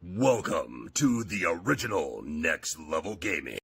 Welcome to the original Next Level Gaming.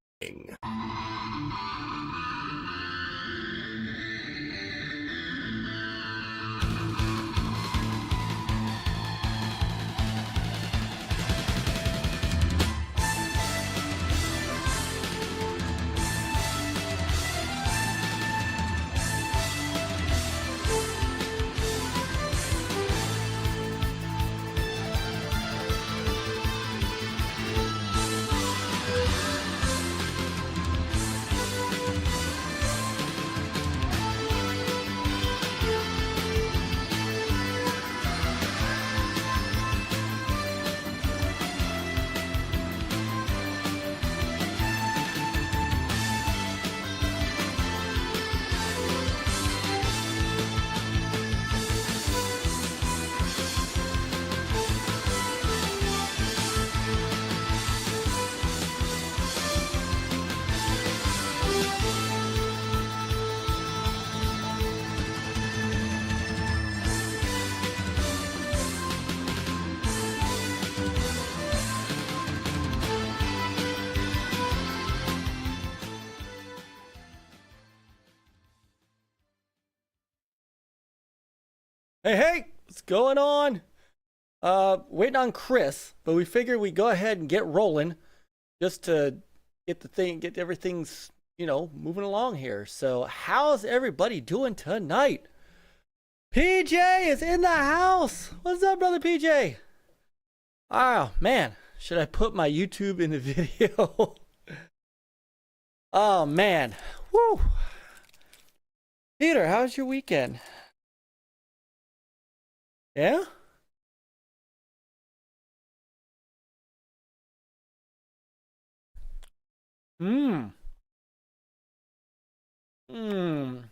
Hey, what's going on? Waiting on Chris, but we figured we'd go ahead and get rolling just to get everything's, moving along here. So how's everybody doing tonight? PJ is in the house. What's up, brother PJ? Oh, man. Should I put my YouTube in the video? Oh, man. Woo. Peter, how's your weekend? Yeah? Mmm. Mmm.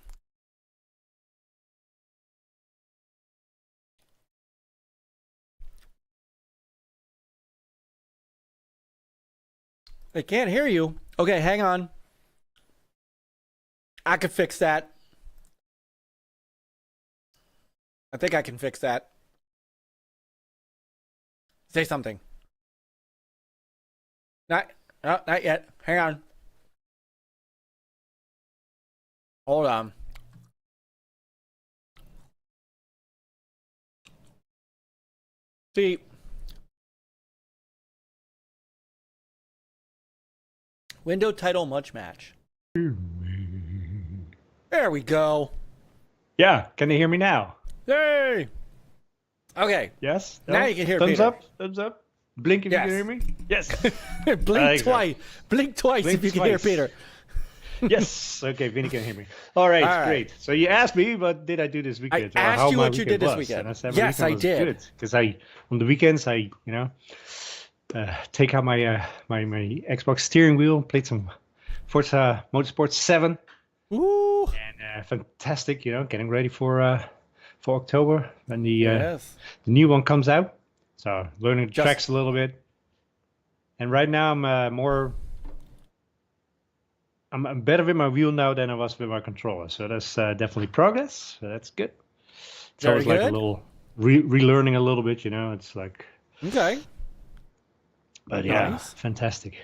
I can't hear you. Okay, hang on. I can fix that. I think I can fix that. Say something. Not yet. Hang on. Hold on. See. Window title much match. There we go. Yeah, can you hear me now? Yay! Okay. Yes? Now you can hear Thumbs Peter. up, thumbs up. Blink if you can hear me. Yes. Blink twice. Blink twice if you can hear Peter. Yes. Okay, Vinny can hear me. All right, great. So you asked me, what did I do this weekend? I asked you what you did this weekend. And I said Yes, I did. Because on the weekends, I take out my my Xbox steering wheel, played some Forza Motorsport 7. Ooh. And fantastic, getting ready for October when the new one comes out. So learning the tracks a little bit. And right now I'm better with my wheel now than I was with my controller. So that's definitely progress. So that's good. It's always like a little relearning a little bit, It's like okay. But yeah, fantastic.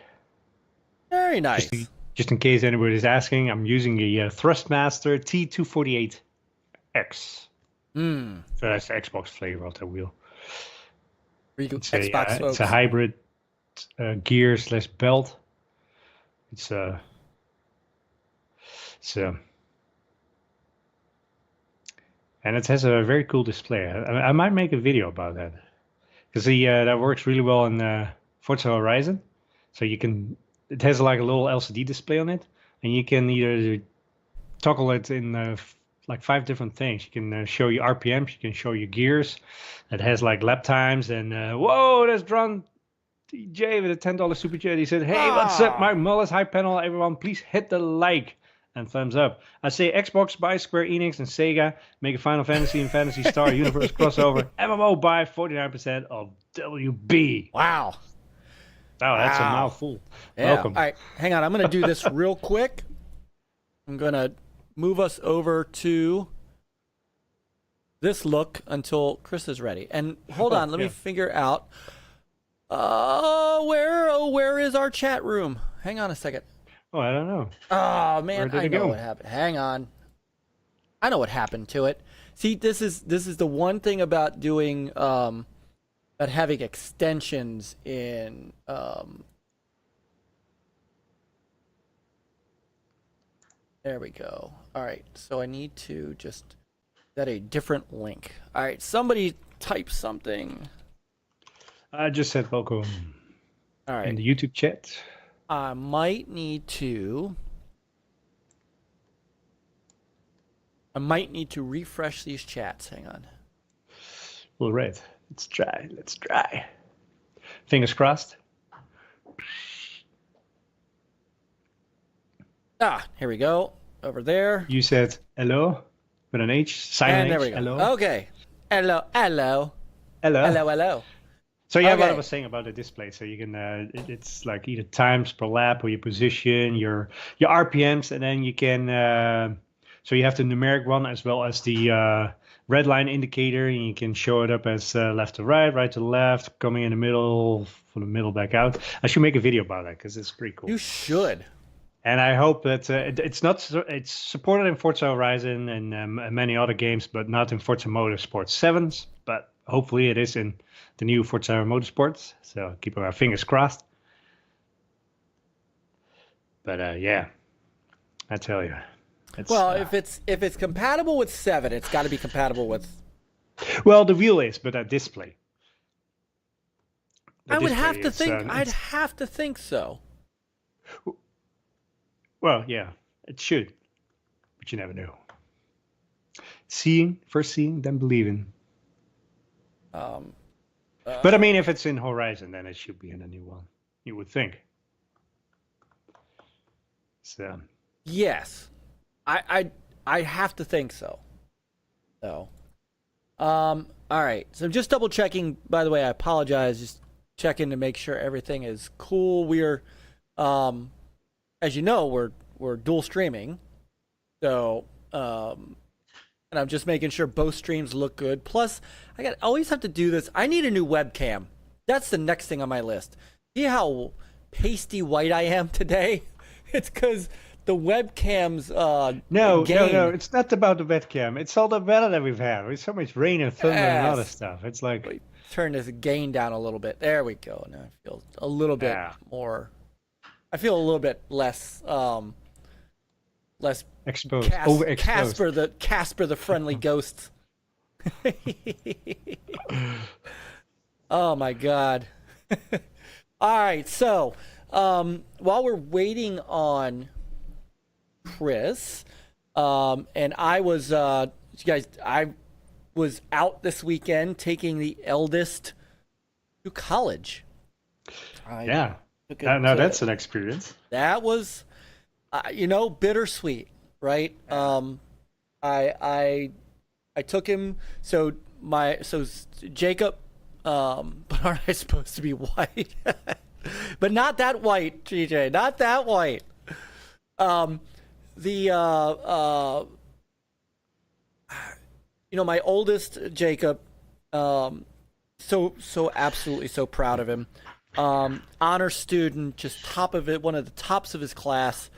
Very nice. Just in case anybody's asking, I'm using a Thrustmaster T248X. So that's the Xbox flavor of the wheel. It's a hybrid gear / belt. It's and it has a very cool display. I might make a video about that because that works really well in Forza Horizon. So it has like a little LCD display on it, and you can either toggle it in like 5 different things. You can show you RPMs, you can show you gears. It has like lap times, and whoa, there's Dron TJ with a $10 super chat. He said, "Hey, what's up, Mark Mullis? Hi, panel, everyone. Please hit the like and thumbs up. I say Xbox buy Square Enix and Sega, make a Final Fantasy and Phantasy Star Universe crossover. MMO buy 49% of WB." Wow. Oh, that's a mouthful. Yeah. Welcome. All right, hang on. I'm going to do this real quick. I'm going to move us over to this look until Chris is ready. And hold on, let me figure out. Where is our chat room? Hang on a second. Oh, I don't know. Oh man, Where did I it know go? what happened. Hang on. I know what happened to it. See, this is the one thing about doing about having extensions in there we go. All right, so I need to just set a different link. All right, somebody type something. I just said welcome All right. in the YouTube chat. I might need to refresh these chats. Hang on. All right, let's try. Let's try. Fingers crossed. Here we go. Over there. You said hello with an H, silent And there H. we go. Hello. Okay. Hello. Hello. Hello. So yeah, what I Okay. was saying about the display. So you can, it's like either times per lap or your position, your RPMs, and then you can. So you have the numeric one as well as the red line indicator, and you can show it up as left to right, right to left, coming in the middle, from the middle back out. I should make a video about that because it's pretty cool. You should. And I hope that it's supported in Forza Horizon and many other games, but not in Forza Motorsport 7s. But hopefully it is in the new Forza Motorsports. So keep our fingers crossed. But yeah, I tell you. Well, if it's compatible with 7, it's got to be compatible with. Well, the wheel is, but that display. The I would display have to is, think. I'd have to think so. Well, yeah, it should, but you never know. First seeing, then believing. But I mean, if it's in Horizon, then it should be in a new one. You would think. So. Yes, I have to think so. So, all right. So I'm just double checking. By the way, I apologize. Just checking to make sure everything is cool. We're, as you know, we're dual streaming. So, and I'm just making sure both streams look good. Plus, I always have to do this. I need a new webcam. That's the next thing on my list. See how pasty white I am today? It's because the webcam's No, gain. it's not about the webcam. It's all the weather that we've had. With so much rain and thunder and other stuff. It's like Turn this gain down a little bit. There we go. Now I feel a little bit more. I feel a little bit less exposed, overexposed. Casper the friendly ghost. Oh my god. All right, so while we're waiting on Chris, and I was I was out this weekend taking the eldest to college. Yeah. Now that's an experience. That was, bittersweet, right? I took him. So Jacob, but aren't I supposed to be white? But not that white, TJ. Not that white. My oldest Jacob, so absolutely so proud of him. Honor student, just top of it, one of the tops of his class,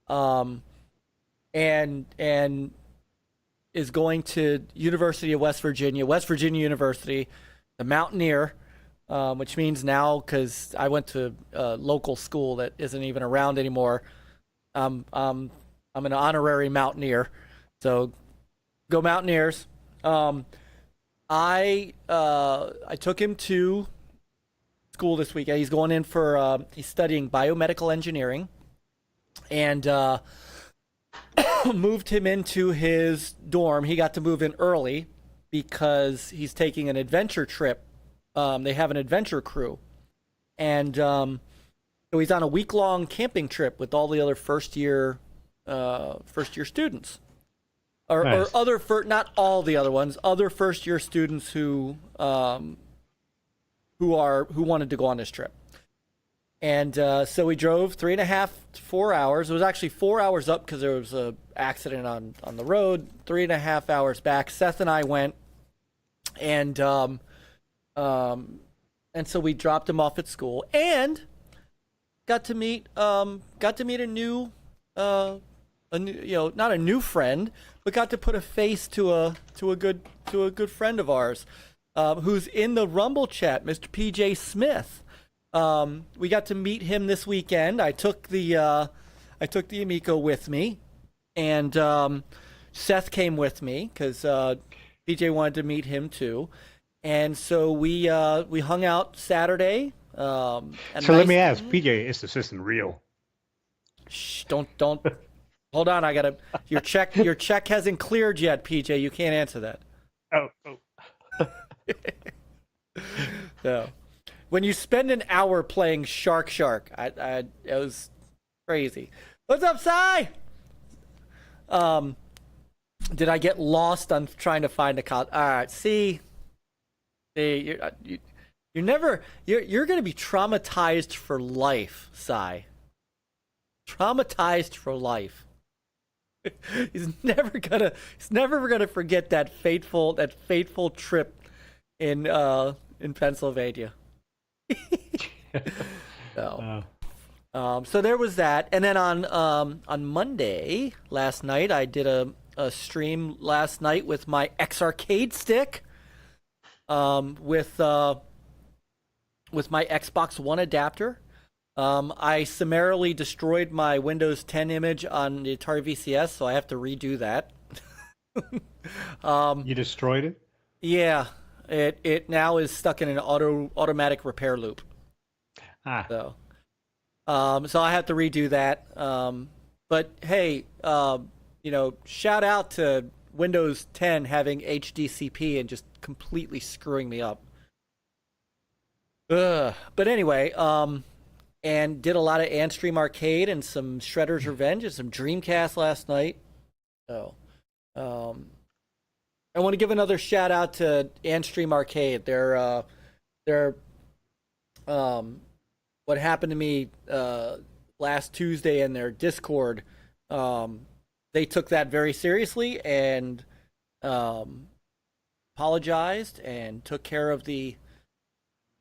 and is going to University of West Virginia University, the Mountaineer, which means now, because I went to a local school that isn't even around anymore, I'm an honorary Mountaineer, so go Mountaineers. I took him to school this week. He's going in for he's studying biomedical engineering, and moved him into his dorm. He got to move in early because he's taking an adventure trip. They have an adventure crew, and so he's on a week-long camping trip with all the other first year students, or Nice. not all the other ones, other first year students who wanted to go on this trip. And so we drove 3.5 to 4 hours. It was actually 4 hours up because there was a accident on the road. 3.5 hours back. Seth and I went and so we dropped him off at school and got to meet a new not a new friend, but got to put a face to a good friend of ours, who's in the Rumble chat, Mr. PJ Smith. We got to meet him this weekend. I took the Amico with me, and Seth came with me because PJ wanted to meet him too, and so we hung out Saturday. So let me ask, PJ, is the system real? Shh! Don't. Hold on, I gotta. Your check hasn't cleared yet, PJ. You can't answer that. Oh. So, when you spend an hour playing Shark, it was crazy. What's up, Cy? Did I get lost on trying to find a cop? All right, see, you're gonna be traumatized for life, Cy. Traumatized for life. He's never gonna forget that fateful trip in Pennsylvania. So there was that, and then on Monday last night I did a stream last night with my X-Arcade stick, with my Xbox One adapter. I summarily destroyed my Windows 10 image on the Atari VCS, so I have to redo that. You destroyed it? Yeah, it now is stuck in an automatic repair loop. So I have to redo that. But hey, shout out to Windows 10 having HDCP and just completely screwing me up. But anyway, and did a lot of Antstream Arcade and some Shredder's Revenge and some Dreamcast last night. So, I want to give another shout out to Antstream Arcade. They're what happened to me last Tuesday in their Discord. They took that very seriously and apologized and took care of the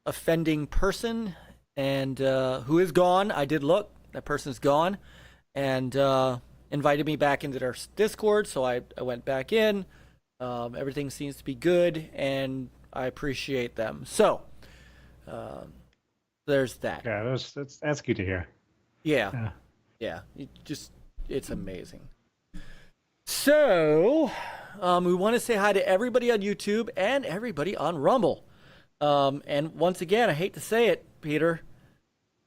offending person, and who is gone. I did look. That person's gone, and invited me back into their Discord, so I went back in. Everything seems to be good, and I appreciate them. So there's that. Yeah, that's good to hear. Yeah. It's amazing. So we want to say hi to everybody on YouTube and everybody on Rumble. And once again, I hate to say it, Peter,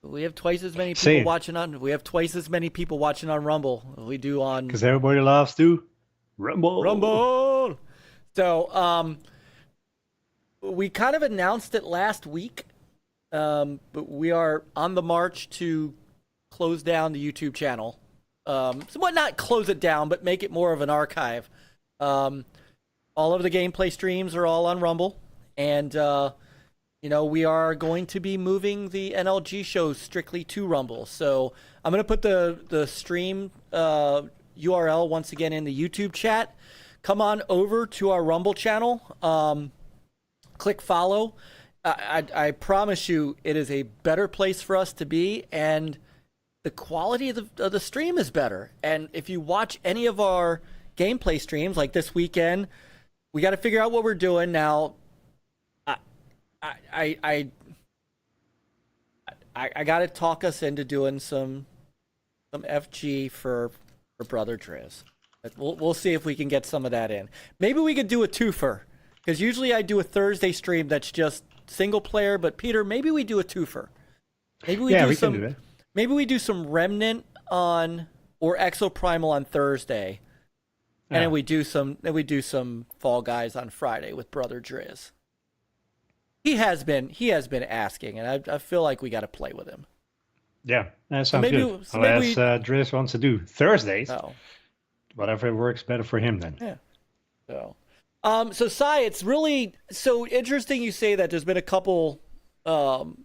we have twice as many people watching on. We have twice as many people watching on Rumble as we do on. Because everybody loves to Rumble. So we kind of announced it last week, but we are on the march to close down the YouTube channel. Not close it down, but make it more of an archive. All of the gameplay streams are all on Rumble, and we are going to be moving the NLG shows strictly to Rumble. So I'm going to put the stream URL once again in the YouTube chat. Come on over to our Rumble channel. Click follow. I promise you it is a better place for us to be, and the quality of the stream is better. And if you watch any of our gameplay streams, like this weekend, we got to figure out what we're doing now. I got to talk us into doing some FG for Brother Driz. We'll see if we can get some of that in. Maybe we could do a twofer, because usually I do a Thursday stream that's just single player. But Peter, maybe we do a twofer. Maybe we can do that. Maybe we do some Remnant or Exoprimal on Thursday, and then we do some Fall Guys on Friday with Brother Driz. He has been asking, and I feel like we got to play with him. Yeah, that sounds good. Unless Driz wants to do Thursdays. Oh. Whatever works better for him then. Yeah. So Sai, it's really so interesting you say that. There's been a couple of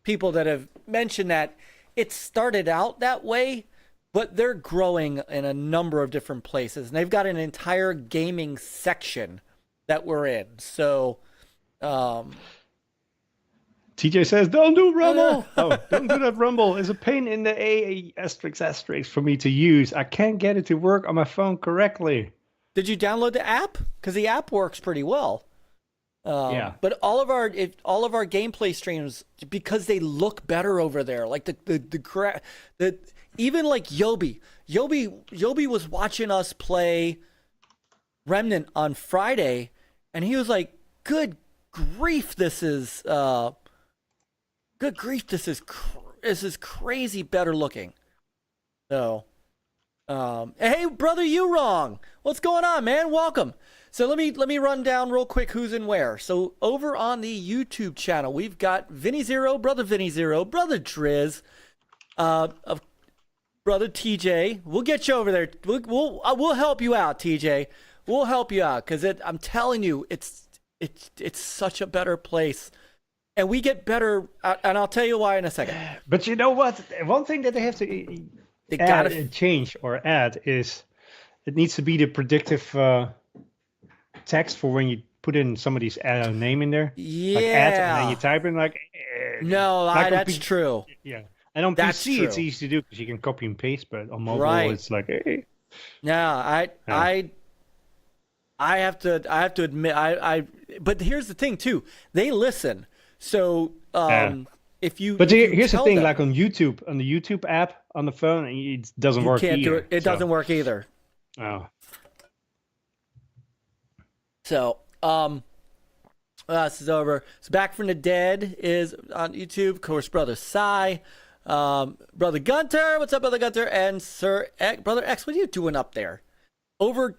people that have mentioned that it started out that way, but they're growing in a number of different places, and they've got an entire gaming section that we're in. So, TJ says, "Don't do Rumble." Oh, don't do that. Rumble is a pain in the asterisk for me to use. I can't get it to work on my phone correctly. did you download the app? Because the app works pretty well. Yeah. But all of our gameplay streams, because they look better over there, like the even like Yobi was watching us play Remnant on Friday, and he was like, "Good grief, this is this is crazy better looking." So, hey brother, you wrong. What's going on, man? Welcome. So let me run down real quick who's in where. So over on the YouTube channel, we've got Vinny Zero, brother Driz, brother TJ. We'll get you over there. We'll help you out, TJ. We'll help you out because I'm telling you, it's such a better place, and we get better. And I'll tell you why in a second. But you know what? One thing that they have to change or add is it needs to be the predictive text for when you put in somebody's name in there. Yeah. Like add, and then you type in like. No, that's true. Yeah. And on PC it's easy to do because you can copy and paste, but on mobile it's like. Hey. No, I have to admit but here's the thing too. They listen. So if you But here's the thing, them, like on the YouTube app on the phone, it doesn't work either. You can't do it. It doesn't work either. Oh. So, this is over. So Back from the Dead is on YouTube. Of course, brother Cy, brother Gunter. What's up, brother Gunter? And brother X, what are you doing up there? Over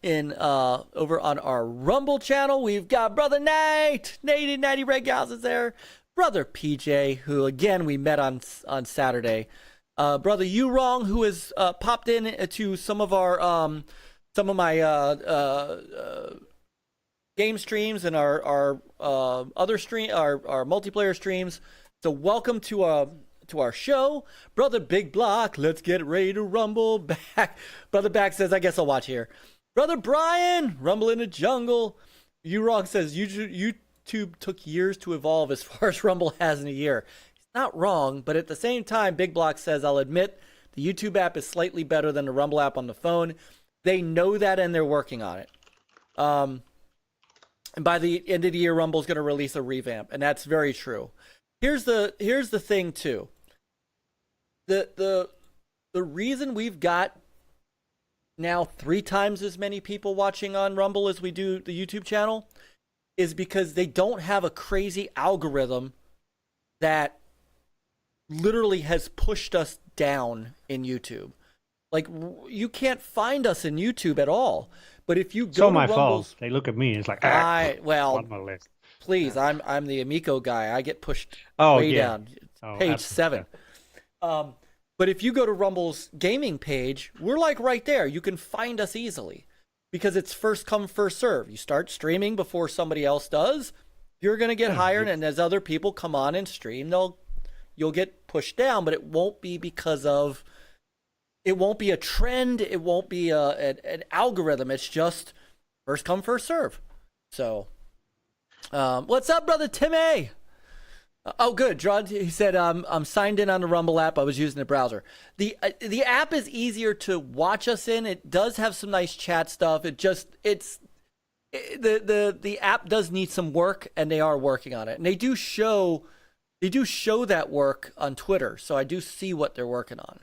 on our Rumble channel, we've got brother Nate. Natty Red Gals is there. Brother PJ, who again we met on Saturday. Brother You Wrong, who has popped in to some of my game streams and our other stream, our multiplayer streams. So welcome to our show, brother Bigblock. Let's get ready to rumble back. Brother Back says, "I guess I'll watch here." Brother Brian, Rumble in the Jungle. You Wrong says YouTube took years to evolve as far as Rumble has in a year. He's not wrong, but at the same time, Bigblock says, "I'll admit the YouTube app is slightly better than the Rumble app on the phone." They know that, and they're working on it. And by the end of the year, Rumble's going to release a revamp, and that's very true. Here's the thing too. The reason we've got now 3 times as many people watching on Rumble as we do the YouTube channel is because they don't have a crazy algorithm that literally has pushed us down in YouTube. Like, you can't find us in YouTube at all. But if you go to my Rumble's, fault. They look at me and it's like, well, on my list. Please, I'm the Amico guy. I get pushed way down. Page 7. But if you go to Rumble's gaming page, we're like right there. You can find us easily because it's first come, first serve. You start streaming before somebody else does, you're going to get higher. And as other people come on and stream, you'll get pushed down, but it won't be because of... It won't be a trend. It won't be an algorithm. It's just first come, first serve. So, what's up, brother Timmy? Oh, good. John, he said, I'm signed in on the Rumble app. I was using the browser. The app is easier to watch us in. It does have some nice chat stuff. The app does need some work, and they are working on it. And they do show that work on Twitter. So I do see what they're working on.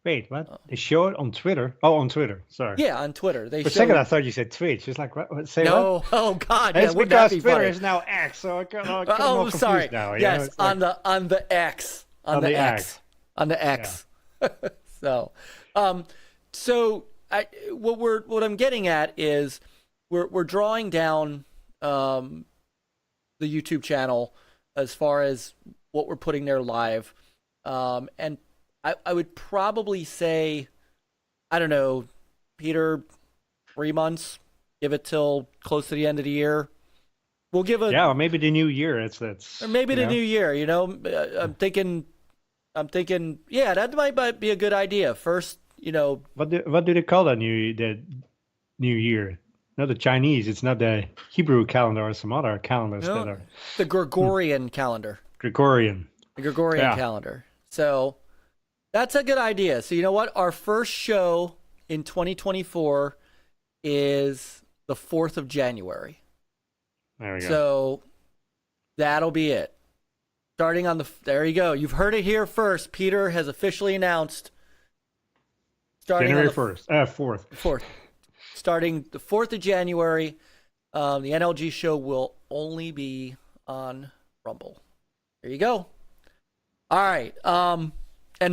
Wait, what? They show it on Twitter? Oh, on Twitter. Sorry. Yeah, on Twitter. For a second, I thought you said Twitch. It's like, what? Say no. What? Oh God. It's yeah, because be Twitter funny? is now X, so I can't. Oh, sorry. Now, yes, on the X. On the X. On the X. Yeah. So what I'm getting at is we're drawing down the YouTube channel as far as what we're putting there live, and I would probably say, I don't know, Peter, 3 months. Give it till close to the end of the year. We'll give or maybe the new year. Or maybe the new year. I'm thinking I'm thinking, yeah, that might be a good idea. First, What do they call that New Year? Not the Chinese. It's not the Hebrew calendar or some other calendars that are the Gregorian calendar. Gregorian. The Gregorian Yeah. calendar. So that's a good idea. So you know what? Our first show in 2024 is the 4th of January. There we go. So that'll be it. Starting on there you go. You've heard it here first. Peter has officially announced. Starting January on the 4th. 4th. Starting the 4th of January, the NLG show will only be on Rumble. There you go. All right. And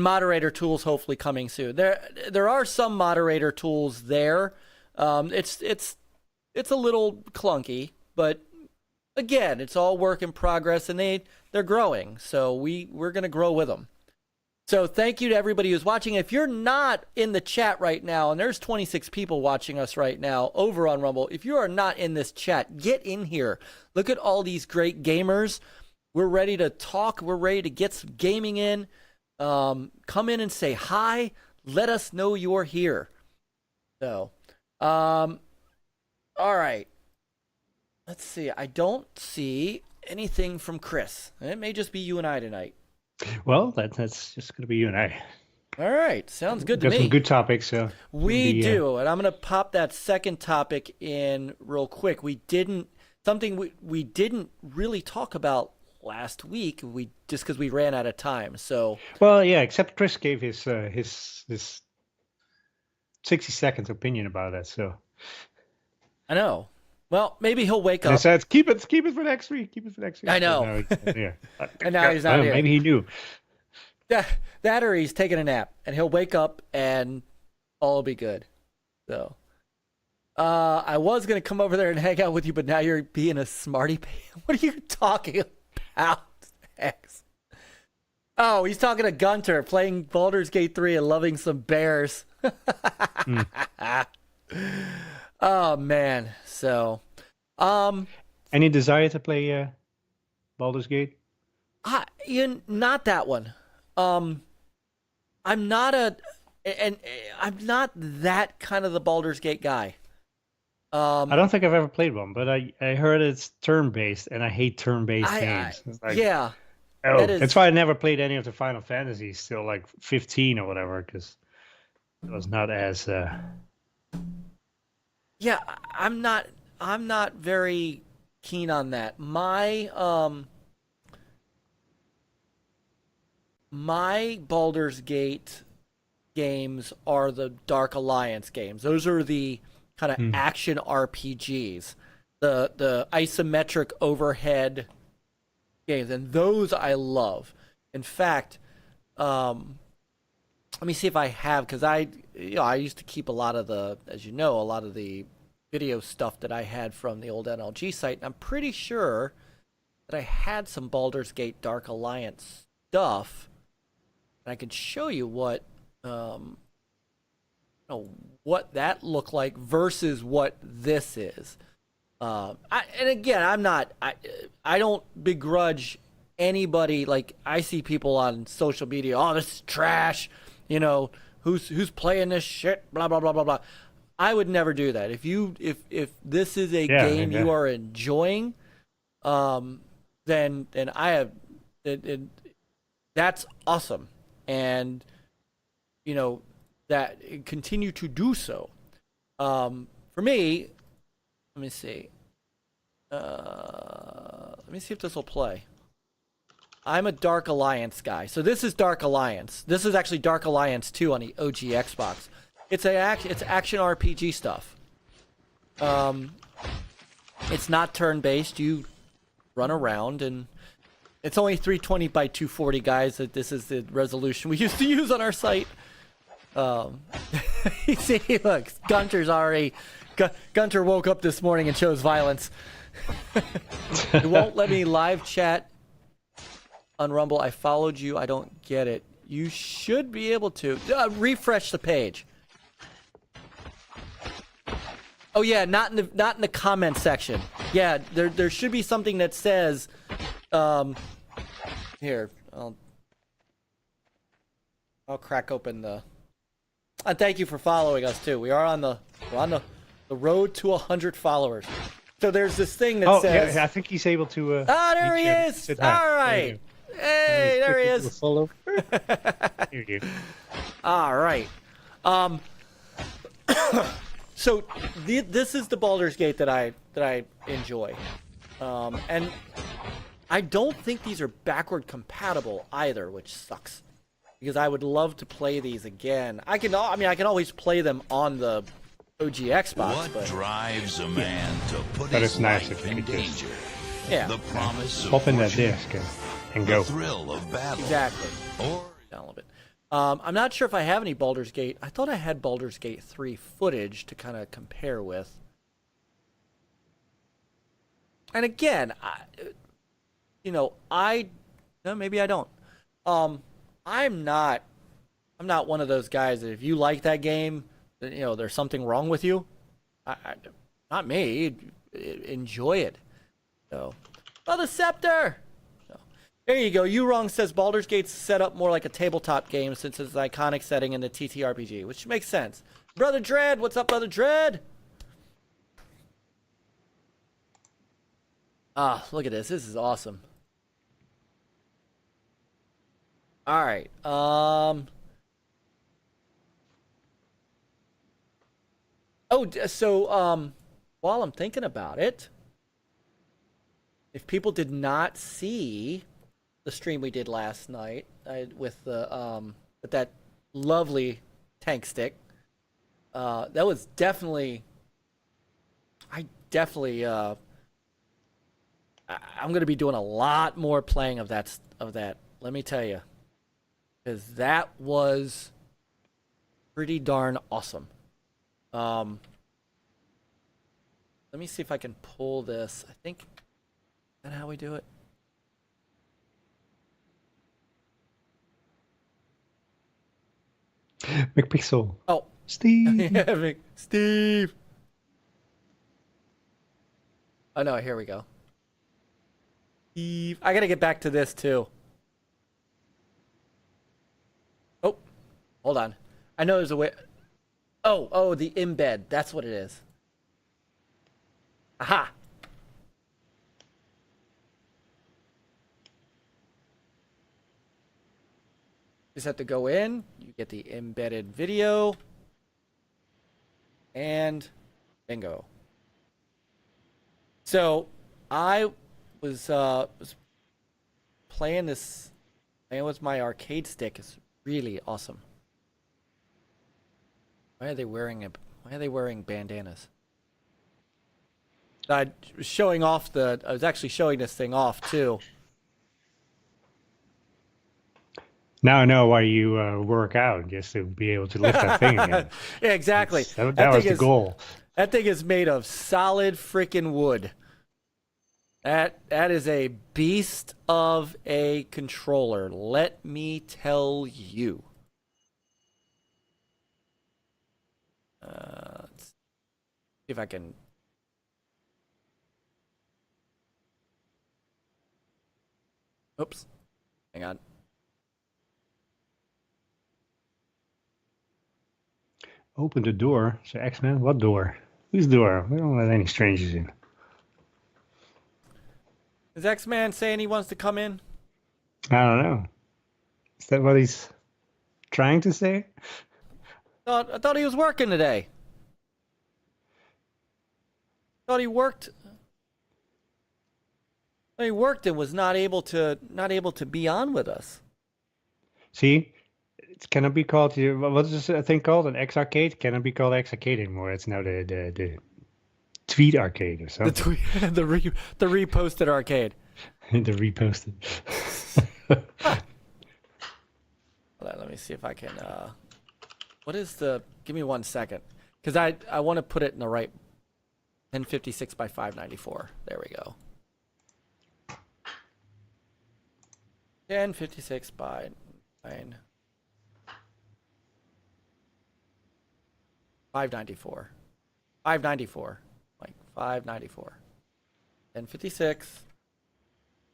moderator tools hopefully coming soon. There are some moderator tools there. It's a little clunky, but again, it's all work in progress, and they're growing. So we're gonna grow with them. So thank you to everybody who's watching. If you're not in the chat right now, and there's 26 people watching us right now over on Rumble, if you are not in this chat, get in here. Look at all these great gamers. We're ready to talk. We're ready to get some gaming in. Come in and say hi. Let us know you're here. So, all right. Let's see. I don't see anything from Chris. It may just be you and I tonight. Well, that's just going to be you and I. All right. Sounds good to Got me. some good topics. So We do. And I'm going to pop that second topic in real quick. We didn't really talk about last week, just because we ran out of time. So well, yeah. Except Chris gave his 60 seconds opinion about that. So I know. Well, maybe he'll wake and up. I said, keep it for next week. Keep it for next week. I know. Yeah. And now he's not here. Maybe he knew. That or he's taking a nap, and he'll wake up and all will be good. So I was gonna come over there and hang out with you, but now you're being a smarty pants. What are you talking about, X? Oh, he's talking to Gunter, playing Baldur's Gate 3 and loving some bears. Oh man. So any desire to play Baldur's Gate? Not that one. I'm not that kind of the Baldur's Gate guy. I don't think I've ever played one, but I heard it's turn-based, and I hate turn-based games. It's like, yeah. Oh, that's why I never played any of the Final Fantasies till like 15 or whatever, because it was not as. Yeah, I'm not very keen on that. My Baldur's Gate games are the Dark Alliance games. Those are the kind of action RPGs, the isometric overhead games, and those I love. In fact, let me see if I have, because I used to keep a lot of the video stuff that I had from the old NLG site, and I'm pretty sure that I had some Baldur's Gate Dark Alliance stuff, and I can show you what that looked like versus what this is. And again, I don't begrudge anybody. Like, I see people on social media, oh, this is trash, who's playing this shit, blah blah blah blah blah. I would never do that. If this is a game you are enjoying, then I have that's awesome, and that continue to do so. For me, let me see. Let me see if this will play. I'm a Dark Alliance guy. So this is Dark Alliance. This is actually Dark Alliance 2 on the OG Xbox. It's action RPG stuff. It's not turn-based. You run around, and it's only 320 by 240, guys. This is the resolution we used to use on our site. You see, look, Gunter woke up this morning and chose violence. It won't let me live chat on Rumble. I followed you. I don't get it. You should be able to refresh the page. Oh yeah, not in the comment section. Yeah, there should be something that says, here. I'll crack open the. And thank you for following us too. We're on the road to 100 followers. So there's this thing that says. Yeah, I think he's able to. There he is. All right. Hey, there he is. Follow. Here you go. All right. So this is the Baldur's Gate that I enjoy, and I don't think these are backward compatible either, which sucks, because I would love to play these again. I can always play them on the OG Xbox. What drives a man to put But his it's nice life if you in could just- danger? Yeah. The promise of Pop in that fortune, disc and the go. thrill of battle, Exactly. or Down a little bit. I'm not sure if I have any Baldur's Gate. I thought I had Baldur's Gate 3 footage to kind of compare with. And again, maybe I don't. I'm not one of those guys that if you like that game, there's something wrong with you. Not me. Enjoy it. So, the scepter. There you go. You Wrong says Baldur's Gate's set up more like a tabletop game since it's an iconic setting in the TTRPG, which makes sense. Brother Dread, what's up, Brother Dread? Look at this. This is awesome. All right. While I'm thinking about it, if people did not see the stream we did last night with that lovely tank stick, that was definitely. I'm going to be doing a lot more playing of that. Let me tell you, because that was pretty darn awesome. Let me see if I can pull this. I think. Is that how we do it? McPixel. Oh. Steve. Yeah, Steve. Oh, no, here we go. Steve. I got to get back to this, too. Oh, hold on. I know there's a way. Oh, the embed. That's what it is. Aha. Just have to go in, you get the embedded video, and bingo. So I was playing with my arcade stick. It's really awesome. Why are they wearing bandanas? I was actually showing this thing off too. Now I know why you work out, just to be able to lift that thing again. Yeah, exactly. That was the goal. That thing is made of solid freaking wood. That is a beast of a controller. Let me tell you. Let's see if I can. Oops. Hang on. Open the door. So X-Men, what door? Whose door? We don't let any strangers in. Is X-Man saying he wants to come in? I don't know. Is that what he's trying to say? I thought he was working today. Thought he worked and was not able to be on with us. See, it cannot be called. What is this thing called? An X arcade? Cannot be called X arcade anymore. It's now the tweet arcade or something. The reposted arcade. The reposted. Hold on, let me see if I can. What is the? Give me 1 second, because I want to put it in the right. 1056 by 594. There we go. 1056 by 9. 594. 594. Like 594. 1056.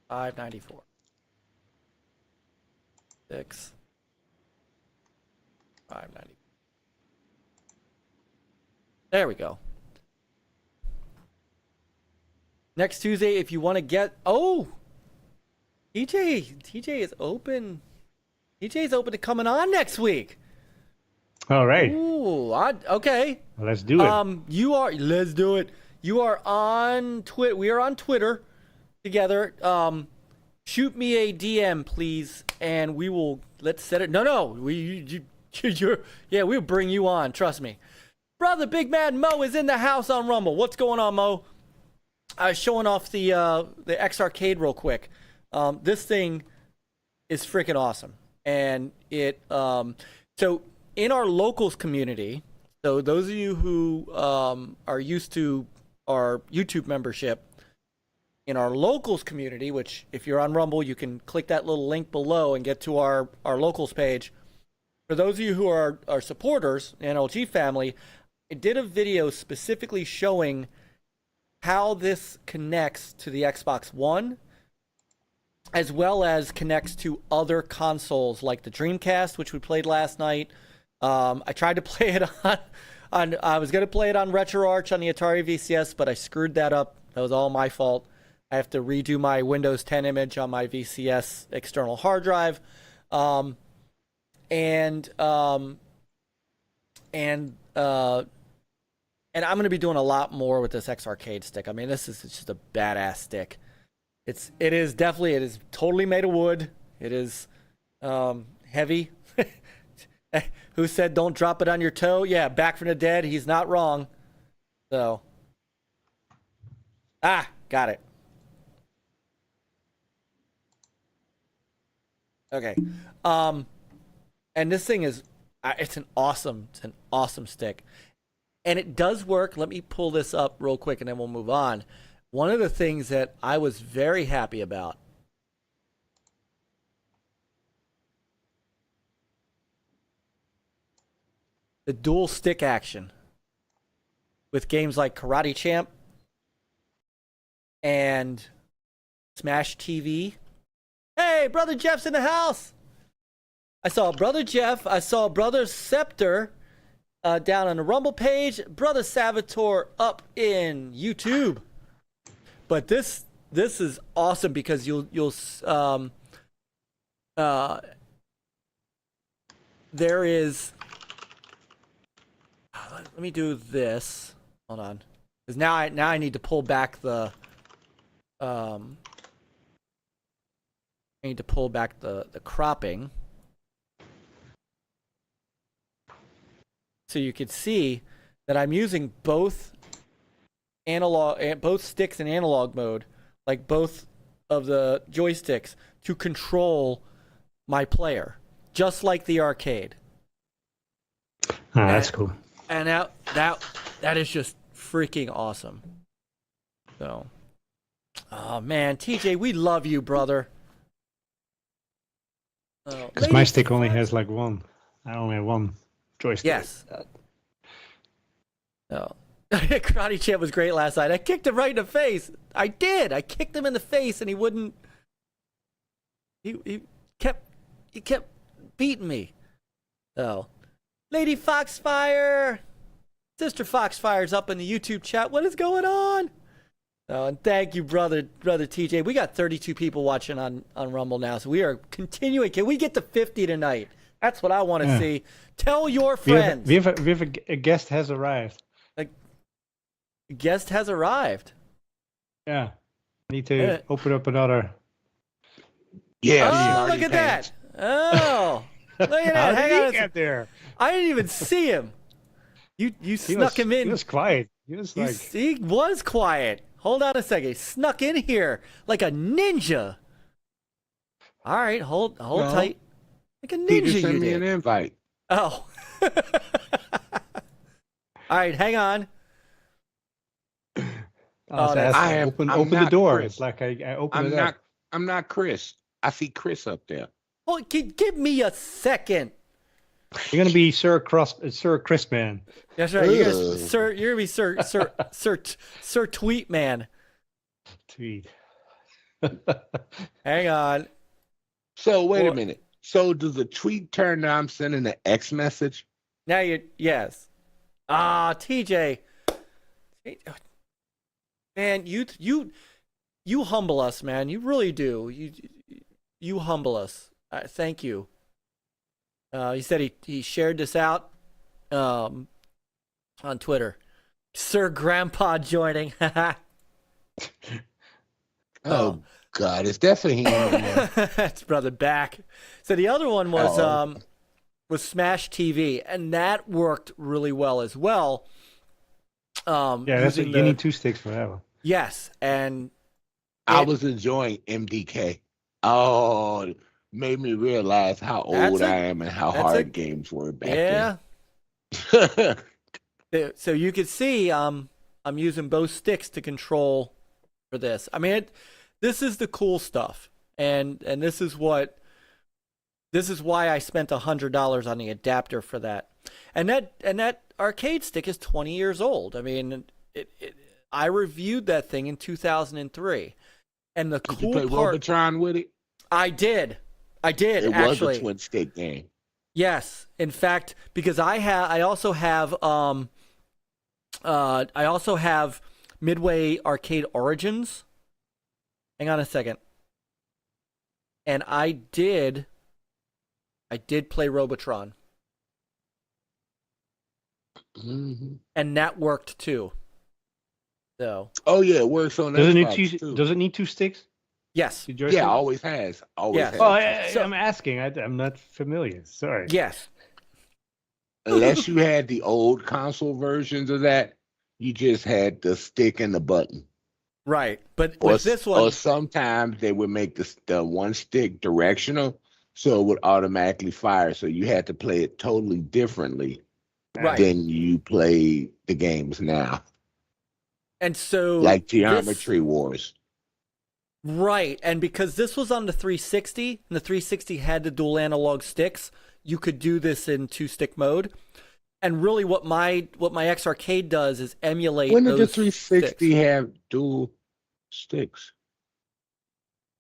594. 6. 590. There we go. Next Tuesday, if you want to get... Oh! TJ is open. TJ's open to coming on next week. All right. Ooh, okay. Well, let's do it. Let's do it. You are on Twitter. We are on Twitter together. Shoot me a DM, please, and we will, let's set it. No. We'll bring you on. Trust me. Brother Big Man Mo is in the house on Rumble. What's going on, Mo? I was showing off the X Arcade real quick. This thing is freaking awesome. And it, so in our locals community, so those of you who are used to our YouTube membership, in our locals community, which if you're on Rumble, you can click that little link below and get to our locals page. For those of you who are our supporters, NLG family, I did a video specifically showing how this connects to the Xbox One, as well as connects to other consoles like the Dreamcast, which we played last night. I tried to play it on I was going to play it on RetroArch on the Atari VCS, but I screwed that up. That was all my fault. I have to redo my Windows 10 image on my VCS external hard drive. And I'm going to be doing a lot more with this X Arcade stick. I mean, this is just a badass stick. It is totally made of wood. It is heavy. Who said don't drop it on your toe? Yeah, Back from the Dead. He's not wrong. So, got it. Okay. And this thing is, it's an awesome stick. And it does work. Let me pull this up real quick and then we'll move on. One of the things that I was very happy about the dual stick action with games like Karate Champ and Smash TV. Hey, Brother Jeff's in the house. I saw Brother Jeff. I saw Brother Scepter down on the Rumble page. Brother Salvatore up in YouTube. But this is awesome because you'll there is. Let me do this. Hold on, because now I need to pull back the. I need to pull back the cropping, so you can see that I'm using both sticks in analog mode, like both of the joysticks, to control my player, just like the arcade. That's cool. And that is just freaking awesome. So, oh man, TJ, we love you, brother. Because my stick only has like one. I only have one joystick. Yes. No. Karate Champ was great last night. I kicked him right in the face. I did. I kicked him in the face, and he wouldn't. He kept beating me. Oh, Lady Foxfire, Sister Foxfire's up in the YouTube chat. What is going on? Oh, and thank you, brother TJ. We got 32 people watching on Rumble now, so we are continuing. Can we get to 50 tonight? That's what I want to see. Tell your friends. We have a guest has arrived. A guest has arrived. Yeah. I need to open up another. Yeah. Oh, look at that. Oh. Look at that. How did he get there? I didn't even see him. You snuck him in. He was quiet. He was quiet. Hold on a second. He snuck in here like a ninja. All right, hold tight. Like a ninja. He just sent me an invite. Oh. All right, hang on. Open the door. Chris. It's like I open it up. I'm not Chris. I see Chris up there. Oh, give me a second. You're gonna be Sir Chris Man. That's right. You're gonna be Sir Tweet Man. Tweet. Hang on. So wait a minute. So does a tweet turn that I'm sending an X message? Now yes. TJ. Man, you humble us, man. You really do. You humble us. Thank you. He said he shared this out on Twitter. Sir Grandpa joining. Oh God, it's definitely him. That's brother back. So the other one was Smash TV, and that worked really well as well. Yeah, you need 2 sticks for that one. Yes, and I was enjoying MDK. Oh, made me realize how old I am and how hard games were back then. So you could see I'm using both sticks to control for this. I mean, this is the cool stuff, and this is why I spent $100 on the adapter for that. And that arcade stick is 20 years old. I mean, I reviewed that thing in 2003, and the Did cool you play part. Robotron with it? I did. It actually. was a twin stick game. Yes, in fact, because I also have Midway Arcade Origins. Hang on a second. And I did play Robotron. Mm-hmm. And that worked too. So. Oh yeah, it works on Does Xbox, does it need 2 sticks? Yes. Yeah, always has. Always Yes. has. Oh, I'm asking. I'm not familiar. Sorry. Yes. Unless you had the old console versions of that, you just had the stick and the button. Right. But with this one. Or sometimes they would make the one stick directional, so it would automatically fire. So you had to play it totally differently than you play the games now. And so. Like Geometry Wars. Right, and because this was on the 360, and the 360 had the dual analog sticks, you could do this in 2-stick mode. And really, what my X Arcade does is emulate. When did the those 360 sticks. have dual sticks?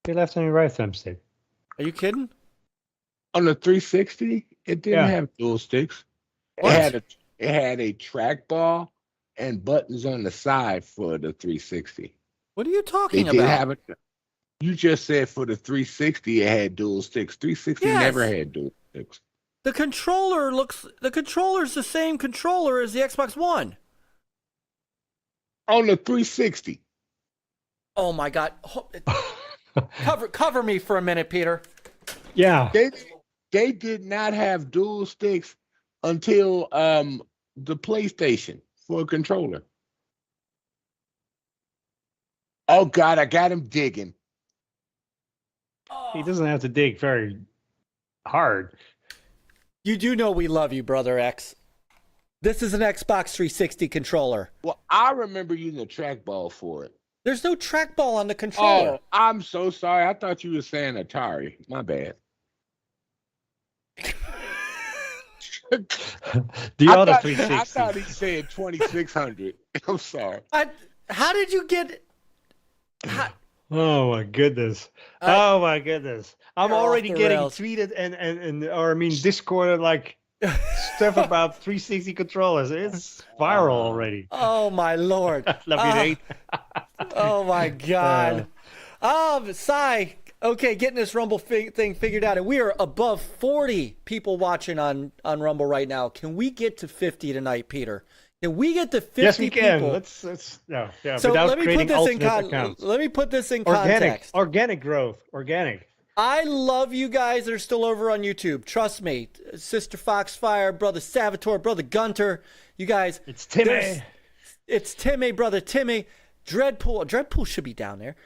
Your left and your right thumbstick. Are you kidding? On the 360, it didn't have dual sticks. It had a trackball and buttons on the side for the 360. What are you talking They did about? have it. You just said for the 360 it had dual sticks. 360 never had dual sticks. The controller's the same controller as the Xbox One. On the 360. Oh my God! Cover me for a minute, Peter. Yeah. They did not have dual sticks until the PlayStation for a controller. Oh God, I got him digging. He doesn't have to dig very hard. You do know we love you, Brother X. This is an Xbox 360 controller. Well, I remember using a trackball for it. There's no trackball on the controller. Oh, I'm so sorry. I thought you were saying Atari. My bad. The other I 360. thought he said 2600. I'm sorry. How did you get... Oh my goodness! Oh my goodness! I'm You're already off the getting rails. tweeted and Discord like stuff about 360 controllers. It's viral already. Oh my Lord! Love you, Nate. Oh my God! Sai. Okay, getting this Rumble thing figured out, and we are above 40 people watching on Rumble right now. Can we get to 50 tonight, Peter? Can we get to 50 Yes, we can. people? Let's no, yeah. So without let me creating put this in alternate accounts. Let me put this in Organic context. growth, organic. I love you guys that are still over on YouTube. Trust me, Sister Foxfire, Brother Salvatore, Brother Gunter, you guys. It's Timmy. It's Timmy, Brother Timmy. Dreadpool should be down there.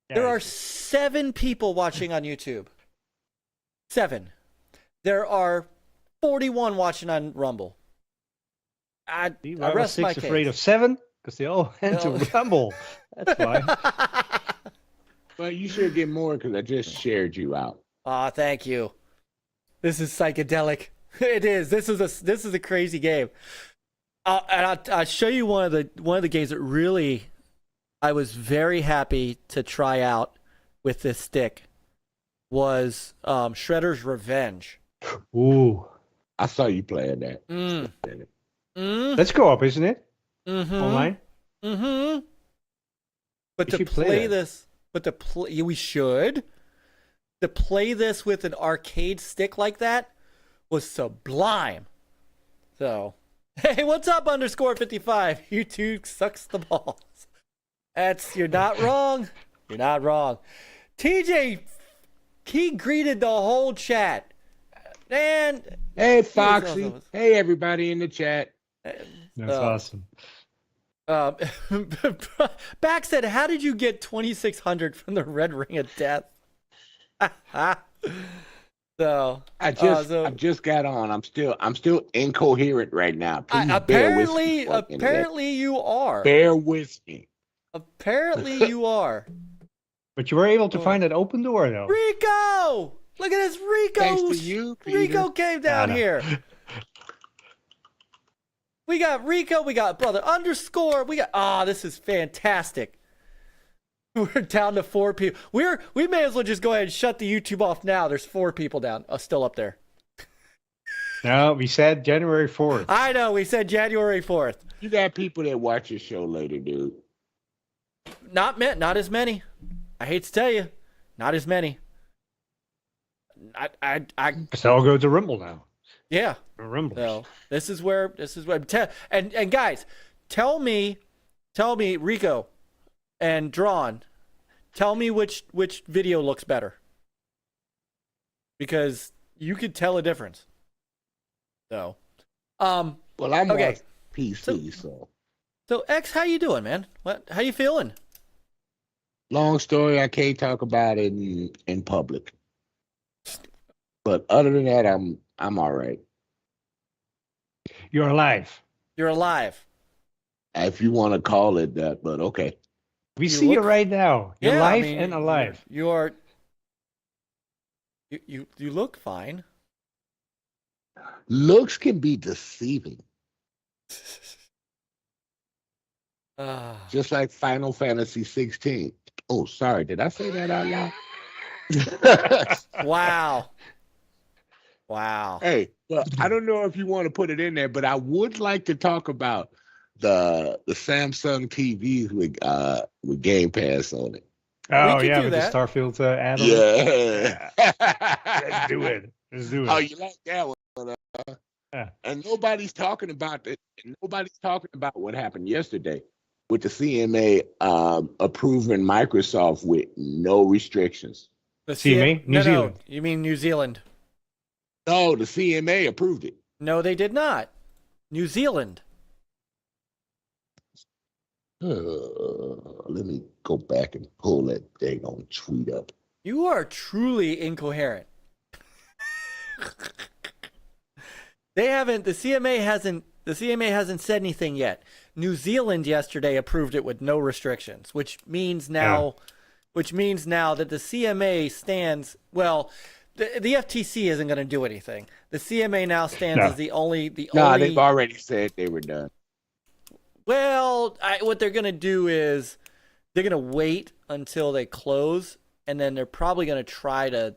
Yeah, There are 7 people watching on YouTube. 7. There are 41 watching on Rumble. I rest my case. Afraid of 7 because they all went to Rumble. That's why. But you should get more because I just shared you out. Aw, thank you. This is psychedelic. It is. This is a crazy game. And I'll show you one of the games that really I was very happy to try out with this stick was Shredder's Revenge. Ooh. I saw you playing that. That's co-op, isn't it? Mm-hmm. Online? Mm-hmm. But We to should play play that. this, we should. To play this with an arcade stick like that was sublime. So, hey, what's up, _55? YouTube sucks the balls. You're not wrong. You're not wrong. TJ, he greeted the whole chat. Man. Hey, Foxy. Hey, everybody in the chat. That's awesome. Back said, how did you get 2,600 from the Red Ring of Death? So I just got on. I'm still incoherent right now. Please apparently you are. Bear with me. Apparently you are. But you were able to find that open door, though. Rico! Look at this, Rico! Thanks to you, Peter. Rico came down here. We got Rico, we got brother _ we got this is fantastic. We're down to 4 people. We may as well just go ahead and shut the YouTube off now. There's 4 people down, still up there. No, we said January 4th. I know, we said January 4th. You got people that watch your show later, dude. Not as many. I hate to tell you, not as many. So I'll go to Rumble now. Yeah. Rumble. So this is where and guys, tell me, Rico and Drawn, tell me which video looks better. Because you could tell a difference. So well, I'm okay. on PC, So X, how you doing, man? How you feeling? Long story, I can't talk about it in public. But other than that, I'm all right. You're alive. You're alive. If you want to call it that, but okay. We see you right now. You're alive and alive. You are. You look fine. Looks can be deceiving. Just like Final Fantasy 16. Oh, sorry. Did I say that out loud? Wow. Hey, well, I don't know if you want to put it in there, but I would like to talk about the Samsung TVs with Game Pass on it. Oh, yeah, with the Starfield add-on. Yeah. Let's do it. Oh, you like that one? Yeah. And nobody's talking about it. Nobody's talking about what happened yesterday with the CMA approving Microsoft with no restrictions. The CMA? New Zealand. No, you mean New Zealand? No, the CMA approved it. No, they did not. New Zealand. Let me go back and pull that daggone tweet up. You are truly incoherent. The CMA hasn't said anything yet. New Zealand yesterday approved it with no restrictions, which means now that the CMA stands, well, the FTC isn't going to do anything. The CMA now stands as the only. They've already said they were done. Well, what they're going to do is they're going to wait until they close, and then they're probably going to try to.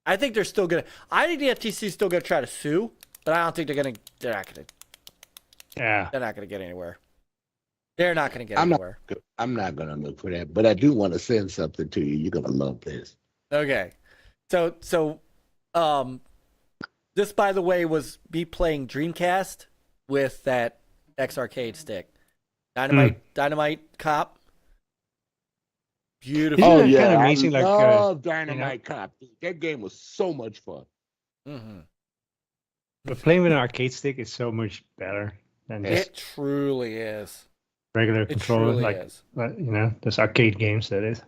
I think the FTC is still going to try to sue, but I don't think they're not going to. Yeah. They're not going to get anywhere. They're not going to get anywhere. I'm not going to look for that, but I do want to send something to you. You're going to love this. Okay. So, this, by the way, was me playing Dreamcast with that X arcade stick. Dynamite Cop. Beautiful. Isn't Oh, that yeah. kind of amazing? I like, love Dynamite Cop. That game was so much fun. Mm-hmm. But playing with an arcade stick is so much better than just It truly is. regular It controller. truly Like, is. those arcade games, that is.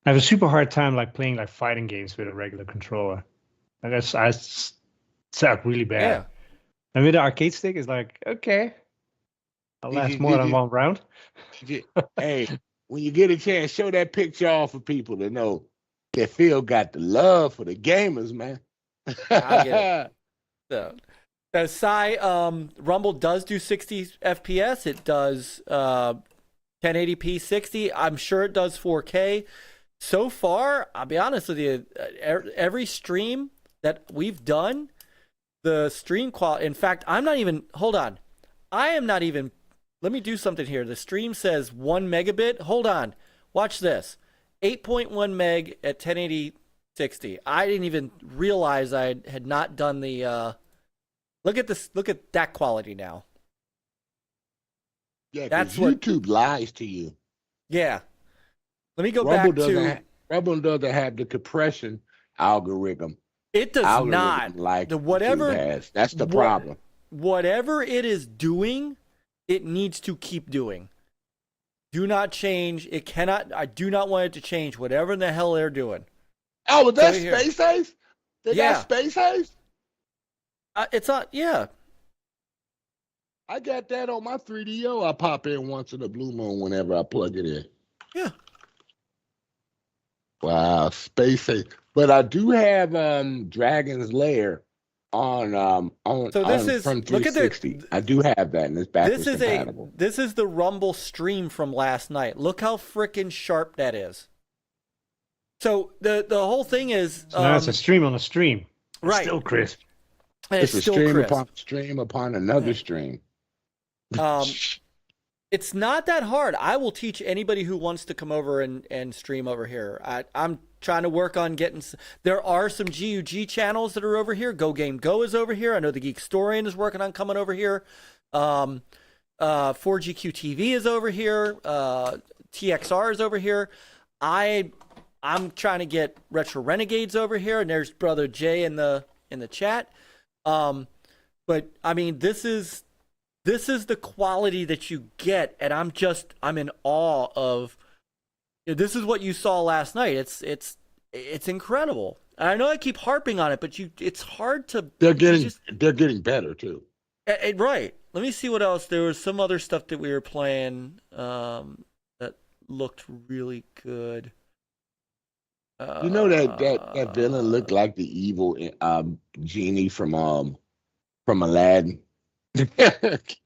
I have a super hard time playing fighting games with a regular controller. I suck really bad. Yeah. And with the arcade stick, it's like, okay, I'll last more than one round. Hey, when you get a chance, show that picture off for people to know that Phil got the love for the gamers, man. I get it. So, Rumble does do 60 FPS. It does 1080p 60. I'm sure it does 4K. So far, I'll be honest with you, every stream that we've done, the stream quality. In fact, hold on. I am not even. Let me do something here. The stream says 1 megabit. Hold on. Watch this. 8.1 meg at 1080 60. I didn't even realize I had not done the. Look at this. Look at that quality now. Yeah, that's what YouTube lies to you. Yeah. Let me go back to. Rumble doesn't have the compression algorithm. It does not. Like whatever has. That's the problem. Whatever it is doing, it needs to keep doing. Do not change. It cannot. I do not want it to change. Whatever in the hell they're doing. Oh, was that Space Haze? They got Space Haze? It's not. Yeah. I got that on my 3DO. I pop in once in a blue moon whenever I plug it in. Yeah. Wow, Space Haze. But I do have Dragon's Lair on so this is from 360. I do have that, and it's backwards compatible. This is the Rumble stream from last night. Look how freaking sharp that is. So the whole thing is so now it's a stream on a stream. It's right. Still crisp. And it's a stream upon stream upon another stream. It's not that hard. I will teach anybody who wants to come over and stream over here. I'm trying to work on getting. There are some GUG channels that are over here. Go Game Go is over here. I know the Geek Historian is working on coming over here. 4GQ TV is over here. TXR is over here. I'm trying to get Retro Renegades over here, and there's Brother Jay in the chat. But I mean, this is the quality that you get, and I'm in awe of. This is what you saw last night. It's incredible. And I know I keep harping on it, but it's hard to. They're getting better too. Right. Let me see what else. There was some other stuff that we were playing that looked really good. You know that villain looked like the evil genie from Aladdin.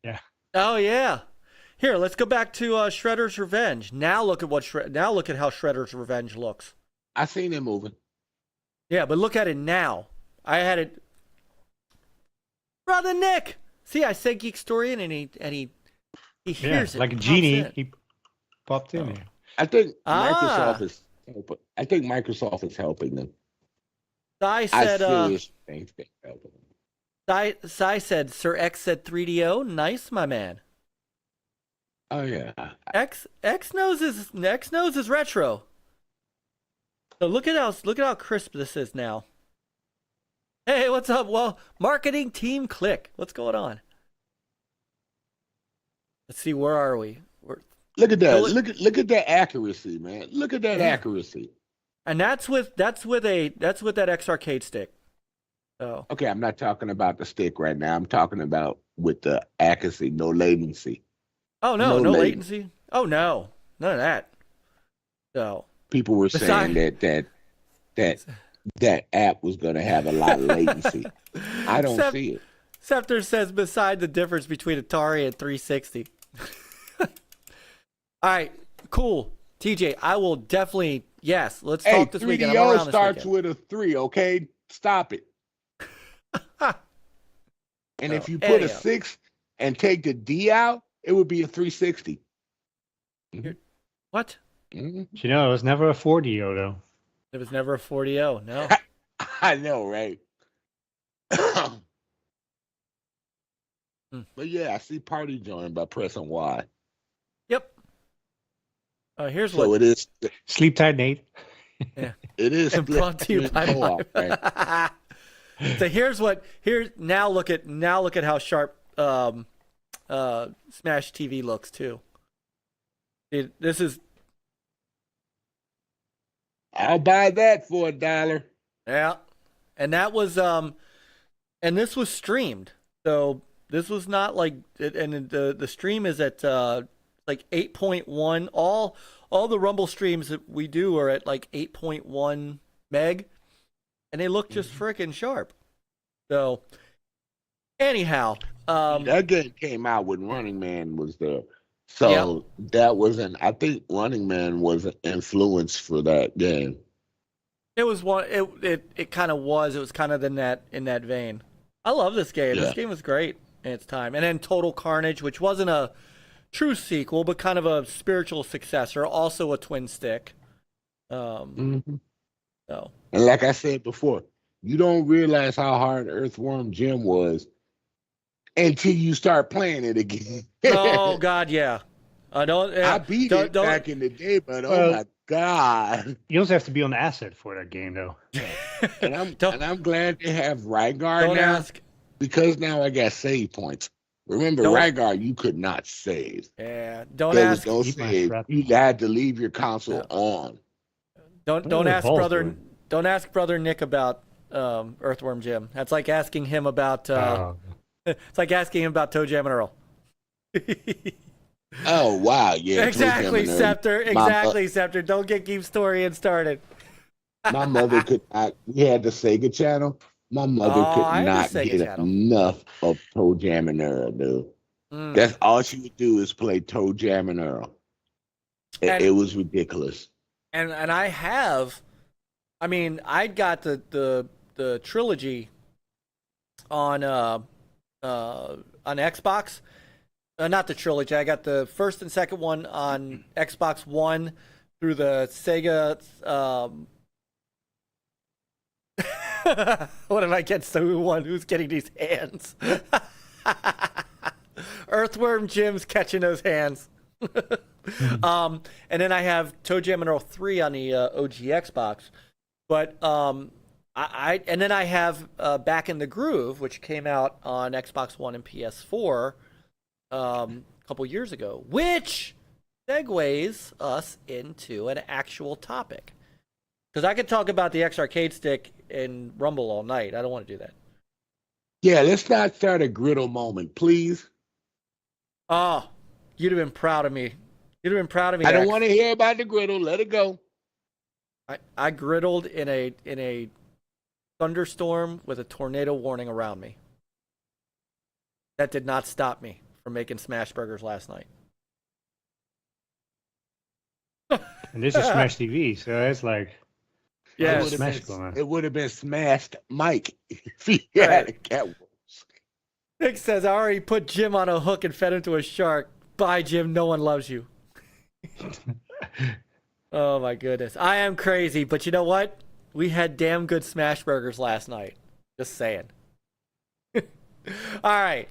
Yeah. Oh yeah. Here, let's go back to Shredder's Revenge. Now look at how Shredder's Revenge looks. I seen it moving. Yeah, but look at it now. I had it. Brother Nick. See, I said Geek Historian, and he hears it. Like a genie. He popped in here. I think Microsoft is helping them. Sai said. Helping them. Sai said, Sir X said 3DO. Nice, my man. Oh yeah. X knows his retro. So look at how crisp this is now. Hey, what's up? Well, marketing team click. What's going on? Let's see, where are we? Look at that. Look at that accuracy, man. Look at that accuracy. And that's with that X arcade stick. Oh. Okay, I'm not talking about the stick right now. I'm talking about with the accuracy, no latency. Oh no latency. Oh no, none of that. So people were saying that app was going to have a lot of latency. I don't see it. Scepter says beside the difference between Atari and 360. All right, cool. TJ, I will definitely let's talk this weekend. I'm around 3DO starts with a 3, okay? Stop it. And if you put a 6 and take the D out, it would be a 360. What? Mm-hmm. You know, it was never a 4DO though. It was never a 4DO, no. I know, right? But yeah, I see party join by pressing Y. Yep. Here's so what it is. Sleep tight, Nate. Yeah. It is brought to you by co-op, right? So now look at how sharp Smash TV looks too. This is. I'll buy that for $1. Yeah, and that was and this was streamed, so this was not like, and the stream is at like 8.1. All the Rumble streams that we do are at like 8.1 meg, and they look just freaking sharp. So anyhow, that game came out when Running Man was there. So that was I think Running Man was an influence for that game. It was one. It kind of was. It was kind of in that vein. I love this game. Yeah. This game was great in its time. And then Total Carnage, which wasn't a true sequel, but kind of a spiritual successor, also a twin stick. So. And like I said before, you don't realize how hard Earthworm Jim was until you start playing it again. Oh God, yeah. I beat it back in the day, but oh my God! You also have to be on acid for that game, though. And I'm glad they have Rygar now because now I got save points. Remember, Rygar, you could not save. Yeah, there was no save. You had to leave your console on. Don't ask brother. Don't ask brother Nick about Earthworm Jim. That's like asking him about. It's like asking him about Toe Jam and Earl. Oh wow! Yeah, exactly, Scepter. Exactly, Scepter. Don't get Keep Story started. My mother could not. We had the Sega channel. My mother could not get enough of Toe Jam and Earl, dude. That's all she would do is play Toe Jam and Earl. It was ridiculous. And I have, I mean, I got the trilogy on Xbox. Not the trilogy. I got the first and second one on Xbox One through the Sega. What if I get someone who's getting these hands? Earthworm Jim's catching those hands. And then I have Toe Jam and Earl 3 on the OG Xbox. But and then I have Back in the Groove, which came out on Xbox One and PS4 a couple years ago, which segues us into an actual topic. Because I could talk about the X Arcade Stick and Rumble all night. I don't want to do that. Yeah, let's not start a griddle moment, please. Oh, you'd have been proud of me. You'd have been proud of me. I don't want to hear about the griddle. Let it go. I griddled in a thunderstorm with a tornado warning around me. That did not stop me from making smash burgers last night. And this is Smash TV, so it's like it would have been smashed Myke if he had a cat. Nick says, I already put Jim on a hook and fed him to a shark. Bye, Jim. No one loves you. Oh, my goodness. I am crazy, but you know what? We had damn good smash burgers last night. Just saying. All right.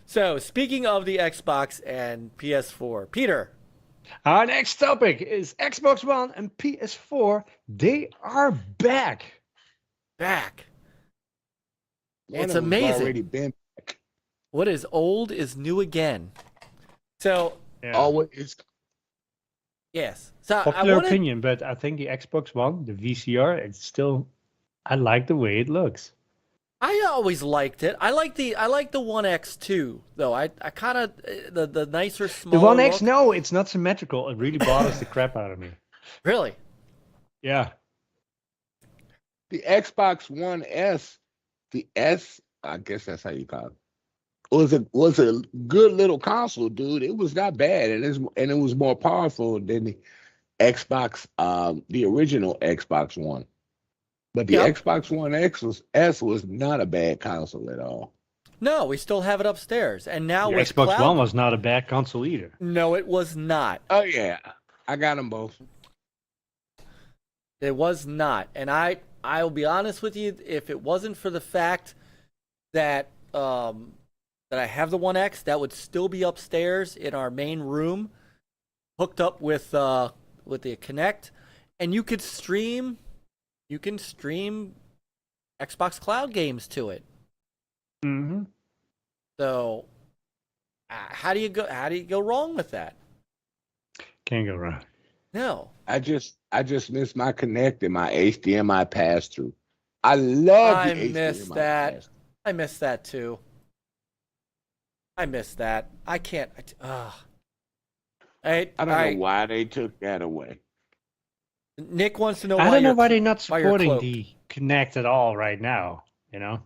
So, speaking of the Xbox and PS4, Peter. Our next topic is Xbox One and PS4. They are back. It's amazing. Already been back. What is old is new again. So, always. Yes. So popular opinion, but I think the Xbox One, the VCR, it's still. I like the way it looks. I always liked it. I like the One X too, though. I kind of the nicer, smaller. The One X, look. no, it's not symmetrical. It really bothers the crap out of me. Really? Yeah. The Xbox One S, the S, I guess that's how you call it. Was a good little console, dude. It was not bad, and it was more powerful than the Xbox, the original Xbox One. But the Xbox One S was not a bad console at all. No, we still have it upstairs, and now the with Xbox One was not a bad console either. No, it was not. Oh yeah, I got them both. It was not, and I'll be honest with you. If it wasn't for the fact that that I have the One X, that would still be upstairs in our main room, hooked up with the Kinect, and you can stream Xbox Cloud games to it. Mm-hmm. So, how do you go wrong with that? Can't go wrong. No. I just miss my Kinect and my HDMI pass through. I love the HDMI. I miss that. I miss that too. I miss that. I can't. I don't know why they took that away. Nick wants to know why. I don't know why they're not supporting the Kinect at all right now. You know,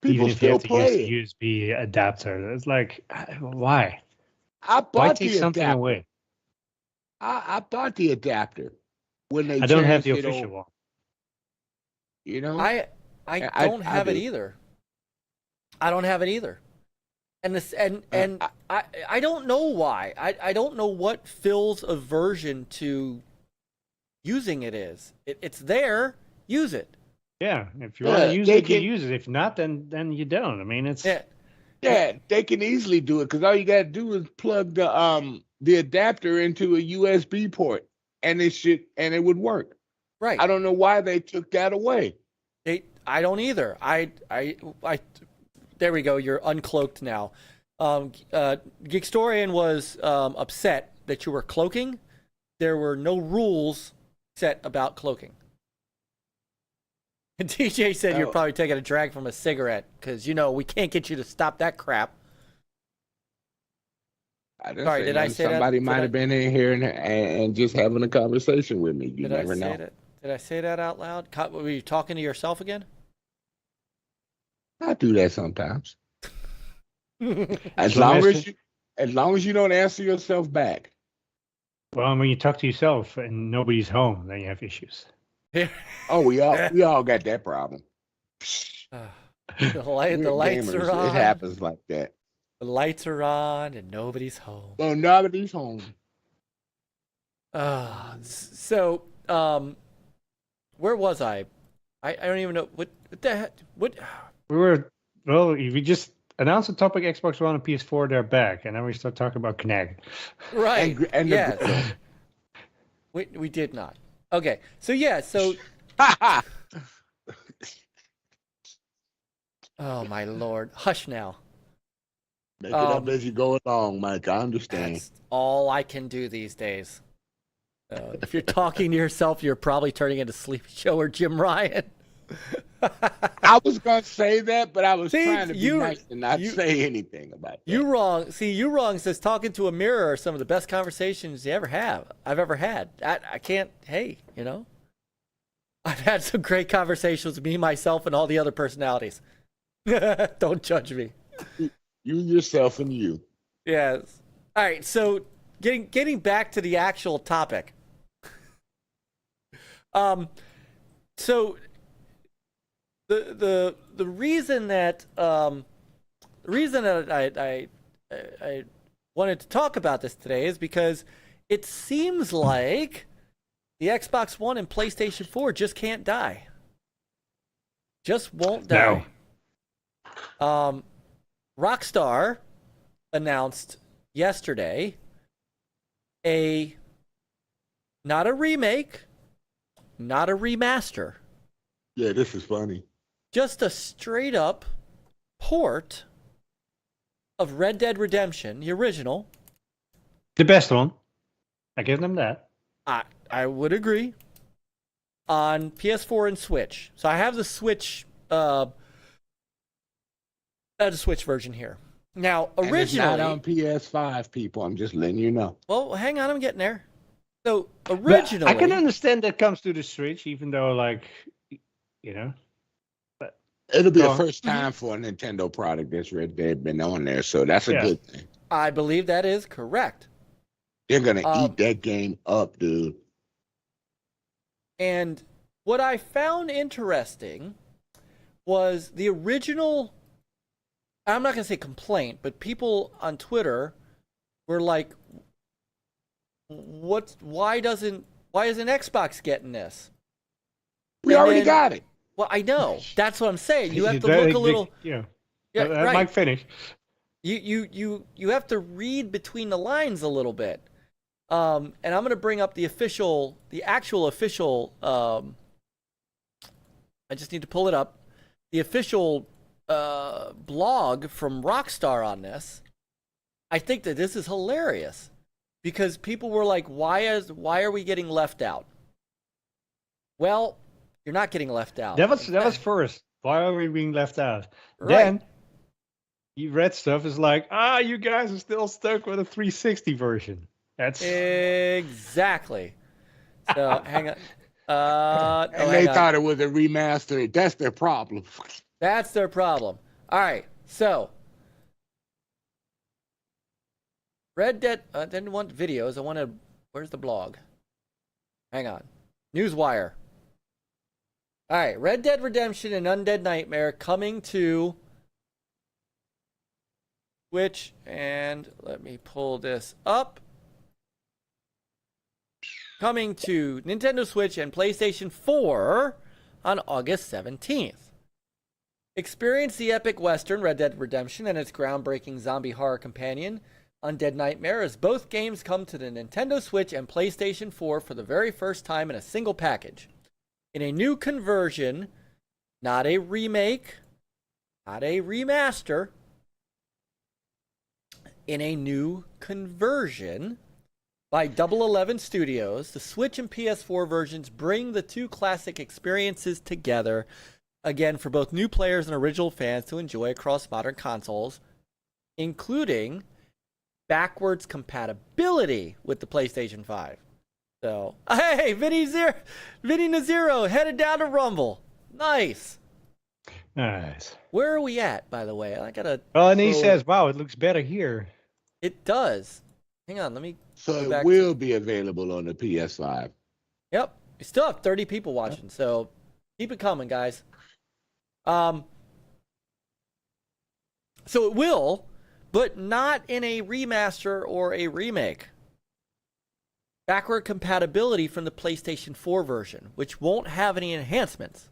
people even if still you have to play use the USB adapter, it's like, why? I Why bought take the something adapter. away? I bought the adapter when they I don't have changed the it official over, one. you know. I don't have it do. either. I don't have it either. And this and I don't know why. I don't know what Phil's aversion to using it is. It's there. Use it. Yeah, if you want to use they it, you can- use it. If not, then you don't. I mean, it's Yeah, they can easily do it because all you gotta do is plug the adapter into a USB port, and it would work. Right. I don't know why they took that away. I don't either. I there we go. You're uncloaked now. Geekstorian was upset that you were cloaking. There were no rules set about cloaking. And DJ said you're probably taking a drag from a cigarette because we can't get you to stop that crap. Sorry, did I say that? Somebody might have been in here and just having a conversation with me. You never know. Did I say that out loud? Were you talking to yourself again? I do that sometimes. As long as you don't answer yourself back. Well, when you talk to yourself and nobody's home, then you have issues. Oh, we all got that problem. The lights gamers. are on. It happens like that. The lights are on and nobody's home. Well, nobody's home. So, where was I? I don't even know what the heck. What? We just announced the topic Xbox One and PS4. They're back, and then we start talking about Kinect. Right. And yes. We did not. Okay. So yeah. So. Oh my Lord! Hush now. Make it up as you go along, Myke. I understand. That's all I can do these days. If you're talking to yourself, you're probably turning into Sleepy Joe or Jim Ryan. I was gonna say that, but I was trying to be nice and not say anything about that. You wrong. See, you wrong says talking to a mirror are some of the best conversations I've ever had. I can't. Hey, I've had some great conversations with me, myself, and all the other personalities. Don't judge me. You, yourself, and you. Yes. All right. So, getting back to the actual topic. So the reason that I wanted to talk about this today is because it seems like the Xbox One and PlayStation 4 just can't die. Just won't die. No. Rockstar announced yesterday not a remake, not a remaster. Yeah, this is funny. Just a straight up port of Red Dead Redemption, the original. The best one. I give them that. I would agree. On PS4 and Switch. So I have the Switch version here. Now, originally, it's not on PS5, people. I'm just letting you know. Well, hang on, I'm getting there. So originally, I can understand that comes to the Switch, even though, But it'll be the first time for a Nintendo product that's Red Dead been on there, so that's a good thing. I believe that is correct. They're gonna eat that game up, dude. And what I found interesting was the original. I'm not going to say complaint, but people on Twitter were like, why isn't Xbox getting this? We already got it. Well, I know. That's what I'm saying. You have to look a little. Yeah, right. Myke, finish. You have to read between the lines a little bit. And I'm going to bring up the actual official. I just need to pull it up. The official blog from Rockstar on this. I think that this is hilarious because people were like, why are we getting left out? Well, you're not getting left out. That was first. Why are we being left out? Right. Then you read stuff is like, you guys are still stuck with a 360 version. That's exactly. So hang on. And they thought it was a remaster. That's their problem. That's their problem. All right. So Red Dead. I didn't want videos. I wanted. Where's the blog? Hang on. Newswire. All right. Red Dead Redemption and Undead Nightmare coming to Switch, and let me pull this up. Coming to Nintendo Switch and PlayStation 4 on August 17th. Experience the epic western Red Dead Redemption and its groundbreaking zombie horror companion, Undead Nightmare, as both games come to the Nintendo Switch and PlayStation 4 for the very first time in a single package. In a new conversion, not a remake, not a remaster, in a new conversion by Double 11 Studios, the Switch and PS4 versions bring the two classic experiences together, again for both new players and original fans to enjoy across modern consoles, including backwards compatibility with the PlayStation 5. So, hey, Vinny Nazero headed down to Rumble. Nice. Nice. Where are we at, by the way? I gotta. Well, and he says, "Wow, it looks better here." It does. Hang on, let me. So go back it will be available on the PS5. Yep, we still have 30 people watching, so keep it coming, guys. So it will, but not in a remaster or a remake. Backward compatibility from the PlayStation 4 version, which won't have any enhancements.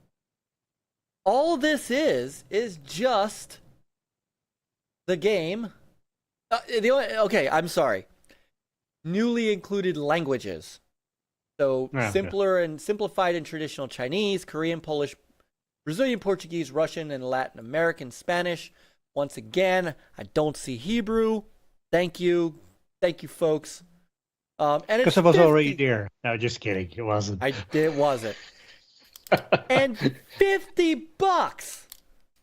All this is just the game. Okay, I'm sorry. Newly included languages. So simpler and simplified in traditional Chinese, Korean, Polish, Brazilian, Portuguese, Russian, and Latin American Spanish. Once again, I don't see Hebrew. Thank you. Thank you, folks. And because it was already there. No, just kidding. It wasn't. It wasn't. And $50.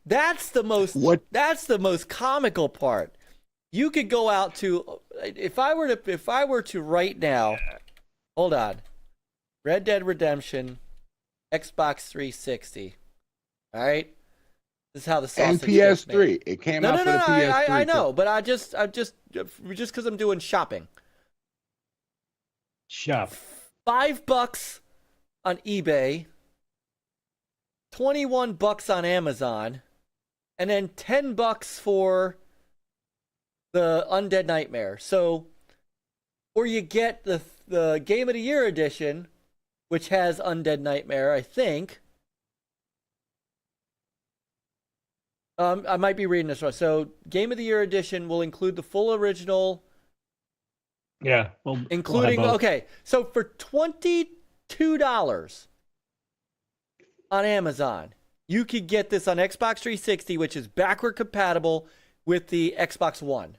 That's the most comical part. You could go out to if I were to right now. Hold on. Red Dead Redemption, Xbox 360. All right. This is how the sausage and PS3. It came out for the PS3. I know, but I just because I'm doing shopping. Shop. $5 on eBay, $21 on Amazon, and then $10 for the Undead Nightmare. So, or you get the Game of the Year edition, which has Undead Nightmare, I think. I might be reading this wrong. So, Game of the Year edition will include the full original. Yeah, well, including okay. So for $22 on Amazon, you could get this on Xbox 360, which is backward compatible with the Xbox One.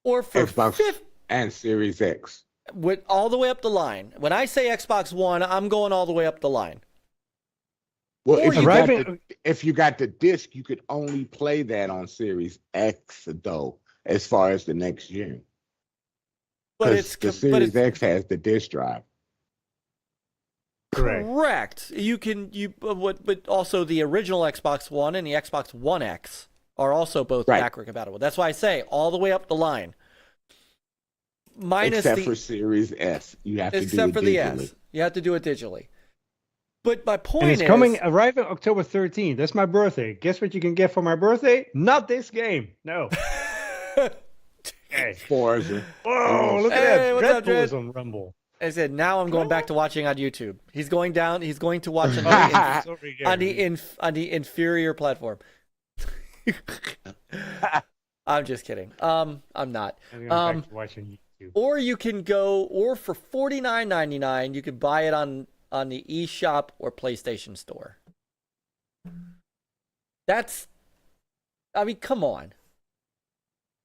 Or for Xbox and Series X. With all the way up the line. When I say Xbox One, I'm going all the way up the line. Well, if you got the disc, you could only play that on Series X, though, as far as the next gen. Because the Series X has the disc drive. Correct. But also the original Xbox One and the Xbox One X are also both backward compatible. That's why I say all the way up the line. Except for Series S, you have to do it digitally. Except for the S, you have to do it digitally. But my point is, arriving October 13th. That's my birthday. Guess what you can get for my birthday? Not this game. No. Hey. Forza. Oh, look at that. Red Bull is on Rumble. I said, now I'm going back to watching on YouTube. He's going to watch on the inferior platform. I'm just kidding. I'm not. I'm going back to watching YouTube. Or you can go, or for $49.99, you can buy it on the eShop or PlayStation Store. Come on.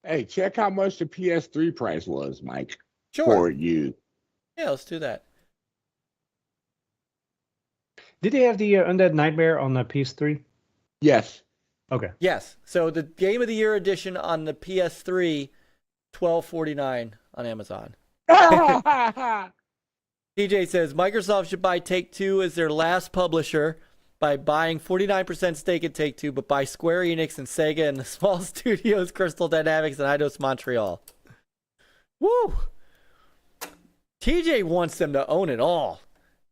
Hey, check how much the PS3 price was, Myke. Sure. For you. Yeah, let's do that. Did they have the Undead Nightmare on the PS3? Yes. Okay. Yes. So the Game of the Year edition on the PS3, $12.49 on Amazon. TJ says Microsoft should buy Take-Two as their last publisher by buying 49% stake in Take-Two, but by Square Enix and Sega and the small studios Crystal Dynamics and Eidos Montreal. Woo! TJ wants them to own it all.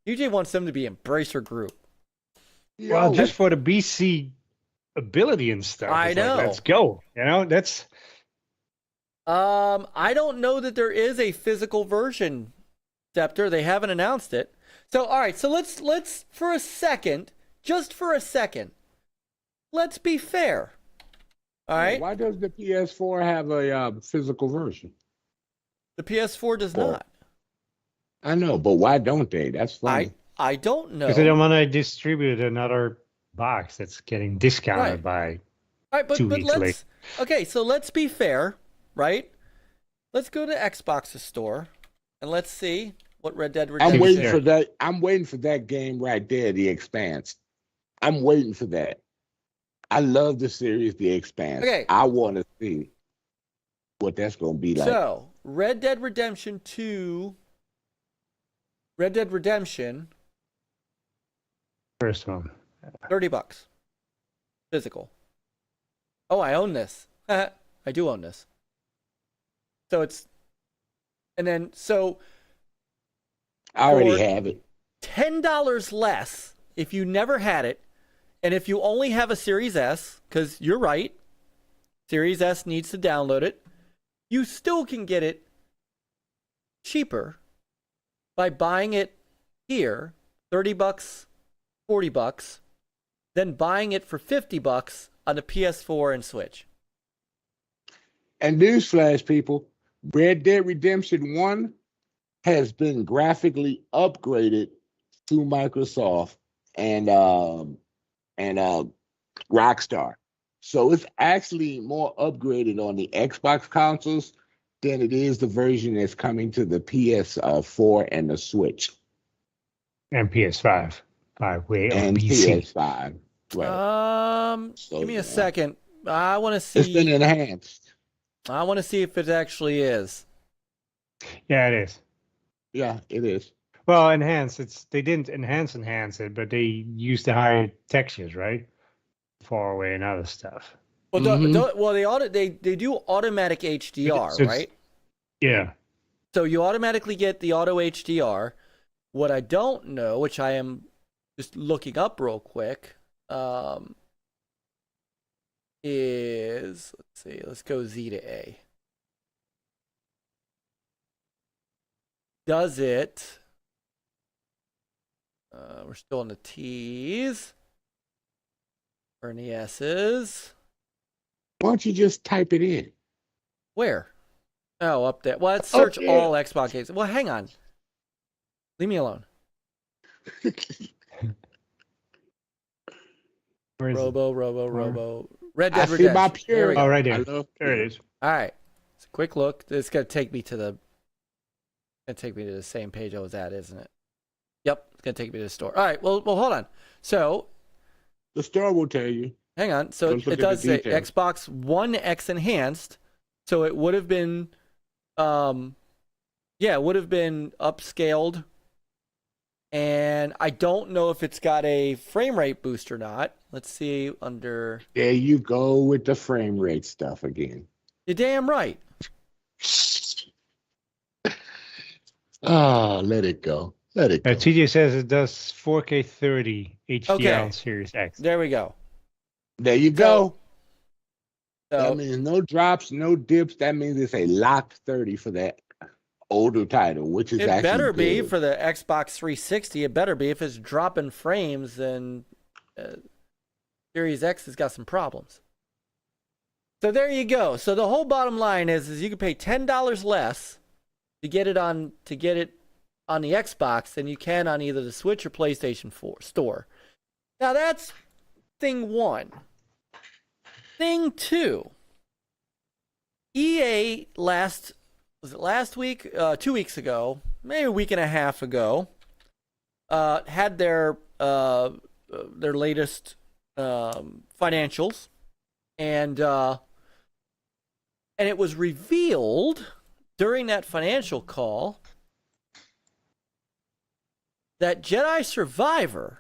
TJ wants them to be Embracer Group. Well, just for the BC ability and stuff. I know. Let's go. You know, that's... I don't know that there is a physical version, Scepter. They haven't announced it. So, all right. So let's for a second, just for a second, let's be fair. All right. Why does the PS4 have a physical version? The PS4 does not. I know, but why don't they? That's funny. I don't know. Because they don't want to distribute another box that's getting discounted by all right, but 2 weeks late. Okay, so let's be fair, right? Let's go to Xbox's store and let's see what Red Dead Redemption. I'm waiting for that game right there, The Expanse. I'm waiting for that. I love the series, The Expanse. Okay. I want to see what that's going to be like. So, Red Dead Redemption 2, Red Dead Redemption, First one. $30. Physical. Oh, I own this. I do own this. So it's, and then, so. I already have it. $10 less if you never had it. And if you only have a Series S, because you're right, Series S needs to download it, you still can get it cheaper by buying it here, $30, $40, then buying it for $50 on the PS4 and Switch. And newsflash, people, Red Dead Redemption 1 has been graphically upgraded through Microsoft and Rockstar. So it's actually more upgraded on the Xbox consoles than it is the version that's coming to the PS4 and the Switch. And PS5. By way of and PC. PS5. Right. So, Give me a second. I want to see. It's been enhanced. I want to see if it actually is. Yeah, it is. Yeah, it is. Well, enhanced. They didn't enhance it, but they used the higher textures, right? Far away and other stuff. Well, they do automatic HDR, right? Yeah. So you automatically get the auto HDR. What I don't know, which I am just looking up real quick, is, let's see, let's go Z to A. Does it, we're still on the T's, or in the S's. Why don't you just type it in? Where? Oh, up there. Well, let's search all Xbox games. Well, hang on. Leave me alone. Robo. Red Dead Redemption. I see my purity. Oh, right there. There it is. All right. It's a quick look. It's going to take me to the same page I was at, isn't it? Yep. It's going to take me to the store. All right. Well, hold on. So. The store will tell you. Hang on. So it does say Xbox One X Enhanced. So it would have been, it would have been upscaled. And I don't know if it's got a frame rate boost or not. Let's see under. There you go with the frame rate stuff again. You're damn right. Let it go. Let it go. TJ says it does 4K 30 HDR on Series X. There we go. There you go. So, that means no drops, no dips. That means it's a locked 30 for that older title, which is actually it better good. be for the Xbox 360. It better be. If it's dropping frames, then Series X has got some problems. So there you go. So the whole bottom line is you can pay $10 less to get it on the Xbox than you can on either the Switch or PlayStation 4 store. Now that's thing one. Thing two. EA last week, 2 weeks ago, maybe a week and a half ago, had their latest financials, and it was revealed during that financial call that Jedi Survivor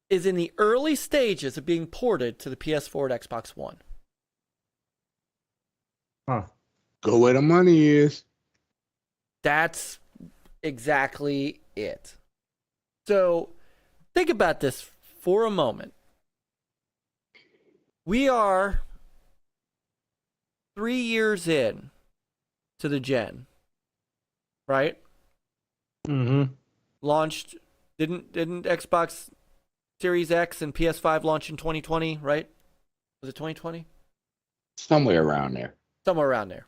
is in the early stages of being ported to the PS4 and Xbox One. Huh. Go where the money is. That's exactly it. So think about this for a moment. We are 3 years in to the gen, right? Mm-hmm. Launched, didn't Xbox Series X and PS5 launch in 2020, right? Was it 2020? Somewhere around there. Somewhere around there.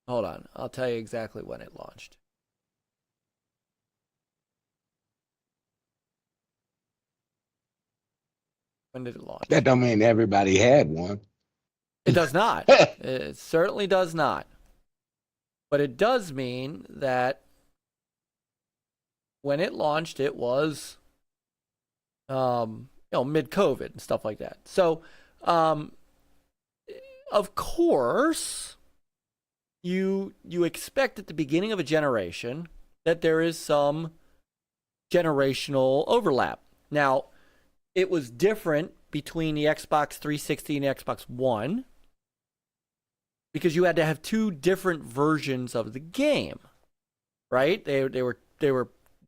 Hold on, I'll tell you exactly when it launched. When did it launch? That don't mean everybody had one. It does not. It certainly does not. But it does mean that when it launched, it was, mid-COVID and stuff like that. So, of course, you expect at the beginning of a generation that there is some generational overlap. Now, it was different between the Xbox 360 and the Xbox One because you had to have two different versions of the game, right? They were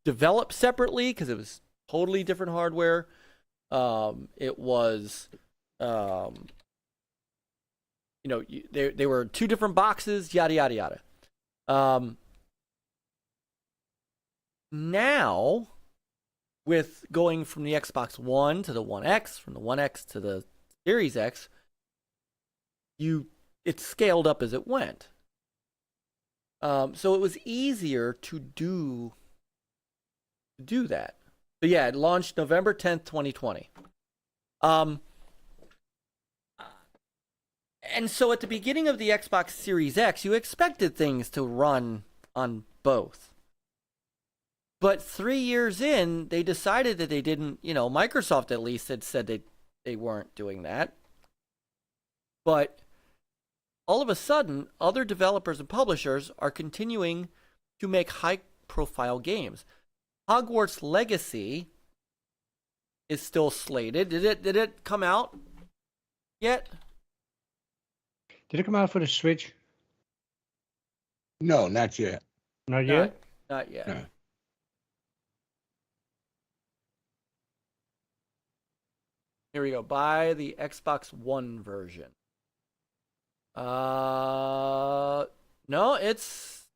developed separately because it was totally different hardware. It was, they were two different boxes, yada yada yada. Now, with going from the Xbox One to the One X, from the One X to the Series X, it scaled up as it went. So it was easier to do that. But yeah, it launched November 10th, 2020. And so at the beginning of the Xbox Series X, you expected things to run on both. But 3 years in, they decided that they didn't, Microsoft at least had said they weren't doing that. But all of a sudden, other developers and publishers are continuing to make high-profile games. Hogwarts Legacy is still slated. Did it come out yet? Did it come out for the Switch? No, not yet. Not yet? Not yet. No. Here we go. Buy the Xbox One version. No, it's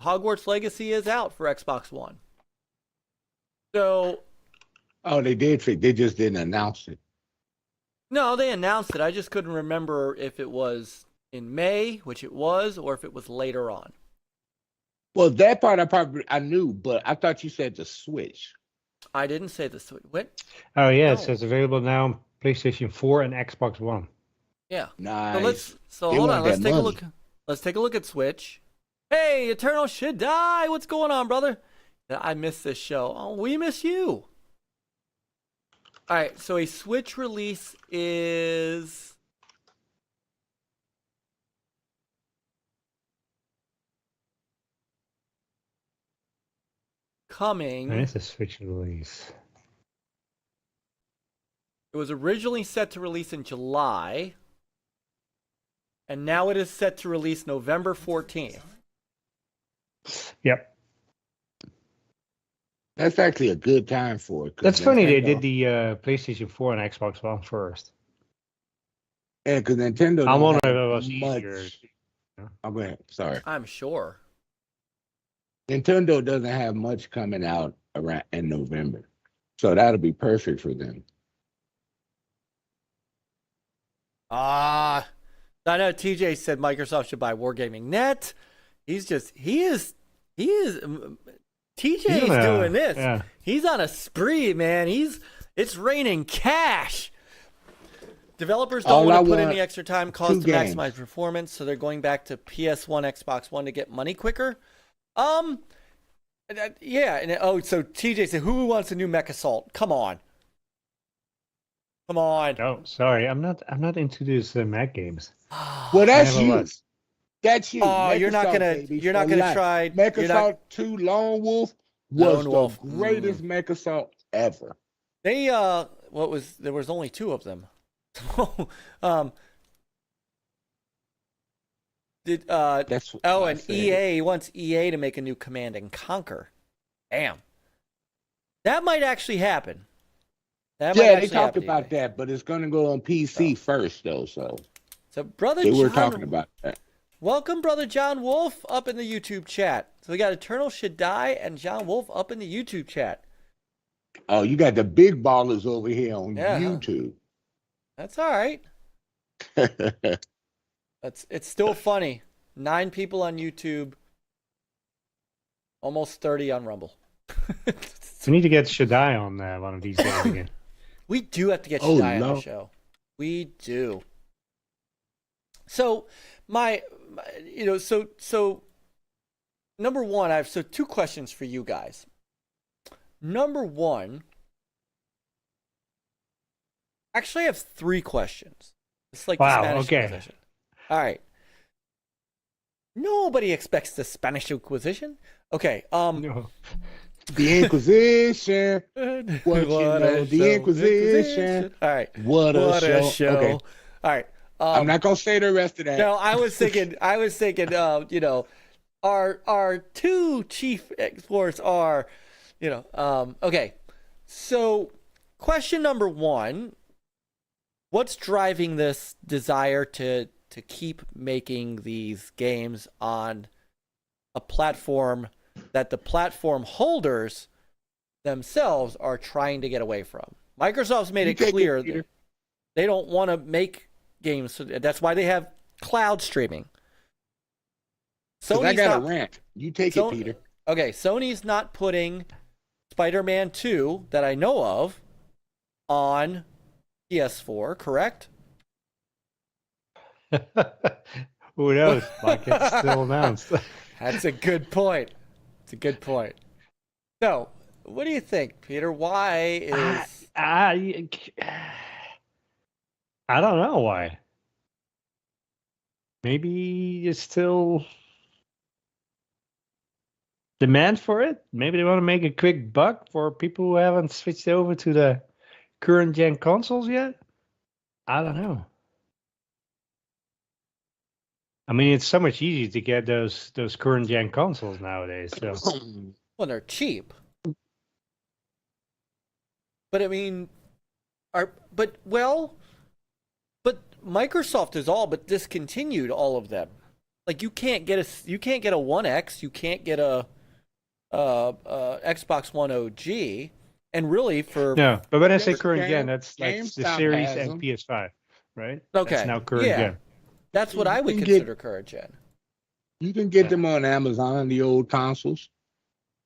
Hogwarts Legacy is out for Xbox One. So. Oh, they did. They just didn't announce it. No, they announced it. I just couldn't remember if it was in May, which it was, or if it was later on. Well, that part I knew, but I thought you said the Switch. I didn't say the Switch. What? Oh yeah, No. It says available now on PlayStation 4 and Xbox One. Yeah. Nice. So They hold want on. Let's that take a money. look. Let's take a look at Switch. Hey, Eternal should die. What's going on, brother? I missed this show. Oh, we miss you. All right. So a Switch release is coming. And it's a Switch release. It was originally set to release in July, and now it is set to release November 14th. Yep. That's actually a good time for it. 'cause That's funny. They Nintendo- did the PlayStation 4 and Xbox One first. Yeah, because Nintendo. I don't wonder if have it was much- easier. Oh, go ahead. Sorry. I'm sure. Nintendo doesn't have much coming out around in November, so that'll be perfect for them. I know TJ said Microsoft should buy Wargaming Net. He is TJ's Yeah, doing this. yeah. He's on a spree, man. It's raining cash. Developers don't All I want to put in want, the extra time cost to 2 games. maximize performance, so they're going back to PS1, Xbox One to get money quicker. Yeah, so TJ said, who wants a new Mech Assault? Come on. Oh, sorry. I'm not into these Mac games. Well, that's I never you. was. That's you. Oh, you're not gonna try. Mech You're not Assault 2 Lone Wolf was Lone Wolf. the greatest Mech Assault ever. They there was only 2 of them. And EA wants EA to make a new Command and Conquer. Damn. That might actually happen. They talked about that, but it's gonna go on PC first though, so Brother they John, were talking about that. Welcome, Brother John Wolf, up in the YouTube chat. So we got Eternal Should Die and John Wolf up in the YouTube chat. Oh, you got the big ballers over here on YouTube. That's all right. It's still funny. 9 people on YouTube, almost 30 on Rumble. We need to get Shaddai on one of these days again. We do have to get Shaddai on the show. We do. So so number one, I have 2 questions for you guys. Number one, actually, I have 3 questions. It's like the Spanish Inquisition. All right. Nobody expects the Spanish Inquisition. Okay. No. The Inquisition. The Inquisition. All right. What a show. Okay. All right. I'm not gonna say the rest of that. No, I was thinking. Our 2 chief explorers are, okay. So, question number 1: what's driving this desire to keep making these games on a platform that the platform holders themselves are trying to get away from? Microsoft's made it clear that they don't want to make games. So that's why they have cloud streaming. I got a rant. You take it, Peter. Okay, Sony's not putting Spider-Man 2 that I know of on PS4, correct? Who knows? Like it's still announced. That's a good point. It's a good point. So, what do you think, Peter? Why is I don't know why. Maybe it's still demand for it. Maybe they want to make a quick buck for people who haven't switched over to the current gen consoles yet. I don't know. I mean, it's so much easier to get those current gen consoles nowadays. So, well, they're cheap. But I mean, but Microsoft has all but discontinued all of them. Like you can't get a One X, you can't get a Xbox One OG, and really no. But when I say current gen, that's like the Series and PS5, right? Okay, that's now current gen. That's what I would consider current gen. You can get them on Amazon, the old consoles.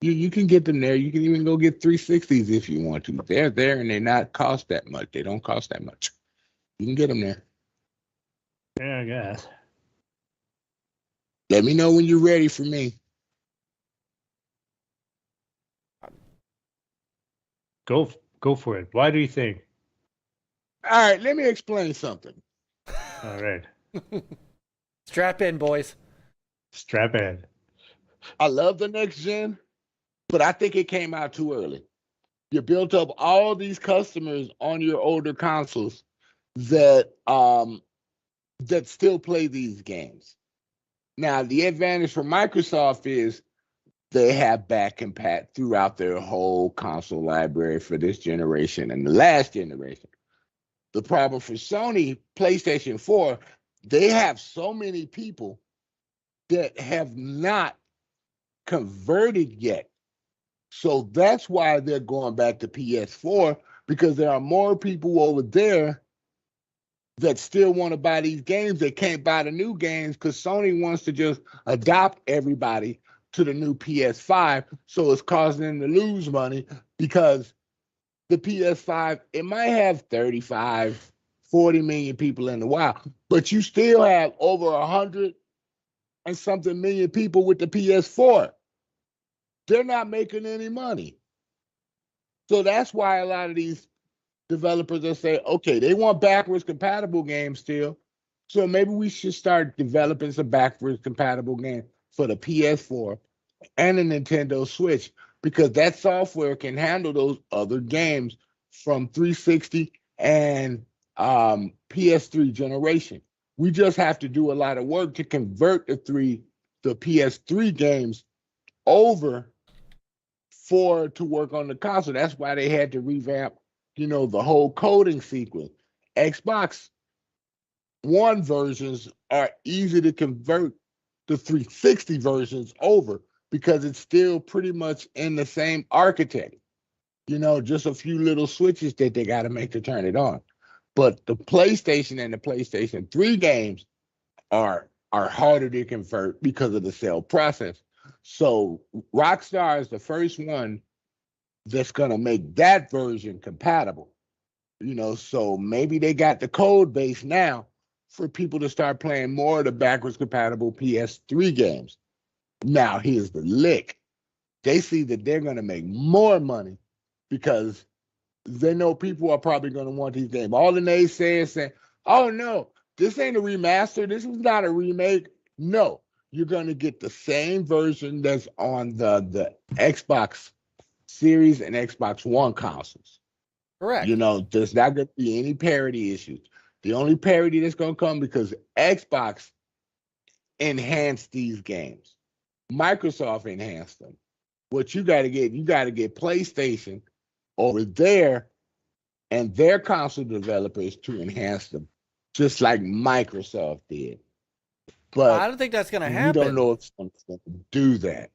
You can get them there. You can even go get 360s if you want to. They're there and they not cost that much. They don't cost that much. You can get them there. Yeah, I guess. Let me know when you're ready for me. Go for it. Why do you think? All right, let me explain something. All right. Strap in, boys. Strap in. I love the next gen, but I think it came out too early. You built up all these customers on your older consoles that still play these games. Now, the advantage for Microsoft is they have back compat throughout their whole console library for this generation and the last generation. The problem for Sony, PlayStation 4, they have so many people that have not converted yet. So that's why they're going back to PS4, because there are more people over there that still want to buy these games. They can't buy the new games because Sony wants to just adopt everybody to the new PS5. So it's causing them to lose money because the PS5, it might have 35, 40 million people in the wild, but you still have over 100 and something million people with the PS4. They're not making any money. So that's why a lot of these developers are saying, okay, they want backwards compatible games still. So maybe we should start developing some backwards compatible games for the PS4 and the Nintendo Switch, because that software can handle those other games from 360 and PS3 generation. We just have to do a lot of work to convert the PS3 games over to work on the console. That's why they had to revamp, the whole coding sequence. Xbox One versions are easy to convert the 360 versions over because it's still pretty much in the same architect. Just a few little switches that they got to make to turn it on. But the PlayStation and the PlayStation 3 games are harder to convert because of the cell process. So Rockstar is the first one that's going to make that version compatible. So maybe they got the code base now for people to start playing more of the backwards compatible PS3 games. Now, here's the lick. They see that they're going to make more money because they know people are probably going to want these games. All the naysayers saying, oh, no, this ain't a remaster. This is not a remake. No, you're going to get the same version that's on the Xbox Series and Xbox One consoles. Correct. There's not going to be any parity issues. The only parity that's going to come because Xbox enhanced these games. Microsoft enhanced them. What you got to get PlayStation over there and their console developers to enhance them, just like Microsoft did. But I don't think that's going to happen. We don't know if someone's going to do that.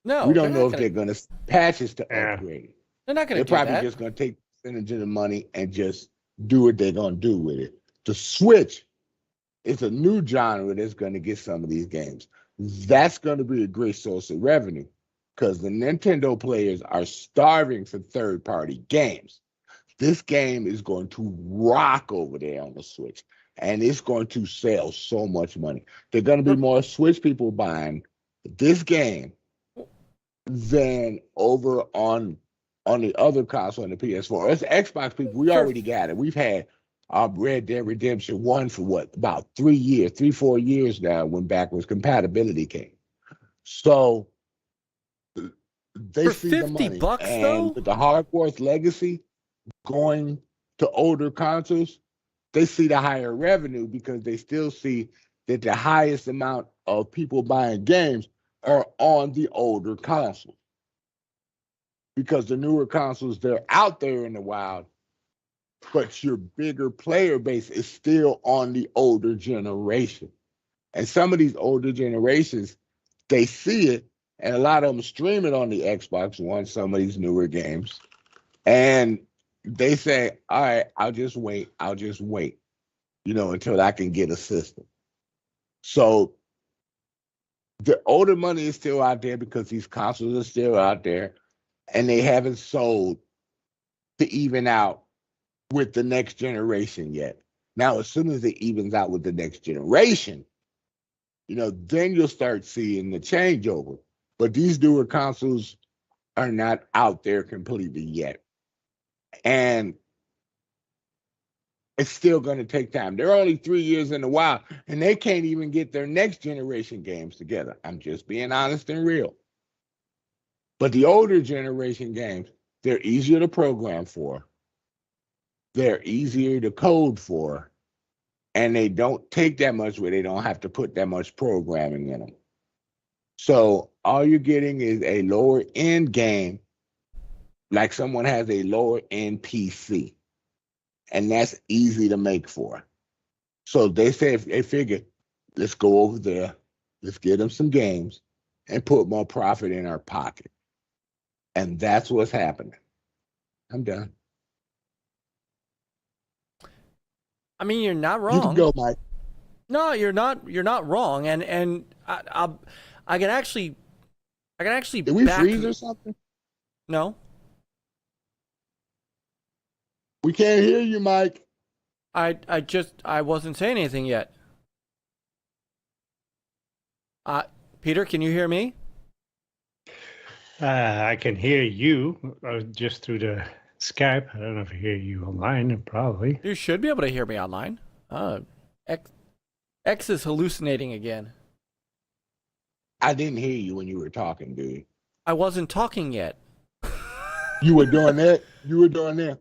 No, we don't know if they're going to patches to upgrade it. They're not going to do They're that. probably just going to take percentage of the money and just do what they're going to do with it. The Switch is a new genre that's going to get some of these games. That's going to be a great source of revenue because the Nintendo players are starving for third-party games. This game is going to rock over there on the Switch, and it's going to sell so much money. There are going to be more Switch people buying this game than over on the other console, on the PS4. It's Xbox people. We already got it. We've had Red Dead Redemption 1 for about 4 years now when backwards compatibility came. So they for see the money. $50 and though? with the Hogwarts legacy going to older consoles, they see the higher revenue because they still see that the highest amount of people buying games are on the older consoles. Because the newer consoles, they're out there in the wild, but your bigger player base is still on the older generation. And some of these older generations, they see it, and a lot of them stream it on the Xbox One, some of these newer games. And they say, all right, I'll just wait, until I can get a system. So the older money is still out there because these consoles are still out there, and they haven't sold to even out with the next generation yet. Now, as soon as it evens out with the next generation, then you'll start seeing the changeover. But these newer consoles are not out there completely yet. And it's still going to take time. They're only 3 years in the wild, and they can't even get their next generation games together. I'm just being honest and real. But the older generation games, they're easier to program for. They're easier to code for. And they don't take that much where they don't have to put that much programming in them. So all you're getting is a lower end game, like someone has a lower end PC. And that's easy to make for. So they say, if they figure, let's go over there, let's get them some games and put more profit in our pocket. And that's what's happening. I'm done. I mean, you're not wrong. You can go, Myke. No, you're not. You're not wrong. And I can actually Did we freeze or something? No. We can't hear you, Myke. I wasn't saying anything yet. Peter, can you hear me? I can hear you just through the Skype. I don't know if I hear you online, probably. You should be able to hear me online. X is hallucinating again. I didn't hear you when you were talking, dude. I wasn't talking yet. You were doing that? You were doing that?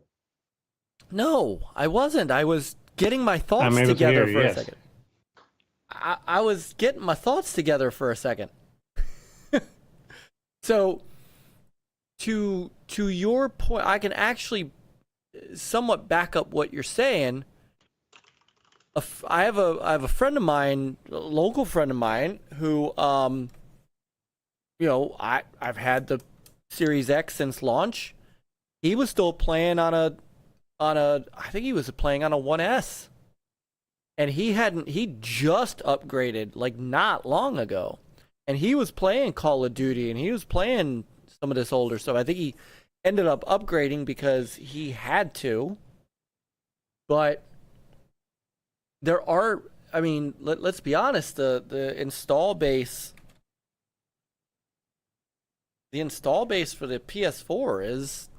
No, I wasn't. I was getting my thoughts I'm able to together hear you, for a yes. second. I was getting my thoughts together for a second. So, to your point, I can actually somewhat back up what you're saying. I have a friend of mine, a local friend of mine, who you know, I've had the Series X since launch. He was still playing on a I think he was playing on a 1S. And he just upgraded like not long ago. And he was playing Call of Duty and he was playing some of this older stuff. I think he ended up upgrading because he had to. But there are, I mean, let's be honest, the install base for the PS4 is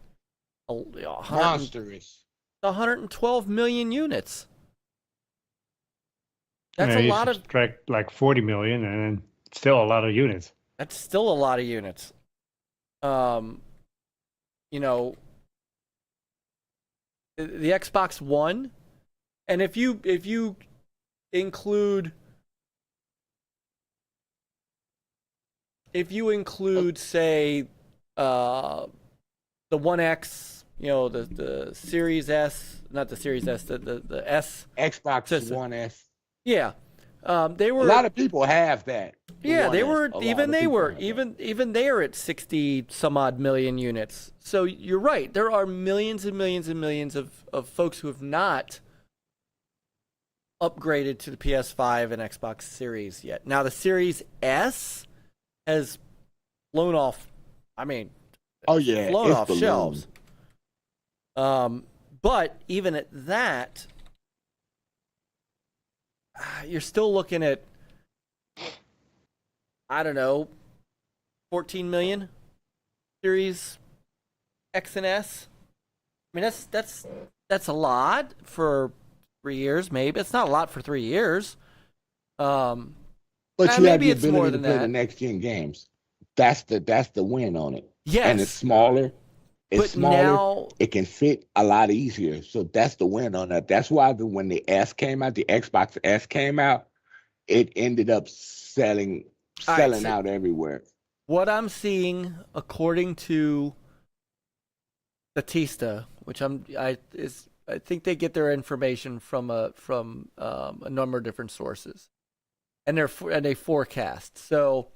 Monstrous. 112 million units. That's You a lot of. subtract like 40 million, and then still a lot of units. That's still a lot of units. You know, the Xbox One, and if you include say the One X, you know, the Series S, not the Series S, the S Xbox system. One S. Yeah, they were. A lot of people have that. Yeah, they were even they are at 60 some odd million units. So you're right. There are millions and millions and millions of folks who have not upgraded to the PS5 and Xbox Series yet. Now the Series S has blown off. I mean, blown off shelves. But even at that, you're still looking at, I don't know, 14 million Series X and S. I mean, that's a lot for 3 years. Maybe it's not a lot for 3 years. But you have maybe the it's more ability than to play that. the next gen games. That's the win on it. Yes, And it's smaller. It's but smaller. now It can fit a lot easier. So that's the win on that. That's why when the S came out, the Xbox S came out, it ended up selling out everywhere. what I'm seeing, according to Statista, which I think they get their information from a number of different sources, and they forecast. So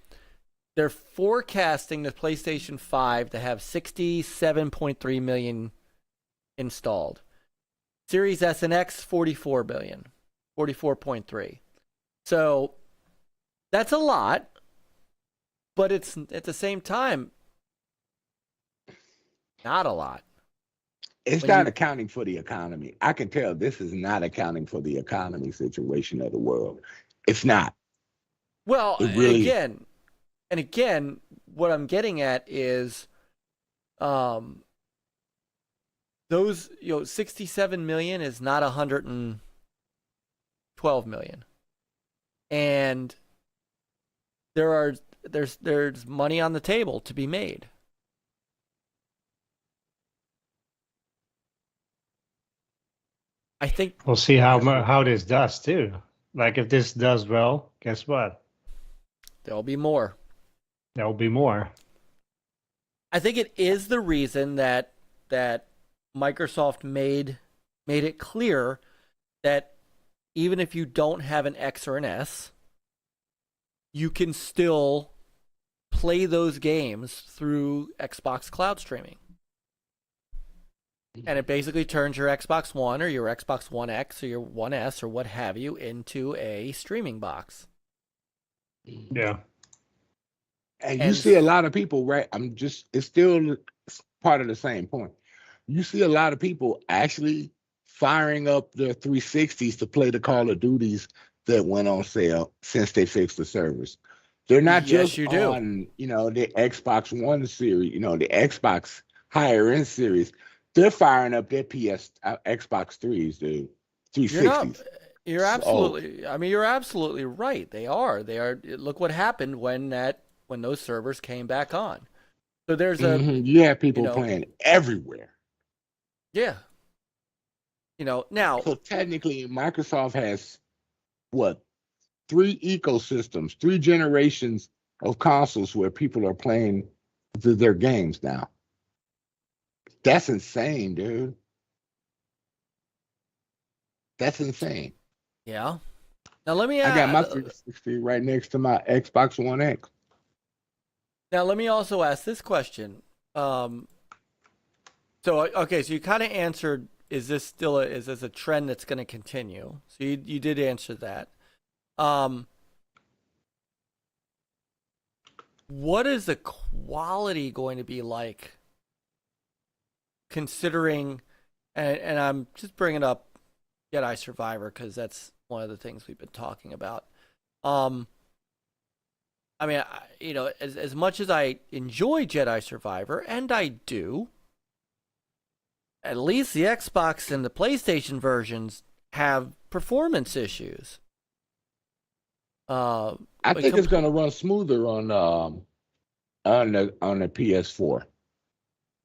they're forecasting the PlayStation 5 to have 67.3 million installed. Series S and X 44 billion, 44.3. So that's a lot, but it's at the same time not a lot. It's not accounting for the economy. I can tell this is not accounting for the economy situation of the world. It's not. Well, It really- again, what I'm getting at is, those, 67 million is not 112 million, and there's money on the table to be made. I think We'll see how this does too. Like if this does well, guess what? there'll be more. There will be more. I think it is the reason that Microsoft made it clear that even if you don't have an X or an S, you can still play those games through Xbox Cloud streaming. And it basically turns your Xbox One or your Xbox One X or your One S or what have you into a streaming box. Yeah. And you see a lot of people, right? It's still part of the same point. You see a lot of people actually firing up their 360s to play the Call of Duties that went on sale since they fixed the servers. They're not just on, the Xbox One series, the Xbox higher end series. They're firing up their Xbox 3s, dude. 360s. You're absolutely. I mean, you're absolutely right. They are. They are. Look what happened when those servers came back on. So there's a. You have people playing everywhere. Yeah. Now. So technically, Microsoft has what, 3 ecosystems, 3 generations of consoles where people are playing their games now. That's insane, dude. That's insane. Yeah. Now let me. I got my 360 right next to my Xbox One X. Now let me also ask this question. So you kind of answered. Is this a trend that's going to continue? So you did answer that. What is the quality going to be like? Considering, and I'm just bringing up Jedi Survivor because that's one of the things we've been talking about. I mean, as much as I enjoy Jedi Survivor, and I do, at least the Xbox and the PlayStation versions have performance issues. I think it's going to run smoother on the PS4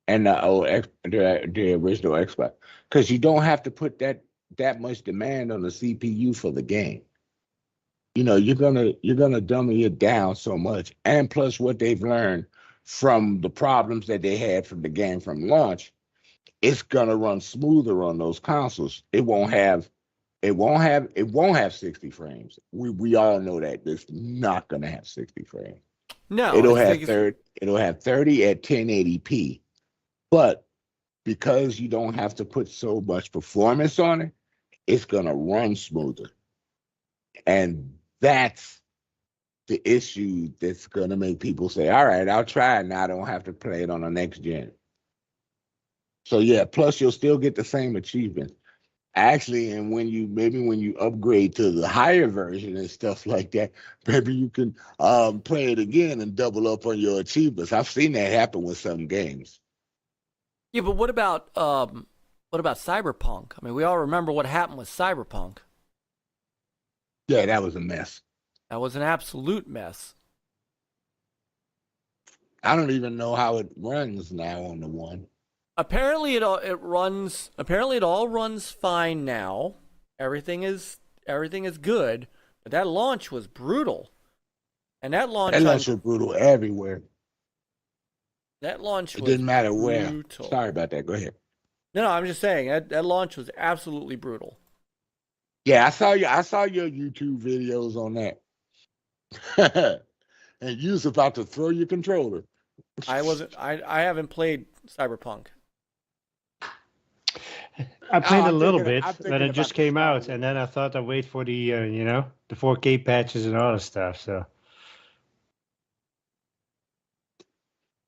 and the original Xbox, because you don't have to put that much demand on the CPU for the game. You're gonna dummy it down so much, and plus what they've learned from the problems that they had from the game from launch, it's gonna run smoother on those consoles. It won't have 60 frames. We all know that it's not gonna have 60 frames. No, it'll have 30 at 1080p, but because you don't have to put so much performance on it, it's gonna run smoother, and that's the issue that's gonna make people say, "All right, I'll try it now. I don't have to play it on the next gen." So yeah, plus you'll still get the same achievements. Actually, and when you upgrade to the higher version and stuff like that, maybe you can play it again and double up on your achievements. I've seen that happen with some games. Yeah, but what about Cyberpunk? I mean, we all remember what happened with Cyberpunk. Yeah, that was a mess. That was an absolute mess. I don't even know how it runs now on the one. Apparently it all runs fine now. Everything is good, but that launch was brutal. And that launch was brutal everywhere. That launch it was didn't matter brutal. Where. Sorry about that. Go ahead. No, I'm just saying that launch was absolutely brutal. Yeah, I saw your YouTube videos on that. And you was about to throw your controller. I haven't played Cyberpunk. I played a little bit, then it just came out, and then I thought I'd wait for the the 4K patches and all that stuff. So,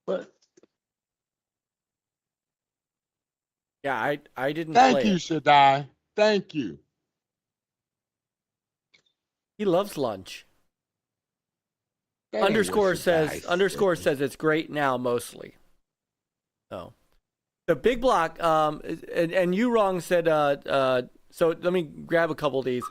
but yeah, I didn't. Thank you, Shaddai. Thank you. He loves lunch. Underscore says it's great now mostly. So. The Bigblock, and you wrong said, so let me grab a couple of these.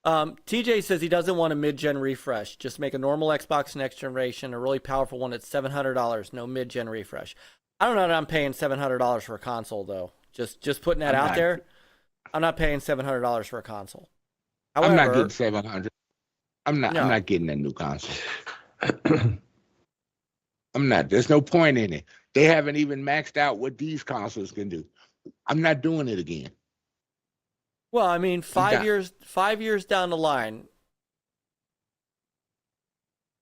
TJ says he doesn't want a mid-gen refresh. Just make a normal Xbox next generation, a really powerful one at $700, no mid-gen refresh. I don't know that I'm paying $700 for a console, though. Just putting that out there. I'm not paying $700 for a console. However, I'm not getting $700. I'm not getting that new console. I'm not. There's no point in it. They haven't even maxed out what these consoles can do. I'm not doing it again. Well, I mean, 5 years down the line.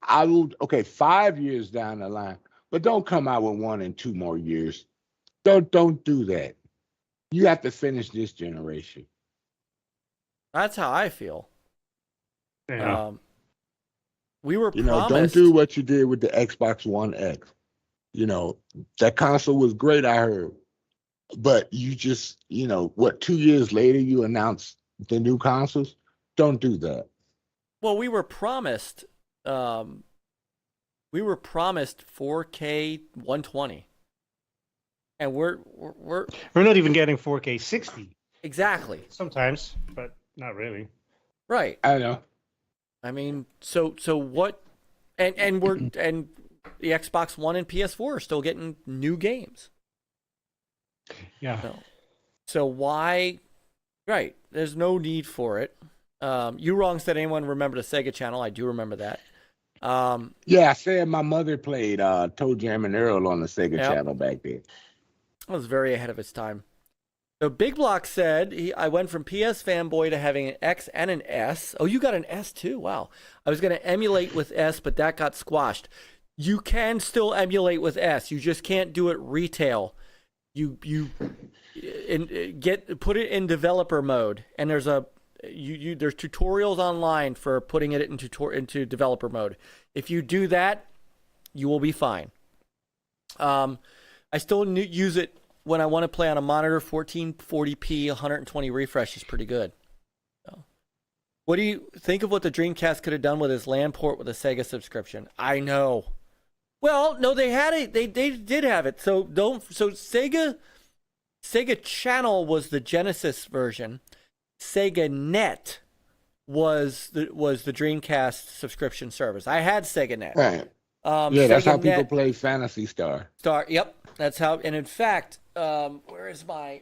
I will. Okay, 5 years down the line, but don't come out with 1 and 2 more years. Don't do that. You have to finish this generation. That's how I feel. Yeah. We were promised. Don't do what you did with the Xbox One X. That console was great, I heard. But you just, 2 years later you announced the new consoles? Don't do that. Well, we were promised 4K 120. And we're not even getting 4K 60. Exactly. Sometimes, but not really. Right. I know. I mean, so what? And the Xbox One and PS4 are still getting new games. Yeah. So why? Right. There's no need for it. You wrong said anyone remember the Sega channel? I do remember that. Yeah, I said my mother played Toe Jam and Earl on the Sega Yep. channel back then. It was very ahead of its time. So Bigblock said, I went from PS fanboy to having an X and an S. Oh, you got an S too? Wow. I was going to emulate with S, but that got squashed. You can still emulate with S. You just can't do it retail. You put it in developer mode, and there's there's tutorials online for putting it into developer mode. If you do that, you will be fine. I still use it when I want to play on a monitor. 1440p 120 refresh is pretty good. So, what do you think of what the Dreamcast could have done with his LAN port with a Sega subscription? I know. Well, no, they had it. They did have it. So Sega Channel was the Genesis version. Sega Net was the Dreamcast subscription service. I had Sega Net. Right. Yeah, that's how people play Phantasy Star. Yep, that's how. And in fact, where is my?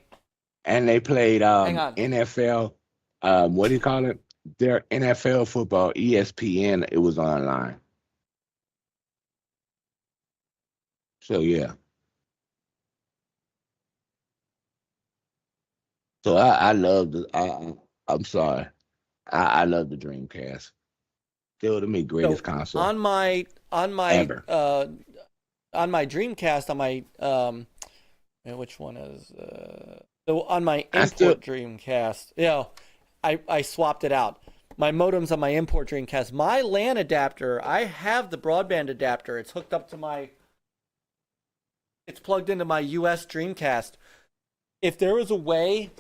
And they played Hang on. NFL. What do you call it? Their NFL football, ESPN. It was online. So yeah. So I love the. I'm sorry. I love the Dreamcast. Still to me greatest console. On my Ever. On my Dreamcast, on my which one is so on my import Dreamcast, I swapped it out. My modem's on my import Dreamcast. My LAN adapter, I have the broadband adapter. It's hooked up to it's plugged into my US Dreamcast. If there was a way,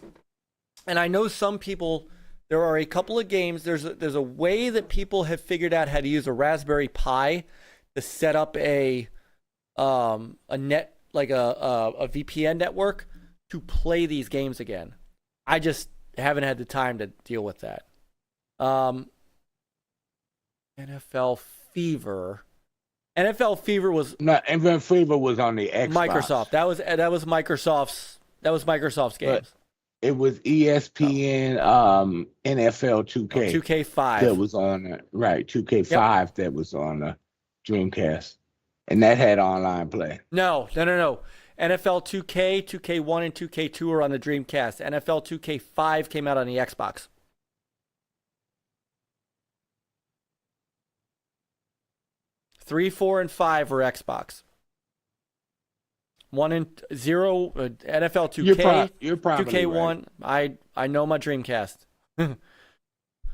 and I know some people, there are a couple of games, there's a way that people have figured out how to use a Raspberry Pi to set up a net, like a VPN network to play these games again. I just haven't had the time to deal with that. NFL Fever was NFL Fever was on the Xbox. Microsoft. That was Microsoft's games. It was ESPN NFL 2K. 2K5. That was on right. 2K5 that was on the Dreamcast. And that had online play. No. NFL 2K, 2K1, and 2K2 are on the Dreamcast. NFL 2K5 came out on the Xbox. Three, 4, and 5 were Xbox. 1 and 0, NFL 2K, you're probably 2K1. Right. I know my Dreamcast.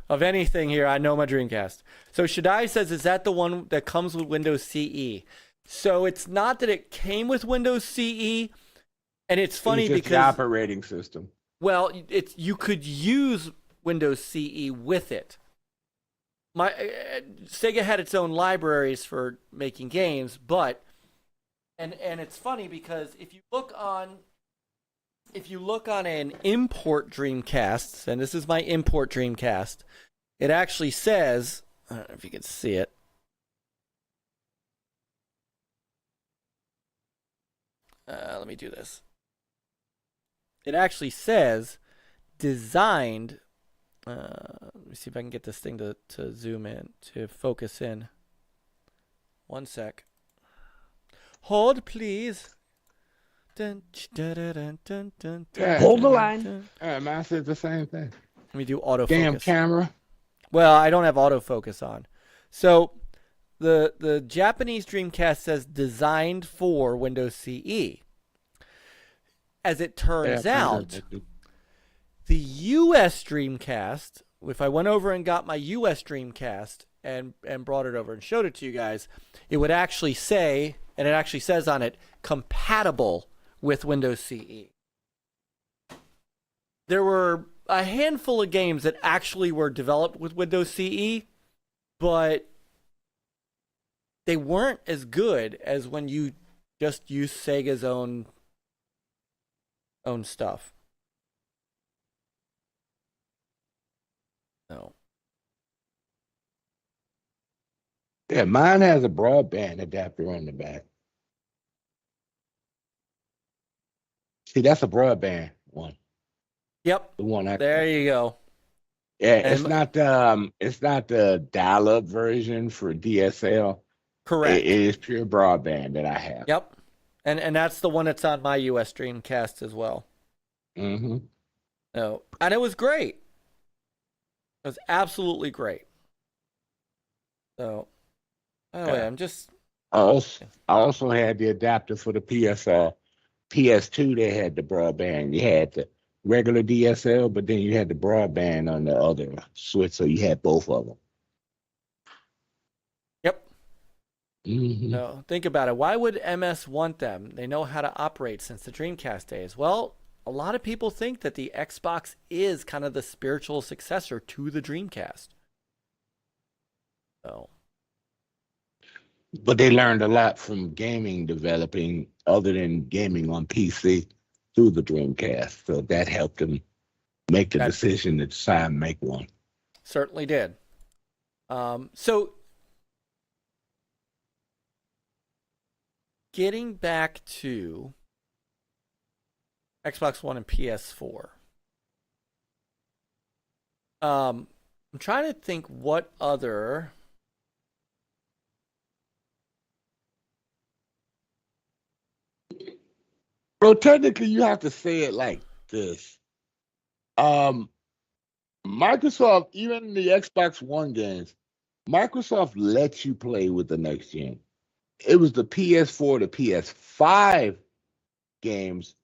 Of anything here, I know my Dreamcast. So Shaddai says, is that the one that comes with Windows CE? So it's not that it came with Windows CE, and it's funny because the operating system. Well, you could use Windows CE with it. Sega had its own libraries for making games, but and it's funny because if you look on an import Dreamcast, and this is my import Dreamcast, it actually says, I don't know if you can see it. Let me do this. It actually says designed. Let me see if I can get this thing to zoom in, to focus in. One sec. Hold, please. Hold the line. Mine says the same thing. Let me do autofocus. Damn camera. Well, I don't have autofocus on. So the Japanese Dreamcast says designed for Windows CE. As it turns out, the US Dreamcast, if I went over and got my US Dreamcast and brought it over and showed it to you guys, it would actually say, and it actually says on it, compatible with Windows CE. There were a handful of games that actually were developed with Windows CE, but they weren't as good as when you just use Sega's own stuff. No. Yeah, mine has a broadband adapter on the back. See, that's a broadband one. Yep. The one I There you go. Yeah, And it's not the dial-up version for DSL. correct. It is pure broadband that I have. Yep. And that's the one that's on my US Dreamcast as well. Mm-hmm. No. And it was great. It was absolutely great. So anyway, I'm just I also had the adapter for the PS2. They had the broadband. You had the regular DSL, but then you had the broadband on the other switch, so you had both of them. Yep. Mm-hmm. No, think about it. Why would MS want them? They know how to operate since the Dreamcast days. Well, a lot of people think that the Xbox is kind of the spiritual successor to the Dreamcast. So, But they learned a lot from gaming developing, other than gaming on PC through the Dreamcast. So that helped them make the decision to decide to make one. certainly did. So getting back to Xbox One and PS4. I'm trying to think what other. Bro, technically you have to say it like this. Microsoft, even the Xbox One games, Microsoft lets you play with the next gen. It was the PS4 to PS5 games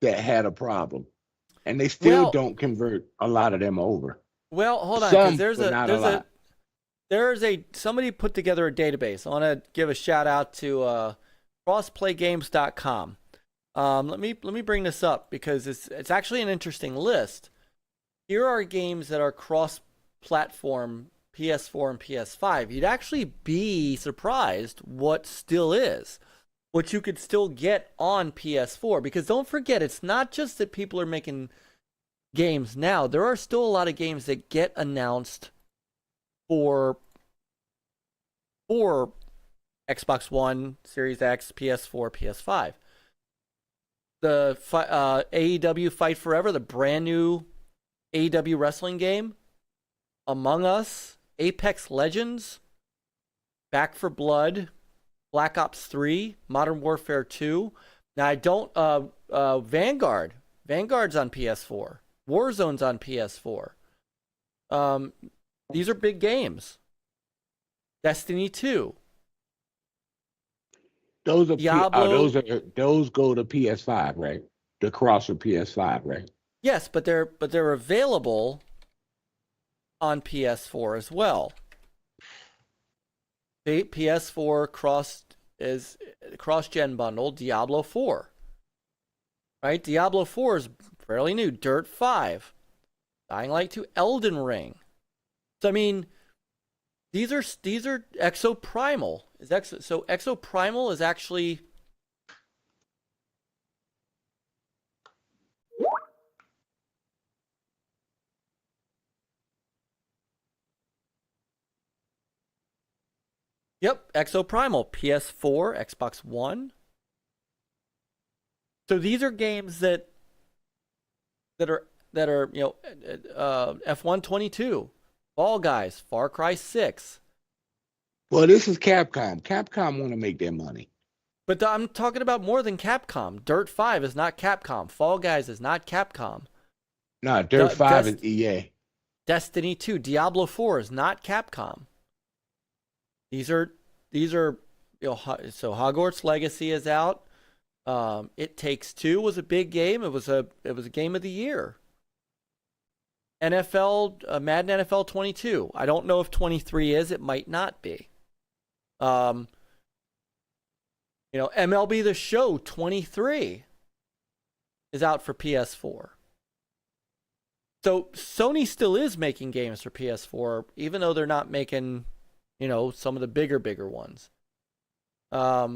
that had a problem. And they still don't convert a lot of them over. Well, hold on, Some, because somebody put together a database. I want to give a shout out to crossplaygames.com. Let me bring this up because it's actually an interesting list. Here are games that are cross-platform PS4 and PS5. You'd actually be surprised what still is, what you could still get on PS4. Because don't forget, it's not just that people are making games now. There are still a lot of games that get announced for Xbox One, Series X, PS4, PS5. The AEW Fight Forever, the brand new AEW wrestling game, Among Us, Apex Legends, Back 4 Blood, Black Ops 3, Modern Warfare 2. Now I don't Vanguard. Vanguard's on PS4. Warzone's on PS4. These are big games. Destiny 2. Those are Diablo. Those go to PS5, right? The cross with PS5, right? Yes, but they're available on PS4 as well. The PS4 cross-gen bundle, Diablo 4. Right? Diablo 4 is fairly new. Dirt 5. Dying Light 2, Elden Ring. So I mean, these are Exoprimal. So Exoprimal is actually Exoprimal, PS4, Xbox One. So these are games that are F122, Fall Guys, Far Cry 6. Well, this is Capcom. Capcom want to make their money. But I'm talking about more than Capcom. Dirt 5 is not Capcom. Fall Guys is not Capcom. No, Dirt 5 is EA. Destiny 2, Diablo 4 is not Capcom. These are so Hogwarts Legacy is out. It Takes Two was a big game. It was a game of the year. NFL Madden NFL 22. I don't know if 23 is. It might not be. MLB The Show 23 is out for PS4. So Sony still is making games for PS4, even though they're not making, some of the bigger ones. Yeah,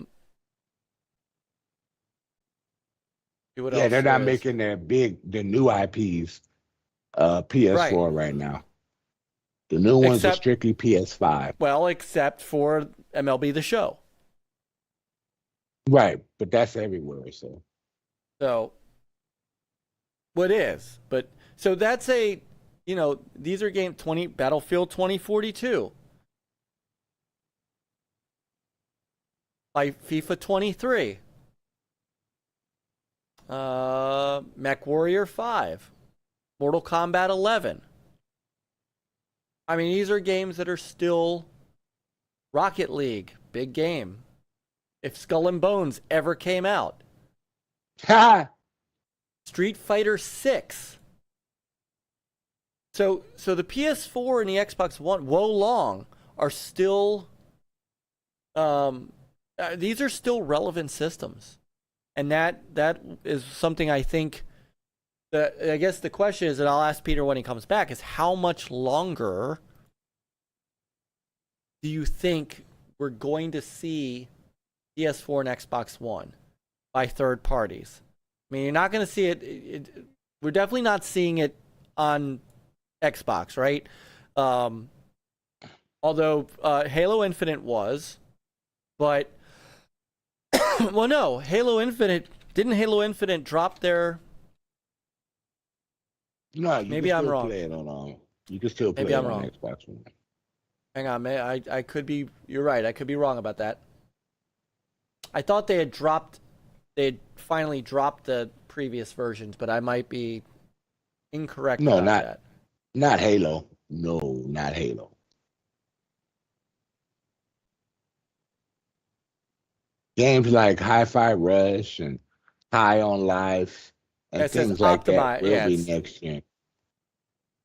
they're not making the new IPs PS4 right now. The new ones are Except- strictly PS5. Well, except for MLB The Show. Right, but that's everywhere. So So, what is? But so that's a, these are Battlefield 2042, like FIFA 23, Mech Warrior 5, Mortal Kombat 11. I mean, these are games that are still Rocket League, big game. If Skull and Bones ever came out. ha. Street Fighter 6. So the PS4 and the Xbox One, Wo Long, are still these are still relevant systems. And that is something I think that, I guess the question is, and I'll ask Peter when he comes back, is how much longer do you think we're going to see PS4 and Xbox One by third parties? I mean, you're not going to see it. We're definitely not seeing it on Xbox, right? Although Halo Infinite was, but well, no, didn't Halo Infinite drop their? No, you Maybe can I'm still wrong. play it on. You can still play Maybe it I'm on wrong. Xbox One. Hang on, man. I could be. You're right. I could be wrong about that. I thought they had finally dropped the previous versions, but I might be incorrect No, about that. Not Halo. No, not Halo. Games like Hi-Fi Rush and High on Life and It says things like that will be yes. next gen.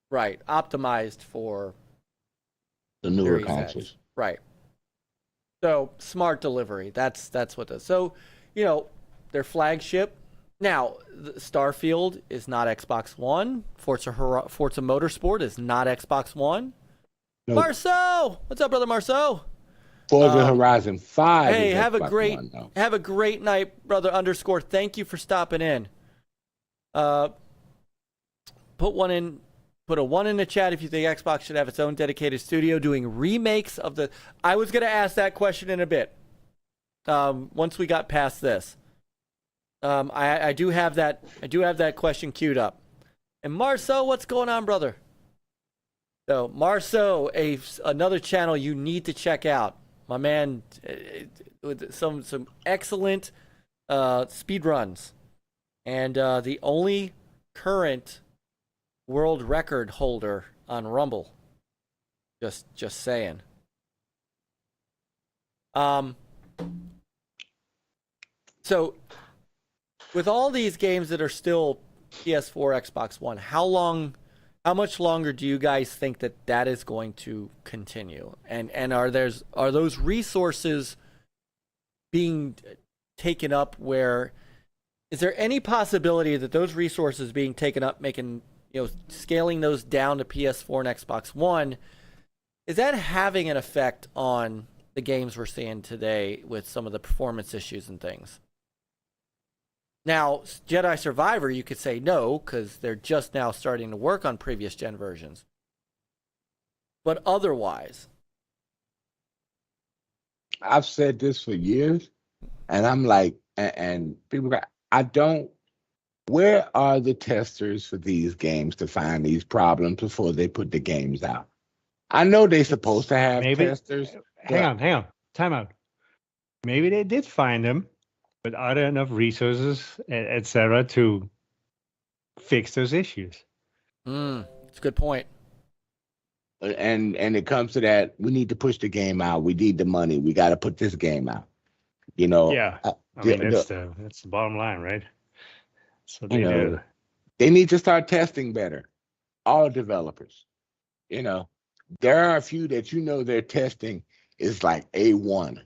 Right, optimized for The newer Series X. consoles. Right. So smart delivery. That's what does. So, their flagship. Now, Starfield is not Xbox One. Forza Motorsport is not Xbox One. Nope. Marceau, what's up, brother Marceau? Forza Horizon 5. Hey, is have Xbox One, though. have a great night, brother underscore. Thank you for stopping in. Put a 1 in the chat if you think Xbox should have its own dedicated studio doing remakes of the. I was gonna ask that question in a bit. Once we got past this, I do have that question queued up. And Marceau, what's going on, brother? So Marceau, another channel you need to check out. My man, with some excellent speed runs, and the only current world record holder on Rumble. Just saying. So with all these games that are still PS4, Xbox One, how much longer do you guys think that is going to continue? And are those resources being taken up where is there any possibility that those resources being taken up, making, scaling those down to PS4 and Xbox One, is that having an effect on the games we're seeing today with some of the performance issues and things? Now, Jedi Survivor, you could say no, because they're just now starting to work on previous gen versions. But otherwise, I've said this for years, and I'm like, and people got, where are the testers for these games to find these problems before they put the games out? I know they're supposed to have testers. Hang on. Time out. Maybe they did find them, but are there enough resources, etc., to fix those issues? It's a good point. And it comes to that, we need to push the game out. We need the money. We got to put this game out. Yeah. I mean, that's the bottom line, right? So they do. They need to start testing better. All developers. There are a few that their testing is like A1.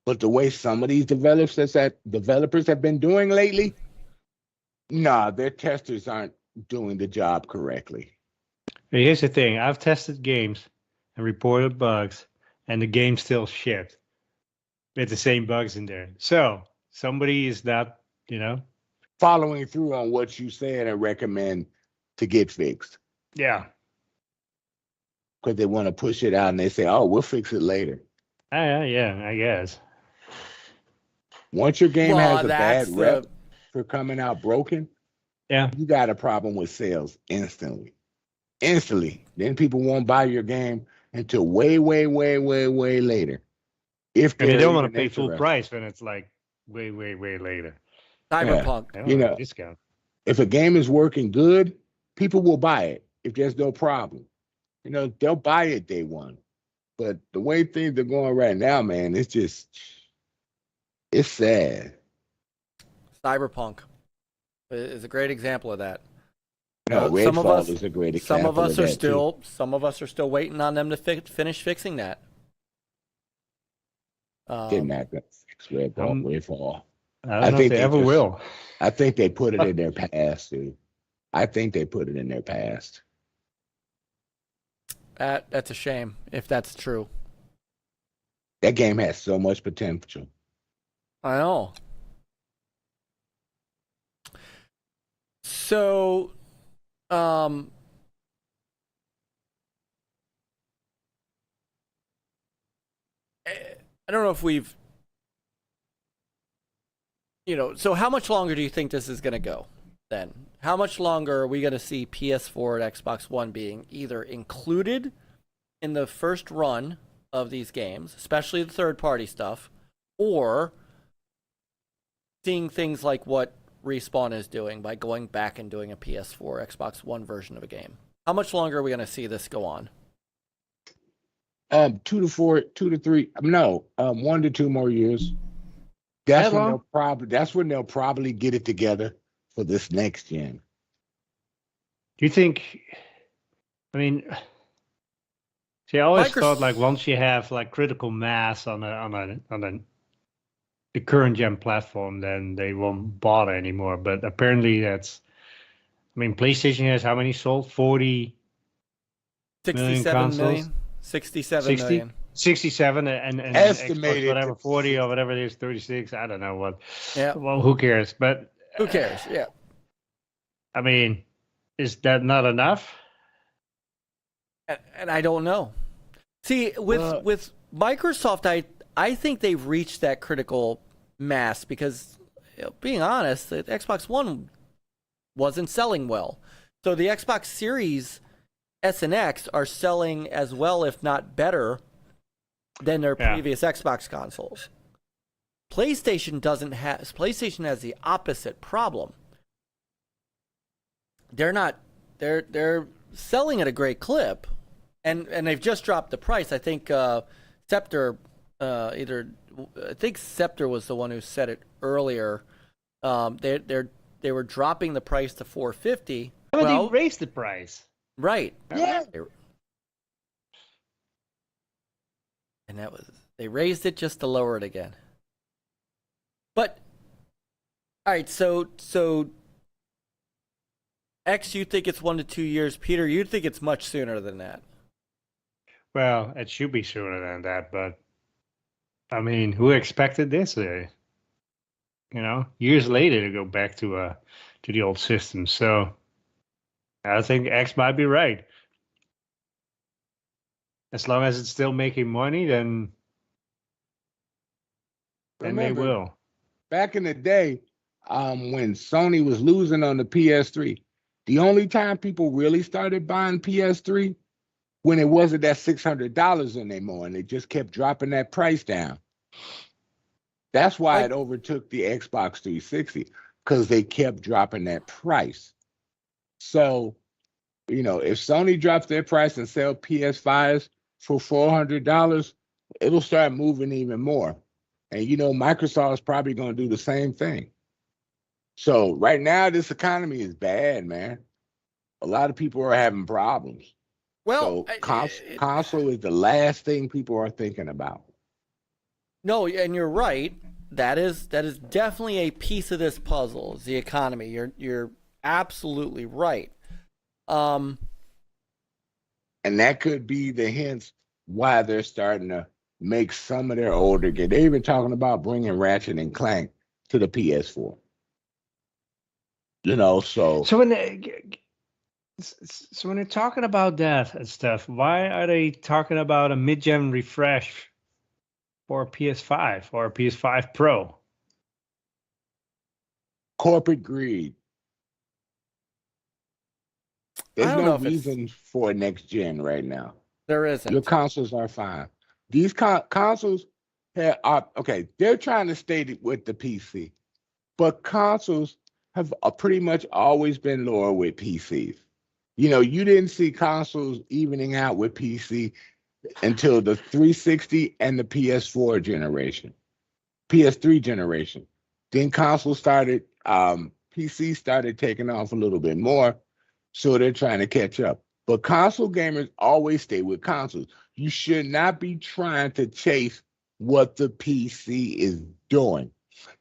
But the way some of these developers have been doing lately, their testers aren't doing the job correctly. Here's the thing. I've tested games and reported bugs, and the game still shipped with the same bugs in there. So somebody is not, following through on what you said and recommend to get fixed. Yeah. because they want to push it out and they say, "Oh, we'll fix it later." Yeah, I guess. Once your game Well, has a bad rep for coming out broken, Yeah. you got a problem with sales instantly. Then people won't buy your game until way later. If And they they're don't want to even pay full interested. price when it's like way later. Cyberpunk. They don't You want a know, discount. if a game is working good, people will buy it if there's no problem. You know, they'll buy it day one. But the way things are going right now, man, it's sad. Cyberpunk is a great example of that. No, Some of Redfall us- is a great example. Some of us are that, too. some of us are still waiting on them to finish fixing that. They're not gonna fix Redfall. I don't know if they ever will. I think they put it in their past, dude. I think they put it in their past. That's a shame if that's true. That game has so much potential. I know. So, I don't know if we've, so how much longer do you think this is going to go then? How much longer are we going to see PS4 and Xbox One being either included in the first run of these games, especially the third-party stuff, or seeing things like what Respawn is doing by going back and doing a PS4, Xbox One version of a game? How much longer are we going to see this go on? 2 to 3. No, 1 to 2 more years. That's when they'll probably get it together for this next gen. Do you think? I mean, see, I always thought like once you have like critical mass on the current gen platform, then they won't bother anymore. But apparently that's. I mean, PlayStation has how many sold? 40 million consoles. 67 million. 67 and Estimated Xbox, whatever, 40 or whatever it is, 36. I don't know what. Yeah. Well, who cares? But who cares? Yeah. I mean, is that not enough? And I don't know. See, with Microsoft, I think they've reached that critical mass because, being honest, the Xbox One wasn't selling well. So the Xbox Series S and X are selling as well, if not better, than their previous Xbox consoles. PlayStation has the opposite problem. They're selling at a great clip, and they've just dropped the price. I think Scepter Scepter was the one who said it earlier. They were dropping the price to $450. But they raised the price. Right. Yeah. And they raised it just to lower it again. But all right, so X, you think it's 1 to 2 years. Peter, you think it's much sooner than that. Well, it should be sooner than that, but I mean, who expected this? Years later to go back to the old system. So I think X might be right. As long as it's still making money, then they will. Back in the day, when Sony was losing on the PS3, the only time people really started buying PS3 when it wasn't that $600 anymore, and they just kept dropping that price down. That's why it overtook the Xbox 360, because they kept dropping that price. So, if Sony drops their price and sell PS5s for $400, it'll start moving even more. And Microsoft's probably going to do the same thing. So right now, this economy is bad, man. A lot of people are having problems. Well, so console is the last thing people are thinking about. No, and you're right. That is definitely a piece of this puzzle. Is the economy. You're absolutely right. And that could be the hints why they're starting to make some of their older games. They're even talking about bringing Ratchet and Clank to the PS4. So when So when they're talking about that and stuff, why are they talking about a mid-gen refresh for a PS5 or a PS5 Pro? Corporate greed. There's I don't no know if reason for a next gen right now. there isn't. Your consoles are fine. These consoles are okay. They're trying to stay with the PC, but consoles have pretty much always been lower with PCs. You know, you didn't see consoles evening out with PC until the 360 and the PS4 generation, PS3 generation. Then consoles started, PC started taking off a little bit more, so they're trying to catch up. But console gamers always stay with consoles. You should not be trying to chase what the PC is doing.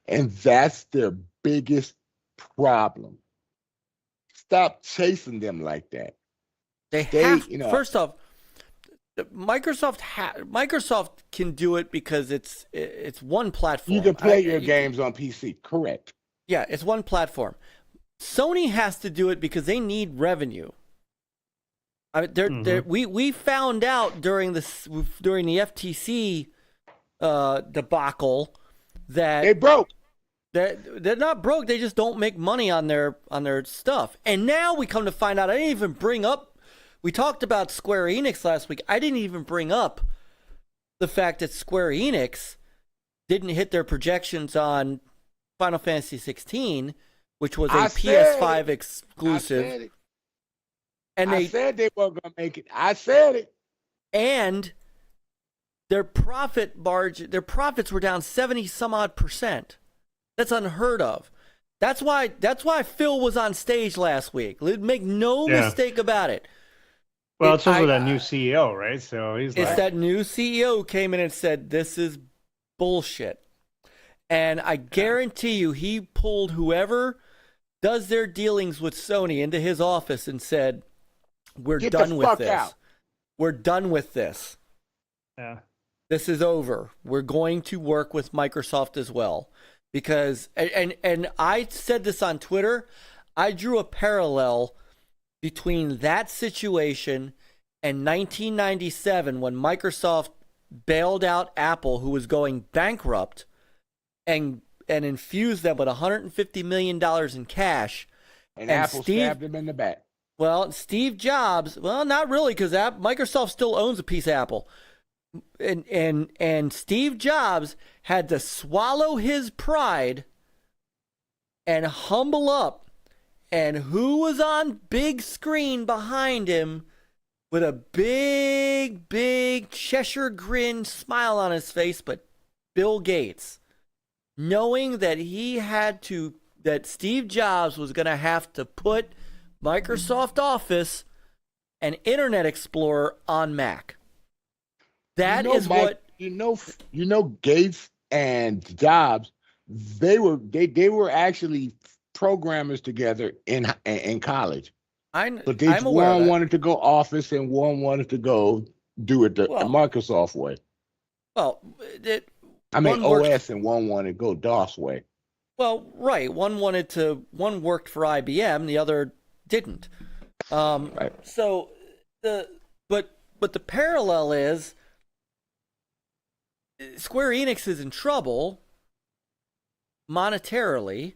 And that's their biggest problem. Stop chasing them like that. They have, first off, Microsoft can do it because it's one platform. You can play your games on PC, correct? Yeah, it's one platform. Sony has to do it because they need revenue. I mean, we found out during the FTC debacle that they broke. They're not broke. They just don't make money on their stuff. And now we come to find out. I didn't even bring up. We talked about Square Enix last week. I didn't even bring up the fact that Square Enix didn't hit their projections on Final Fantasy 16, which was a PS5 exclusive. I said they weren't gonna make it. I said it. And their profits were down 70 some odd %. That's unheard of. That's why Phil was on stage last week. Make no mistake about it. Well, it's also that new CEO, right? So it's that new CEO who came in and said, this is bullshit. And I guarantee you he pulled whoever does their dealings with Sony into his office and said, we're done with this. We're done with this. Yeah. This is over. We're going to work with Microsoft as well. Because, and I said this on Twitter, I drew a parallel between that situation and 1997 when Microsoft bailed out Apple, who was going bankrupt, and infused them with $150 million in cash. And Apple stabbed him in the back. Well, Steve Jobs, well, not really, because Microsoft still owns a piece of Apple. And Steve Jobs had to swallow his pride and humble up. And who was on big screen behind him with a big Cheshire grin smile on his face, but Bill Gates, knowing that that Steve Jobs was going to have to put Microsoft Office and Internet Explorer on Mac. That is Mike, what you know Gates and Jobs, they were actually programmers together in college. But one wanted to go Office and one wanted to go do it the Microsoft way. Well, OS and one wanted to go DOS way. Well, right. One worked for IBM, the other didn't. Right. So but the parallel is Square Enix is in trouble monetarily,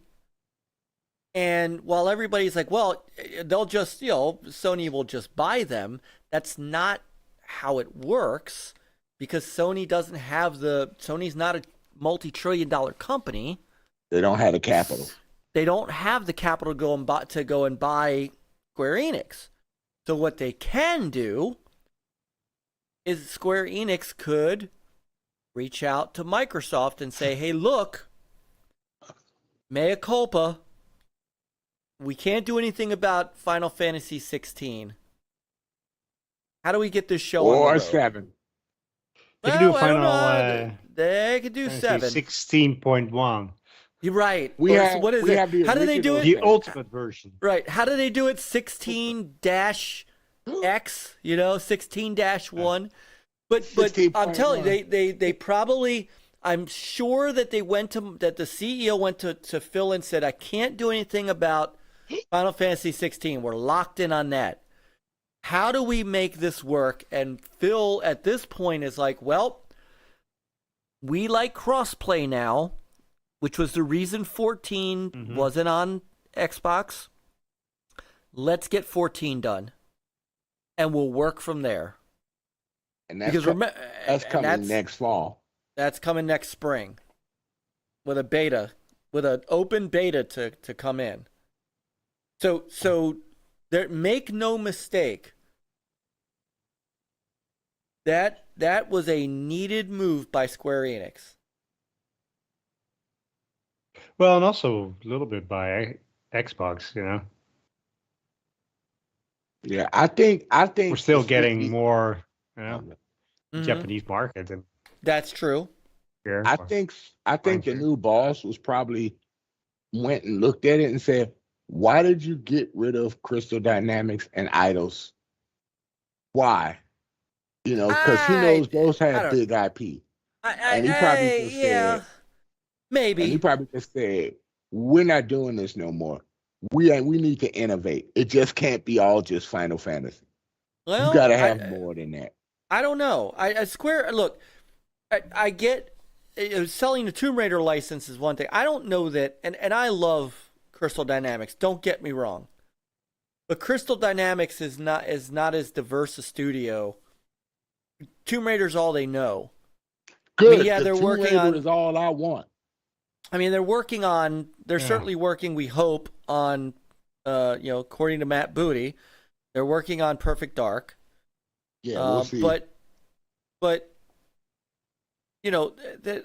and while everybody's like, well, they'll just, Sony will just buy them, that's not how it works, because Sony's not a multi-trillion-dollar company. They don't have the capital. They don't have the capital to go and buy Square Enix. So what they can do is Square Enix could reach out to Microsoft and say, hey, look, mea culpa. We can't do anything about Final Fantasy 16. How do we get this show on the road? Or 7. They could do a final... they could do 7. 16.1. You're right. What is it? How do they do it? The ultimate version. Right. How do they do it? 16-X, 16-1. But I'm telling you, they probably, I'm sure that that the CEO went to Phil and said, I can't do anything about Final Fantasy 16. We're locked in on that. How do we make this work? And Phil, at this point, is like, well, we like crossplay now, which was the reason 14 wasn't on Xbox. Let's get 14 done, and we'll work from there. And that's coming next fall. That's coming next spring with a beta, with an open beta to come in. So there, make no mistake, that was a needed move by Square Enix. Well, and also a little bit by Xbox, you know. Yeah, I think we're still getting more, you know, Japanese market, and that's true. Here, I think the new boss was probably went and looked at it and said, "Why did you get rid of Crystal Dynamics and Eidos? Why? You know, because he knows those have big IP." And he probably just said, maybe. And he probably just said, "We're not doing this no more. We need to innovate. It just can't be all just Final Fantasy. Well, you got to have more than that." I don't know. I Square, look, I get selling the Tomb Raider license is one thing. I don't know that, and I love Crystal Dynamics. Don't get me wrong, but Crystal Dynamics is not as diverse a studio. Tomb Raider's all they know. Good. I mean, yeah, they're working on. Is all I want. I mean, they're working on. They're certainly working. We hope on. According to Matt Booty, they're working on Perfect Dark. Yeah, we'll see. But you know,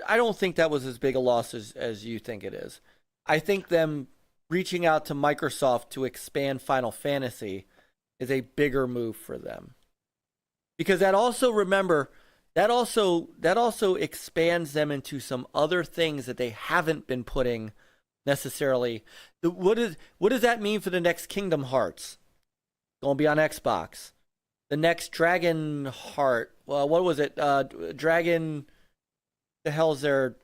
I don't think that was as big a loss as you think it is. I think them reaching out to Microsoft to expand Final Fantasy is a bigger move for them. Because that also expands them into some other things that they haven't been putting necessarily. What does that mean for the next Kingdom Hearts? Going to be on Xbox. The next Dragon Heart. Well, what was it? Dragon. The hell's their?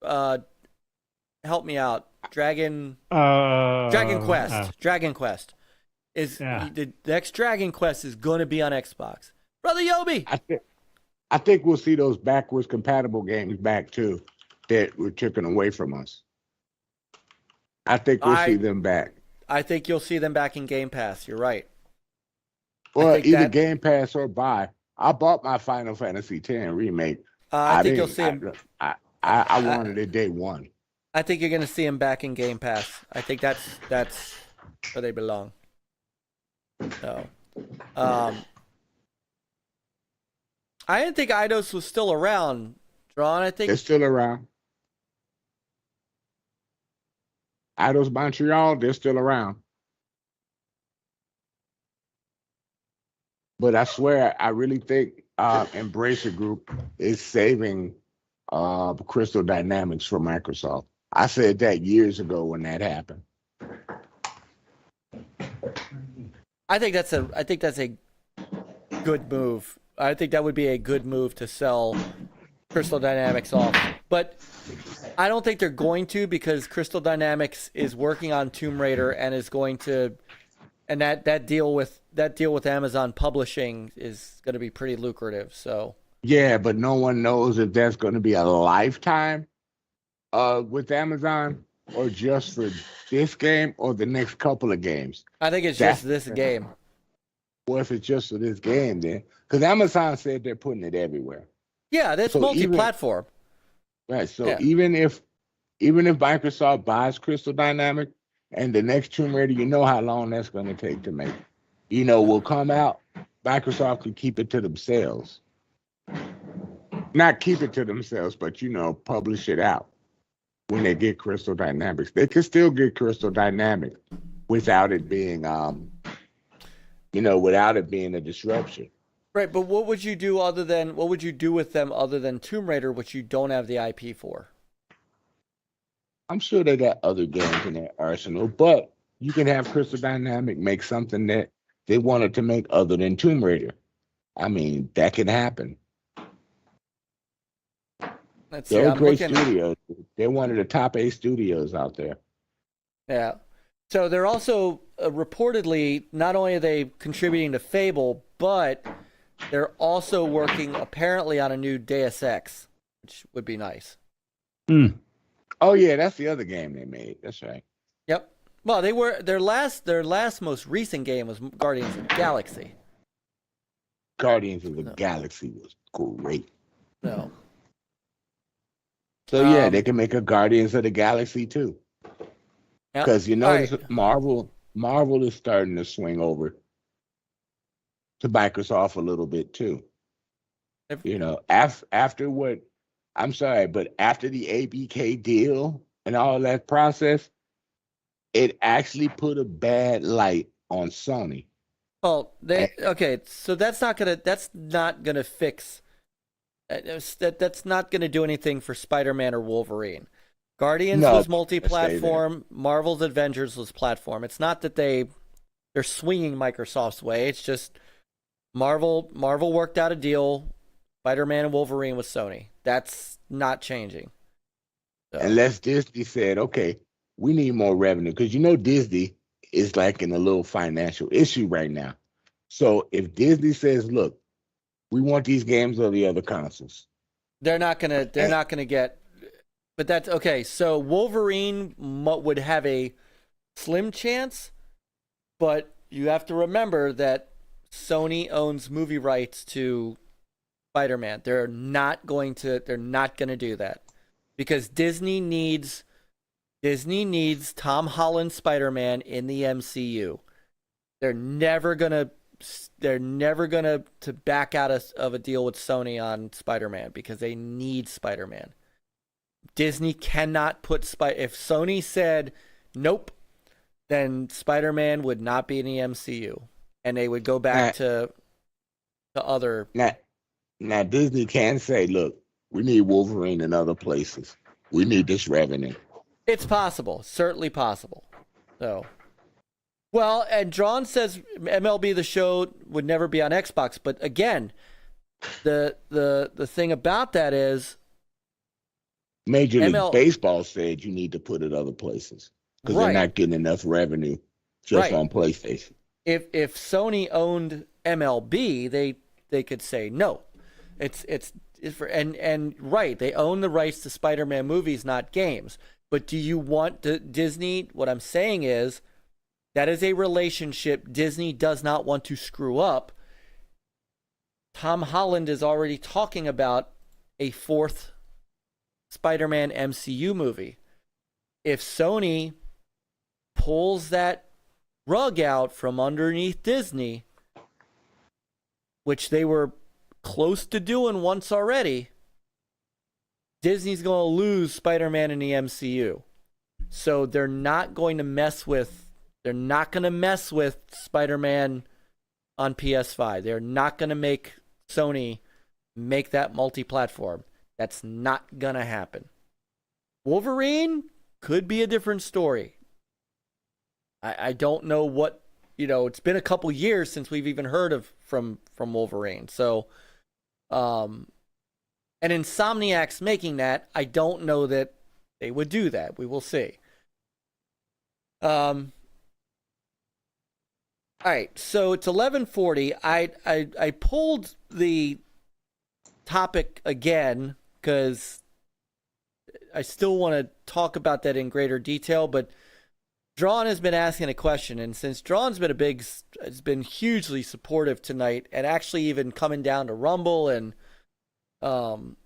Help me out. Dragon Quest. Dragon Quest is the next Dragon Quest is going to be on Xbox. Brother Yobi. I think we'll see those backwards compatible games back too that were taken away from us. I think we'll see them back. I think you'll see them back in Game Pass. You're right. Well, either Game Pass or buy. I bought my Final Fantasy X remake. I think you'll see them. I wanted it day one. I think you're going to see them back in Game Pass. I think that's where they belong. So, I didn't think Eidos was still around, Drawn. I think they're still around. Eidos Montreal, they're still around. But I swear, I really think Embracer Group is saving Crystal Dynamics for Microsoft. I said that years ago when that happened. I think that's a good move. I think that would be a good move to sell Crystal Dynamics off. But I don't think they're going to, because Crystal Dynamics is working on Tomb Raider and is going to, and that deal with Amazon Publishing is going to be pretty lucrative. So yeah, but no one knows if that's going to be a lifetime with Amazon or just for this game or the next couple of games. I think it's just this game. Well, if it's just for this game, then because Amazon said they're putting it everywhere. Yeah, that's multi-platform. Right. So even if Microsoft buys Crystal Dynamics and the next Tomb Raider, you know how long that's going to take to make. You know, will come out. Microsoft could keep it to themselves. Not keep it to themselves, but publish it out when they get Crystal Dynamics. They could still get Crystal Dynamics without it being without it being a disruption. Right, but what would you do with them other than Tomb Raider, which you don't have the IP for? I'm sure they got other games in their arsenal, but you can have Crystal Dynamics make something that they wanted to make other than Tomb Raider. I mean, that can happen. They're a great studio. They're one of the top 8 studios out there. Yeah. So they're also reportedly, not only are they contributing to Fable, but they're also working apparently on a new Deus Ex, which would be nice. Oh yeah, that's the other game they made. That's right. Yep. Well, they were their last most recent game was Guardians of the Galaxy. Guardians of the Galaxy was great. No. So yeah, they can make a Guardians of the Galaxy too. Because you notice Marvel is starting to swing over to Microsoft a little bit too. After what, I'm sorry, but after the ABK deal and all that process, it actually put a bad light on Sony. Well, so that's not gonna fix. That's not gonna do anything for Spider-Man or Wolverine. Guardians was multi-platform. Marvel's Avengers was platform. It's not that they're swinging Microsoft's way. It's just Marvel worked out a deal. Spider-Man and Wolverine with Sony. That's not changing. So. Unless Disney said, okay, we need more revenue. Because Disney is like in a little financial issue right now. So if Disney says, look, we want these games on the other consoles. They're not gonna get. But that's okay. So Wolverine would have a slim chance, but you have to remember that Sony owns movie rights to Spider-Man. They're not going to do that because Disney needs Tom Holland Spider-Man in the MCU. They're never gonna to back out of a deal with Sony on Spider-Man because they need Spider-Man. Disney cannot put if Sony said nope, then Spider-Man would not be in the MCU, and they would go back to other. Now Disney can say, look, we need Wolverine in other places. We need this revenue. It's possible, certainly possible. So, well, and Drawn says MLB The Show would never be on Xbox, but again, the thing about that is. Major League Baseball said you need to put it other places because they're not getting enough revenue just on PlayStation. If Sony owned MLB, they could say no. It's for they own the rights to Spider-Man movies, not games. But do you want Disney? What I'm saying is that is a relationship Disney does not want to screw up. Tom Holland is already talking about a fourth Spider-Man MCU movie. If Sony pulls that rug out from underneath Disney, which they were close to doing once already, Disney's going to lose Spider-Man in the MCU. So they're not going to mess with Spider-Man on PS5. They're not going to make Sony make that multi-platform. That's not going to happen. Wolverine could be a different story. I don't know what, it's been a couple years since we've even heard from Wolverine. So, and Insomniac's making that. I don't know that they would do that. We will see. All right, so it's 11:40. I pulled the topic again because I still want to talk about that in greater detail, but Drawn has been asking a question, and since Drawn's has been hugely supportive tonight, and actually even coming down to Rumble and all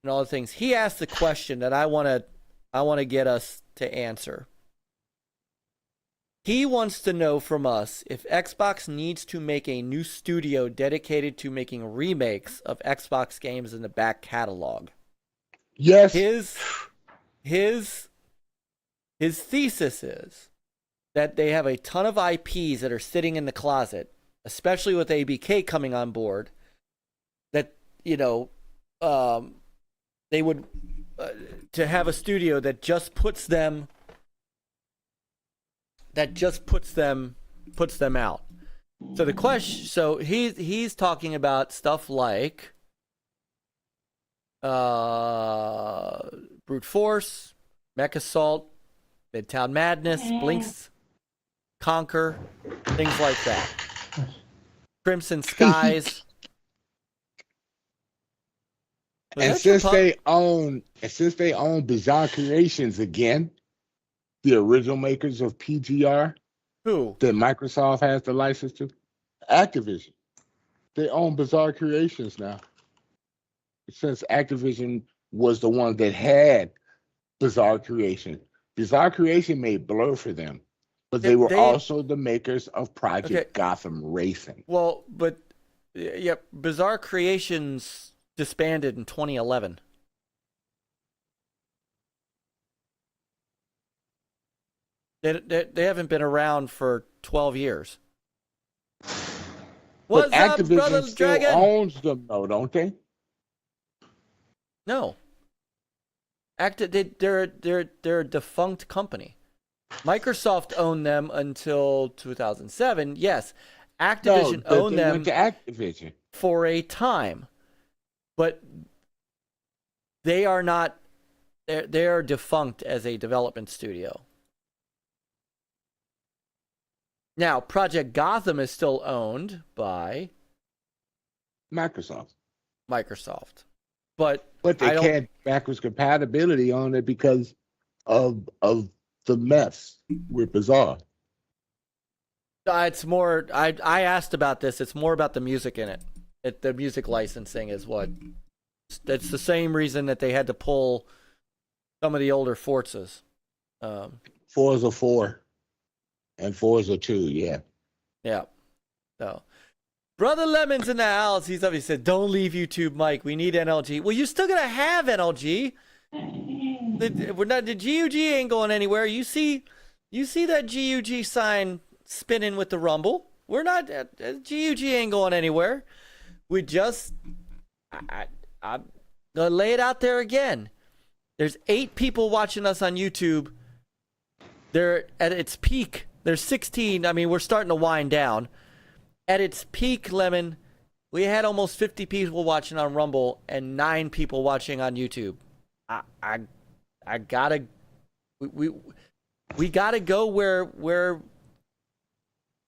the things, he asked the question that I want to get us to answer. He wants to know from us if Xbox needs to make a new studio dedicated to making remakes of Xbox games in the back catalog. Yes. His thesis is that they have a ton of IPs that are sitting in the closet, especially with ABK coming on board, that, they would to have a studio that just puts them out. So the question, so he's talking about stuff like Brute Force, Mech Assault, Midtown Madness, Blinks, Conquer, things like that. Crimson Skies. And since they own Bizarre Creations again, the original makers of PGR, who? that Microsoft has the license to, Activision. They own Bizarre Creations now. Since Activision was the one that had Bizarre Creation. Bizarre Creation made Blur for them, but they were also the makers of Project Gotham Racing. Well, but yeah, Bizarre Creations disbanded in 2011. They haven't been around for 12 years. But What's up, Activision brother still Dragon? owns them, though, don't they? No. They're a defunct company. Microsoft owned them until 2007. Yes, Activision owned them went to Activision for a time, but they are not. They are defunct as a development studio. Now, Project Gotham is still owned by Microsoft, but they can't backwards compatibility on it because of the mess with Bizarre. It's more. I asked about this. It's more about the music in it. The music licensing is what. That's the same reason that they had to pull some of the older Forzas. Forza 4 and Forza 2, yeah. Yeah. So, Brother Lemon's in the house. He's up. He said, "Don't leave YouTube, Myke. We need NLG." Well, you're still gonna have NLG. We're not. The GUG ain't going anywhere. You see that GUG sign spinning with the Rumble. We're not. GUG ain't going anywhere. We just. I'm gonna lay it out there again. There's 8 people watching us on YouTube. They're at its peak. There's 16. I mean, we're starting to wind down. At its peak, Lemon, we had almost 50 people watching on Rumble and 9 people watching on YouTube. I gotta. We gotta go where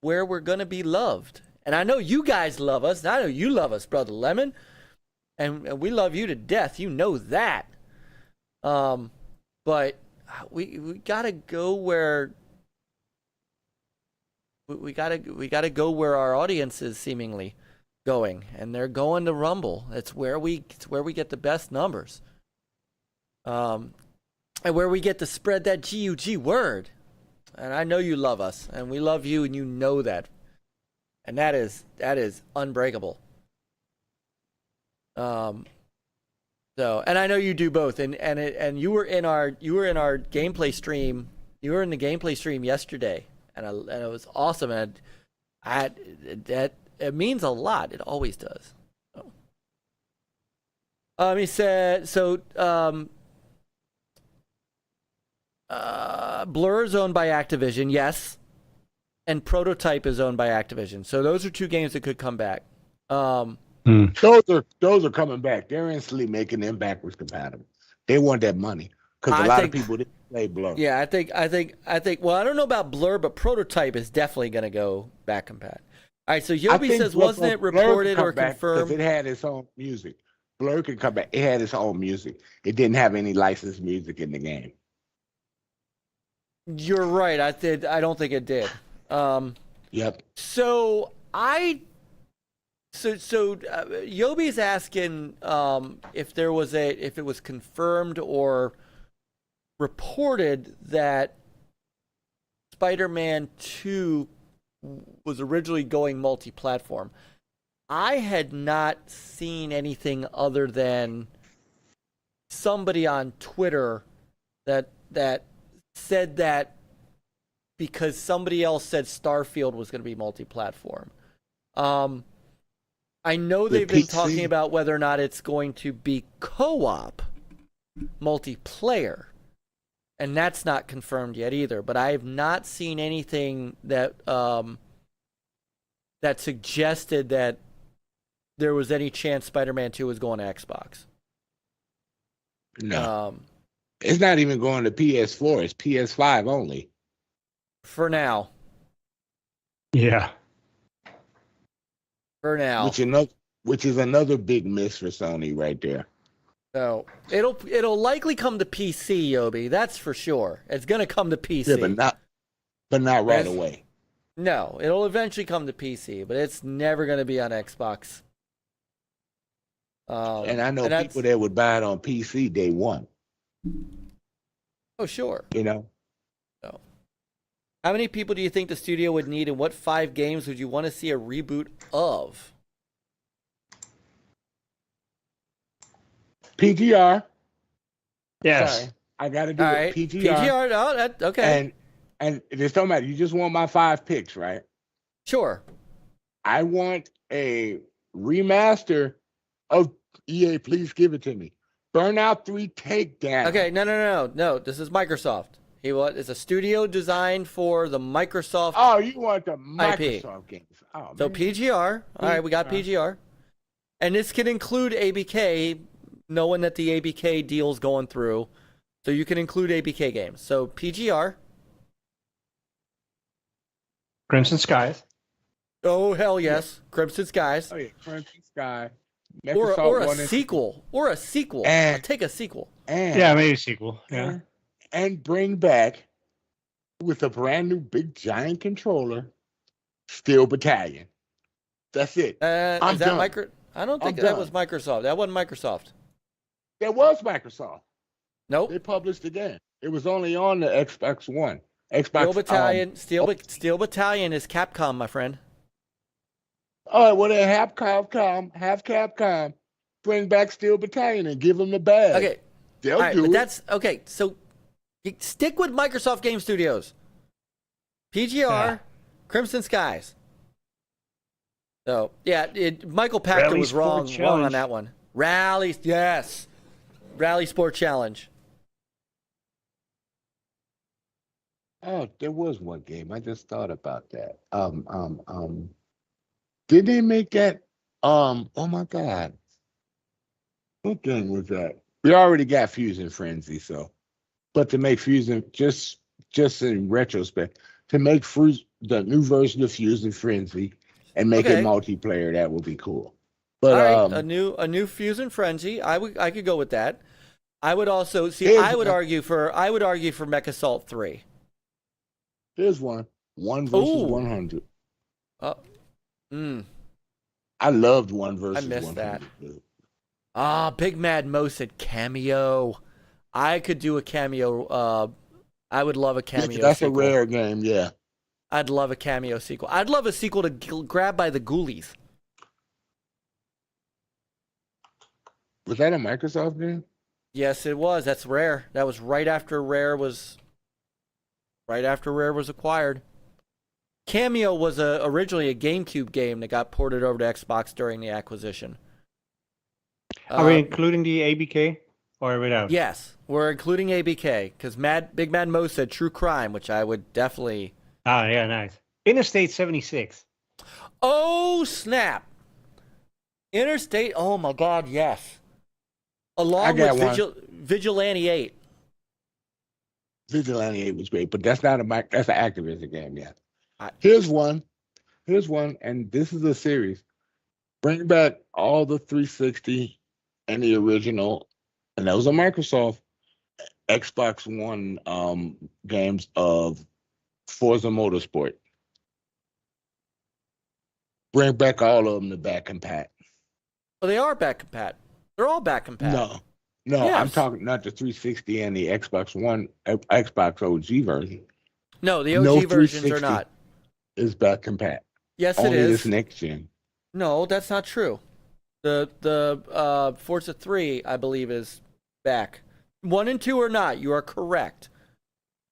we're gonna be loved. And I know you guys love us. And I know you love us, Brother Lemon. And we love you to death. You know that. But we gotta go where we gotta go where our audience is seemingly going, and they're going to Rumble. It's where we get the best numbers. And where we get to spread that GUG word. And I know you love us, and we love you, and you know that. And that is unbreakable. So, and I know you do both, and you were in our gameplay stream. You were in the gameplay stream yesterday, and it was awesome. And that it means a lot. It always does. So. He said so. Blur is owned by Activision, yes, and Prototype is owned by Activision. So those are 2 games that could come back. Those are coming back. They're instantly making them backwards compatible. They want that money because a lot of people didn't play Blur. Yeah, I think. Well, I don't know about Blur, but Prototype is definitely going to go back compat. All right. So Yobi says, wasn't it reported or confirmed? It had its own music. Blur could come back. It had its own music. It didn't have any licensed music in the game. You're right. I don't think it did. Yep. So Yobi's asking if it was confirmed or reported that Spider-Man 2 was originally going multi-platform. I had not seen anything other than somebody on Twitter that said that because somebody else said Starfield was going to be multi-platform. I know they've been talking about whether or not it's going to be co-op multiplayer, and that's not confirmed yet either. But I have not seen anything that that suggested that there was any chance Spider-Man 2 was going to Xbox. No. It's not even going to PS4. It's PS5 only. For now. Yeah. For now. Which is another big miss for Sony right there. So it'll likely come to PC, Yobi. That's for sure. It's gonna come to PC. Yeah, but not right away. No, it'll eventually come to PC, but it's never gonna be on Xbox. And I know people that would buy it on PC day one. Oh, sure. You know. So, how many people do you think the studio would need, and what 5 games would you want to see a reboot of? PGR. Yes. Sorry, I got to do All it. right. PGR. PGR. No, okay. And it don't matter. You just want my 5 picks, right? Sure. I want a remaster of EA. Please give it to me. Burnout 3 Takedown. Okay. No. This is Microsoft. It's a studio designed for the Microsoft. Oh, you want the IP. Microsoft games? Oh, So man. PGR. All right, we got PGR, and this can include ABK, knowing that the ABK deal's going through, so you can include ABK games. So PGR. Crimson Skies. Oh hell yes, Crimson Skies. Oh yeah, Crimson Sky. Or a sequel. Or a sequel. I'll take a sequel. Yeah, maybe a sequel. Yeah. And bring back with a brand new big giant controller, Steel Battalion. That's it. Is that done. I don't think I'm that done. was Microsoft. That wasn't Microsoft. That was Microsoft. Nope. They published the game. It was only on the Xbox One. Steel Battalion. Steel Battalion is Capcom, my friend. All right, well then have Capcom bring back Steel Battalion and give them the badge. Okay. They'll All right, do but it. that's okay. So stick with Microsoft Game Studios. PGR, Crimson Skies. So yeah, Michael Pachter Rally was Sport wrong Challenge. on that one. Rally Sport Challenge. Oh, there was one game. I just thought about that. Did they make that? Oh my God. What game was that? We already got Fusion Frenzy, so. But to make Fusion, just in retrospect, to make the new version of Fusion Frenzy and make it multiplayer, that would be cool. But all right, a new Fusion Frenzy. I could go with that. I would also see. I would argue for Mech Assault 3. Here's one versus 100. I loved 1 versus 100. I missed that. Big Mad Mo said cameo. I could do a cameo. I would love a cameo. That's sequel. a rare game, yeah. I'd love a cameo sequel. I'd love a sequel to Grab by the Ghoulies. Was that a Microsoft game? Yes, it was. That's Rare. That was right after Rare was acquired. Cameo was originally a GameCube game that got ported over to Xbox during the acquisition. Are we including the ABK or without? Yes, we're including ABK because Big Mad Mo said True Crime, which I would definitely. Ah, yeah, nice. Interstate 76. Oh snap! Interstate. Oh my God, yes. Along with Vigilante 8. Vigilante 8 was great, but that's not that's an Activision game yet. Here's one, and this is a series. Bring back all the 360 and the original, and those are Microsoft Xbox One games of Forza Motorsport. Bring back all of them to back compat. Well, they are back compat. They're all back compat. No, yes. I'm talking not the 360 and the Xbox One, Xbox OG version. No, the OG versions are not. Is back compat. Yes, Only it is. this next gen. No, that's not true. The Forza 3, I believe, is back. 1 and 2 are not. You are correct.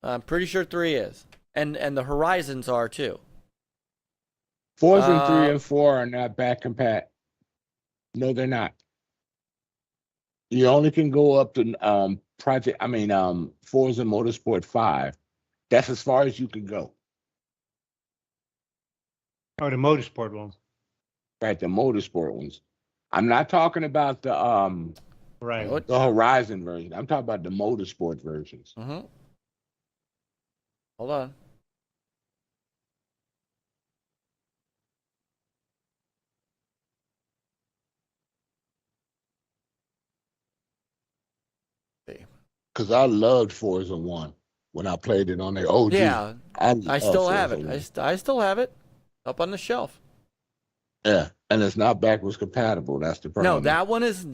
I'm pretty sure 3 is, and the Horizons are too. Forza 3 and 4 are not back compat. No, they're not. You only can go up to Forza Motorsport 5. That's as far as you can go. Oh, the motorsport ones. Right, the motorsport ones. I'm not talking about the Right. What? The Horizon version. I'm talking about the motorsport versions. Mm-hmm. Hold on. See. Because I loved Forza 1 when I played it on the OG. Yeah, I love still have Forza it. 1. I still have it up on the shelf. Yeah, and it's not backwards compatible. That's the problem. No, that one is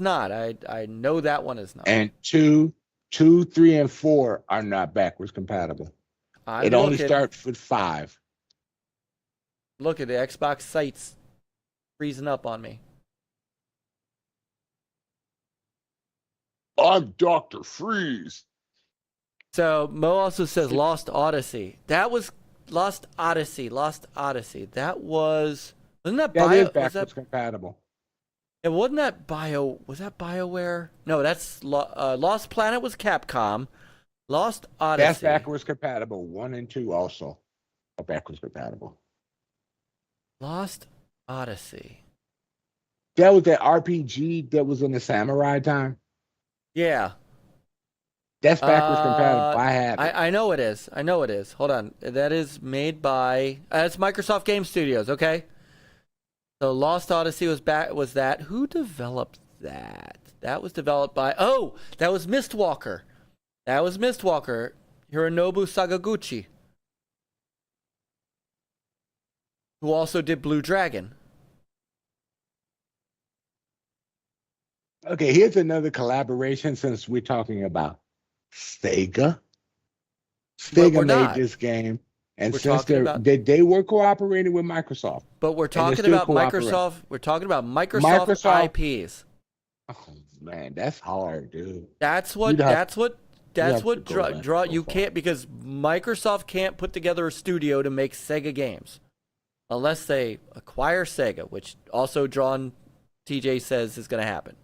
not. I know that one is not. And 2, 3, and 4 are not backwards compatible. It only starts with 5. Look at the Xbox sites freezing up on me. I'm Dr. Freeze. So Mo also says Lost Odyssey. That was Lost Odyssey. That was wasn't that That Bio? is backwards compatible. It wasn't that Bio. Was that BioWare? No, that's Lost Planet was Capcom. Lost Odyssey. That's backwards compatible. 1 and 2 also are backwards compatible. Lost Odyssey. That was that RPG that was in the samurai time. Yeah. That's backwards compatible. I have it. I know it is. Hold on. That is made by it's Microsoft Game Studios, okay? So Lost Odyssey was that. Who developed that? That was developed by that was Mistwalker. Hironobu Sakaguchi. Who also did Blue Dragon. Okay, here's another collaboration since we're talking about Sega. Sega made this game, and since they were cooperating with Microsoft. But we're talking about Microsoft. We're talking about Microsoft IPs. Oh man, that's hard, dude. That's what draw you can't, because Microsoft can't put together a studio to make Sega games unless they acquire Sega, which also John TJ says is going to happen.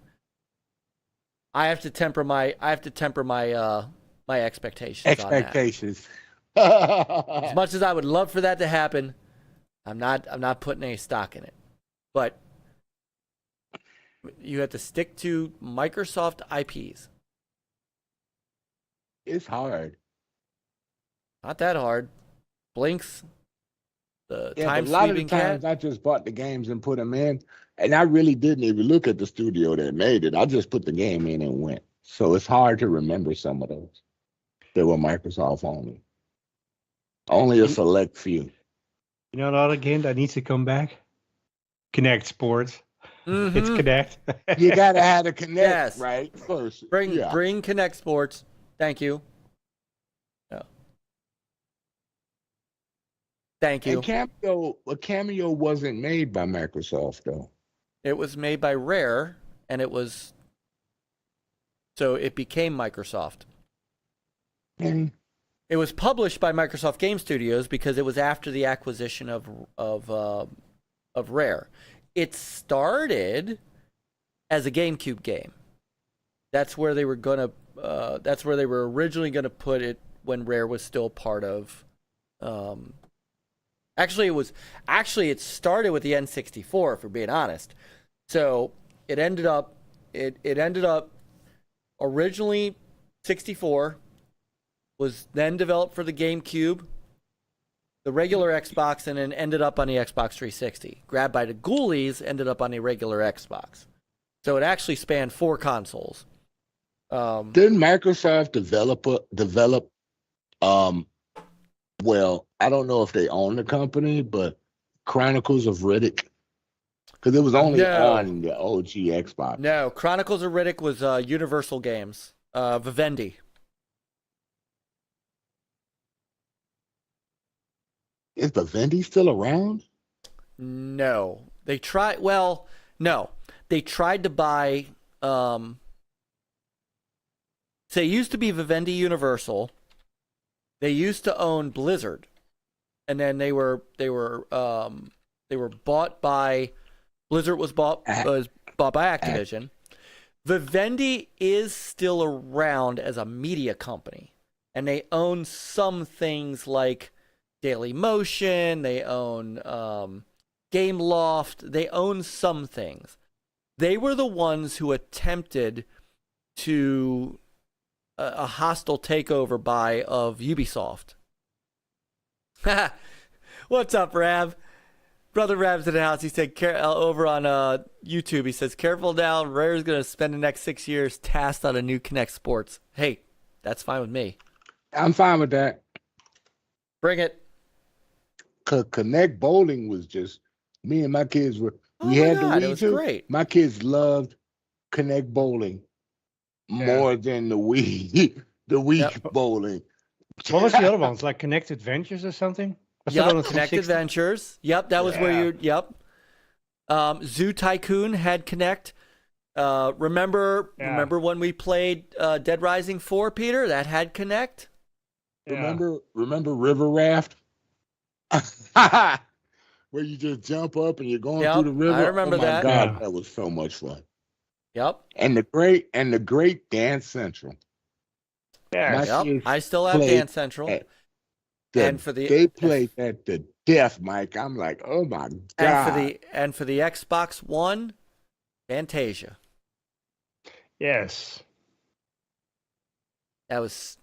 I have to temper my my expectations. Expectations. As much as I would love for that to happen, I'm not putting any stock in it. But you have to stick to Microsoft IPs. It's hard. Not that hard. Blinks. The Yeah, time but a lot of the sweeping cat. times I just bought the games and put them in, and I really didn't even look at the studio that made it. I just put the game in and went. So it's hard to remember some of those. They were Microsoft only. Only a select few. You know another game that needs to come back? Connect Sports. Mm-hmm. It's Connect. You gotta have the Connect, Yes. right? First. Bring Connect Sports. Thank you. No. Thank you. And Cameo wasn't made by Microsoft though. It was made by Rare, and so it became Microsoft. Mm. It was published by Microsoft Game Studios because it was after the acquisition of Rare. It started as a GameCube game. That's where they were originally gonna put it when Rare was still part of. It started with the N64, if we're being honest. So it ended up originally 64, was then developed for the GameCube, the regular Xbox, and then ended up on the Xbox 360. Grabbed by the Ghoulies, ended up on the regular Xbox. So it actually spanned 4 consoles. Didn't Microsoft develop? Well, I don't know if they own the company, but Chronicles of Riddick, because it was only on the OG Xbox. No, Chronicles of Riddick was Universal Games, Vivendi. Is Vivendi still around? No, they tried. Well, no, they tried to buy. So it used to be Vivendi Universal. They used to own Blizzard, and then they were bought by Blizzard was bought by Activision. Vivendi is still around as a media company, and they own some things like Daily Motion. They own Game Loft. They own some things. they were the ones who attempted to a hostile takeover of Ubisoft. What's up, Rav? Brother Rav's in the house. He said over on YouTube, he says, careful now, Rare's going to spend the next 6 years tasked on a new Kinect Sports. Hey, that's fine with me. I'm fine with that. Bring it. Kinect bowling was just, me and my kids were, Oh we my had God, the it Wii was too. great. My kids loved Kinect bowling more than the Wii, the Wii bowling. What was the other one? It's like Connect Adventures or something? Was that on the Yep, Kinect 360? Adventures. Yep, that was where you, yep. Zoo Tycoon had Kinect. Remember when we played Dead Rising 4, Peter? That had Kinect. Remember River Raft? Where you just jump up and you're going through the river. I remember that. Oh my God, Yeah. that was so much fun. Yep. And the great Dance Central. Yeah. Yep. I still have Dance Central. And for the they played that to death, Myke. I'm like, oh my God. And for the Xbox One, Fantasia. Yes. That was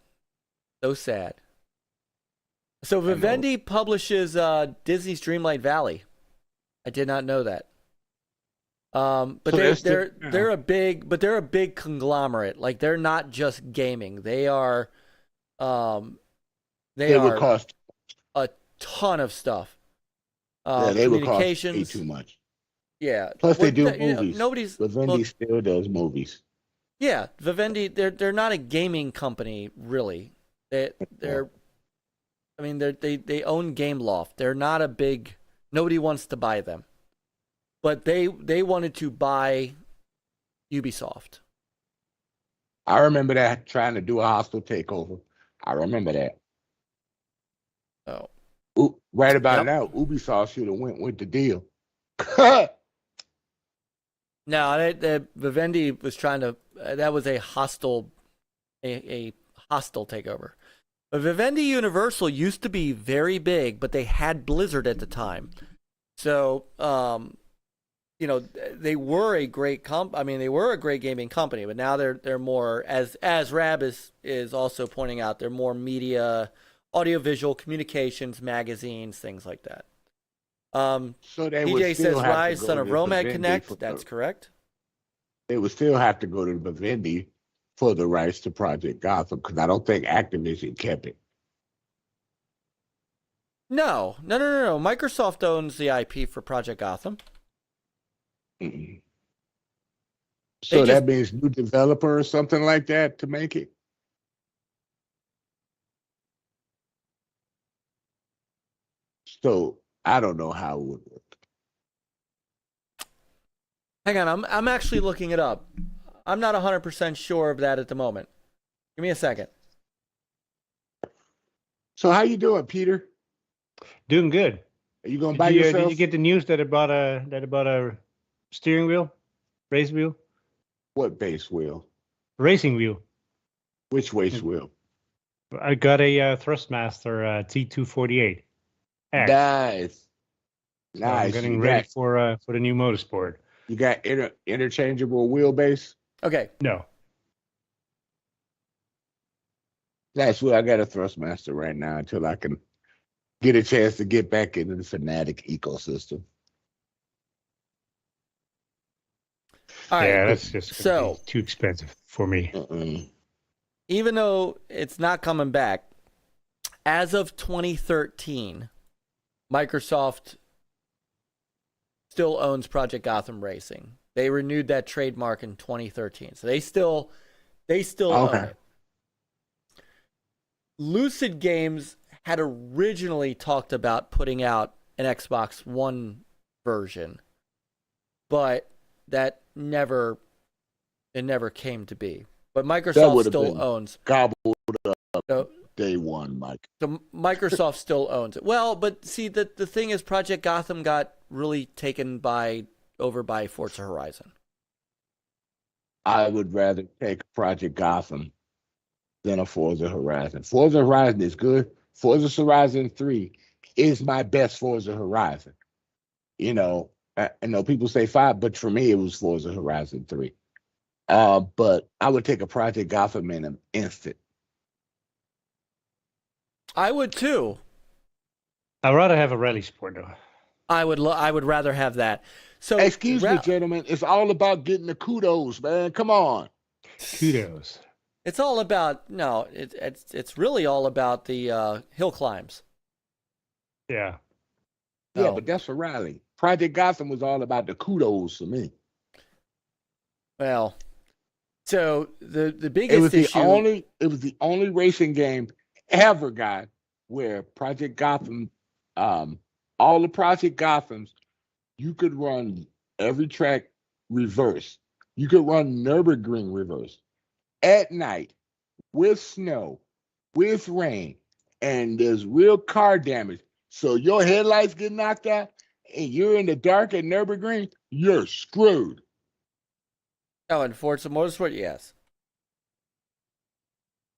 so sad. So Vivendi publishes Disney's Dreamlight Valley. I did not know that. But So they're a big conglomerate. Like, they're not just gaming. They are They would cost a ton of stuff. they would cost way Communications. too much. Yeah. Plus they do movies. movies. Vivendi still does movies. Yeah, Vivendi, they're not a gaming company, really. They own Gameloft. They're not a big, nobody wants to buy them. But they wanted to buy Ubisoft. I remember that, trying to do a hostile takeover. I remember that. Oh. Right about now, Ubisoft should have went with the deal. No, Vivendi was trying to. That was a hostile takeover. But Vivendi Universal used to be very big, but they had Blizzard at the time. So, they were a great they were a great gaming company, but now they're more, as Rab is also pointing out, they're more media, audiovisual, communications, magazines, things like that. So they would DJ still says, have to Rise, go son to of Romad Vivendi Connect. That's correct. They would still have to go to Vivendi for the rights to Project Gotham, because I don't think Activision kept it. No. Microsoft owns the IP for Project Gotham. Mm-mm. So that means new developer or something like that to make it? So I don't know how it would work. Hang on, I'm actually looking it up. I'm not 100% sure of that at the moment. Give me a second. So how you doing, Peter? Doing good. Are you gonna buy yourself? Did you get the news that about a steering wheel, race wheel, What base wheel? racing wheel? Which race wheel? I got a Thrustmaster T248. X. Nice. So I'm getting ready for the new motorsport. You got interchangeable wheelbase? Okay. No. That's what I got a Thrustmaster right now until I can get a chance to get back into the Fanatic ecosystem. All right. Yeah, that's just gonna be too expensive for me. Even though it's not coming back, as of 2013, Microsoft still owns Project Gotham Racing. They renewed that trademark in 2013, so they still own it. Lucid Games had originally talked about putting out an Xbox One version, but that never came to be. But Microsoft still owns. Gobbled up day one, Myke. So Microsoft still owns it. Well, but see, the thing is, Project Gotham got really taken over by Forza Horizon. I would rather take Project Gotham than a Forza Horizon. Forza Horizon is good. Forza Horizon 3 is my best Forza Horizon. You know, I know people say 5, but for me it was Forza Horizon 3. But I would take a Project Gotham in an instant. I would too. I'd rather have a rally sport though. I would rather have that. So Excuse me, gentlemen. It's all about getting the kudos, man. Come on. Kudos. It's all about it's really all about the hill climbs. Yeah. Yeah, Oh. but that's for Riley. Project Gotham was all about the kudos for me. Well, so the biggest It was issue. the only racing game ever, guy, where Project Gotham, all the Project Gothams, you could run every track reverse. You could run Nürburgring reverse at night with snow, with rain, and there's real car damage. So your headlights get knocked out and you're in the dark at Nürburgring, you're screwed. Oh, and Forza Motorsport, yes.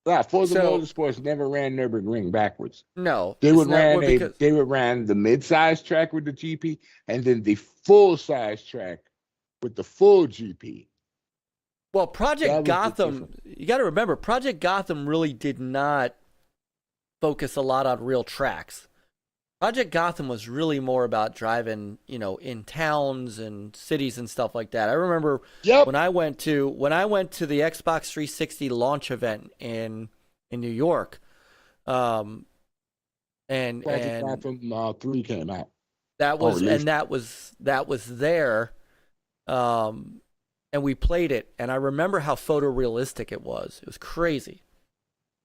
Yeah, Forza Motorsports never ran Nürburgring backwards. No, They would ran the mid-size track with the GP and then the full-size track with the full GP. Well, Project Gotham, you got to remember, Project Gotham really did not focus a lot on real tracks. Project Gotham was really more about driving, in towns and cities and stuff like that. I remember when I went to the Xbox 360 launch event in New York, and Project Gotham 3 came out. That was there, and we played it, and I remember how photorealistic it was. It was crazy.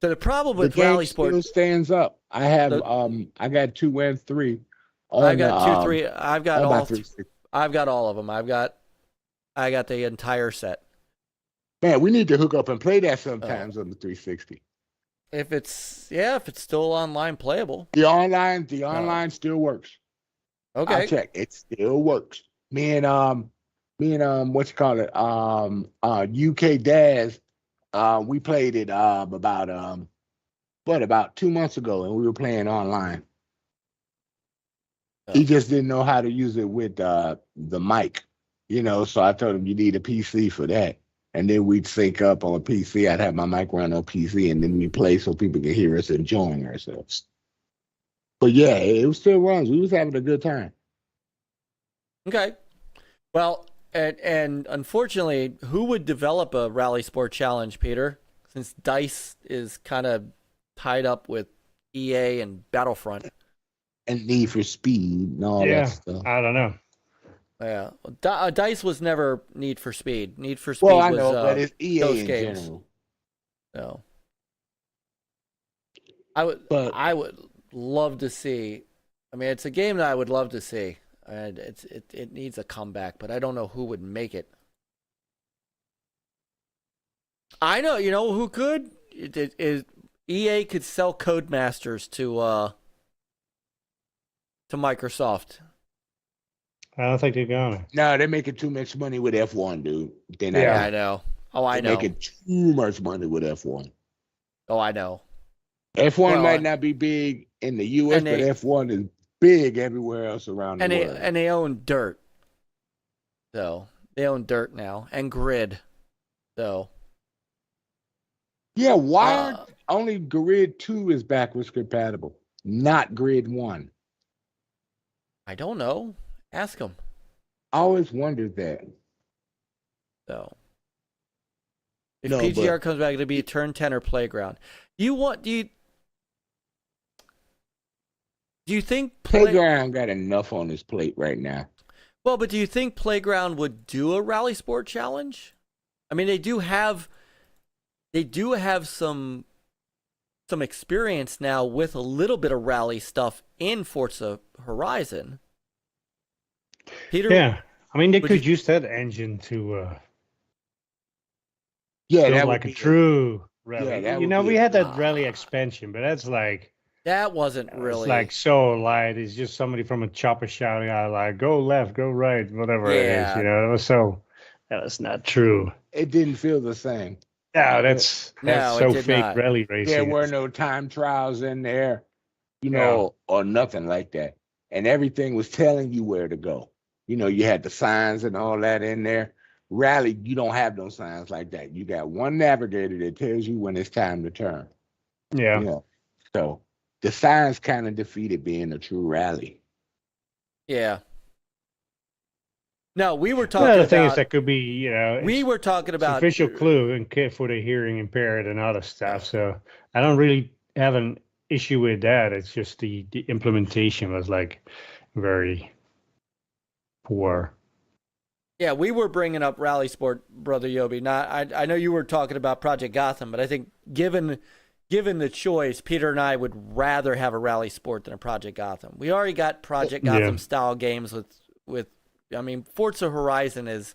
So the problem with Rally Sport still stands up. I have I got 2 and 3. I got 2, 3. I've got all. I've got all of them. I got the entire set. Man, we need to hook up and play that sometimes on the 360. If it's still online playable. The online still works. Okay. I'll check. It still works. Me and UK Daz, we played it about 2 months ago, and we were playing online. He just didn't know how to use it with the mic, so I told him you need a PC for that. And then we'd sync up on a PC. I'd have my mic run on PC, and then we play so people can hear us enjoying ourselves. But yeah, it still runs. We was having a good time. Okay. Well, and unfortunately, who would develop a Rally Sport Challenge, Peter? Since DICE is kind of tied up with EA and Battlefront. And Need for Speed and all that stuff. I don't know. Yeah. DICE was never Need for Speed. Need for Speed I was know, but it's EA those in games. general. No. I would love to see. I mean, it's a game that I would love to see. And it needs a comeback, but I don't know who would make it. I know, who could? EA could sell Codemasters to Microsoft. I don't think they're gonna. No, they're making too much money with F1, dude. I know. Oh, I know. They're making too much money with F1. Oh, I know. F1 might not be big in the US, but F1 is big everywhere else around the world. And they own Dirt. So, they own Dirt now. And Grid. So. Yeah, why only Grid 2 is backwards compatible, not Grid 1? I don't know. Ask them. I always wondered that. So. If PGR comes back, it'll be Turn 10 or Playground. Do you think Playground got enough on his plate right now? Well, but do you think Playground would do a Rally Sport Challenge? I mean, they do have some experience now with a little bit of rally stuff in Forza Horizon. Peter, yeah, I mean they could use that engine to build like a true rally. Yeah, we had that rally expansion, but that's like that wasn't really. It's like so light. It's just somebody from a chopper shouting out like "Go left, go right," whatever it is. It was so. That's not true. It didn't feel the same. No, that's so fake not. Rally racing. There were no time trials in there, or nothing like that. And everything was telling you where to go. You had the signs and all that in there. Rally, you don't have those signs like that. You got one navigator that tells you when it's time to turn. Yeah. So the signs kind of defeated being a true rally. Yeah. No, we were talking The about. thing is, that could be, we were talking it's an about official clue and for the hearing impaired and other stuff. So I don't really have an issue with that. It's just the implementation was like very poor. Yeah, we were bringing up Rally Sport, Brother Yobi. Not, I know you were talking about Project Gotham, but I think given the choice, Peter and I would rather have a Rally Sport than a Project Gotham. We already got Project Gotham style games with. I mean, Forza Horizon is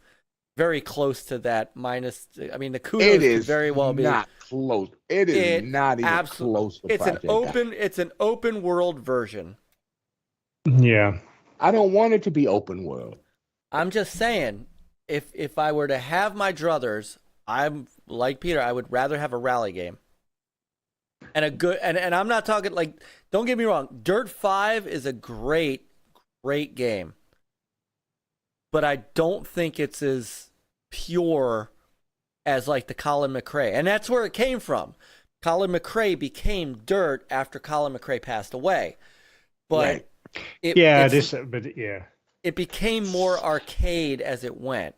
very close to that. Minus, I mean, the kudos could very well be not close. It is not even close to Project Gotham. It's an open world version. Yeah. I don't want it to be open world. I'm just saying, if I were to have my druthers, I'm like Peter. I would rather have a rally game. And a good and I'm not talking like, don't get me wrong, Dirt 5 is a great game. But I don't think it's as pure as like the Colin McRae. And that's where it came from. Colin McRae became Dirt after Colin McRae passed away. But right. It became more arcade as it went.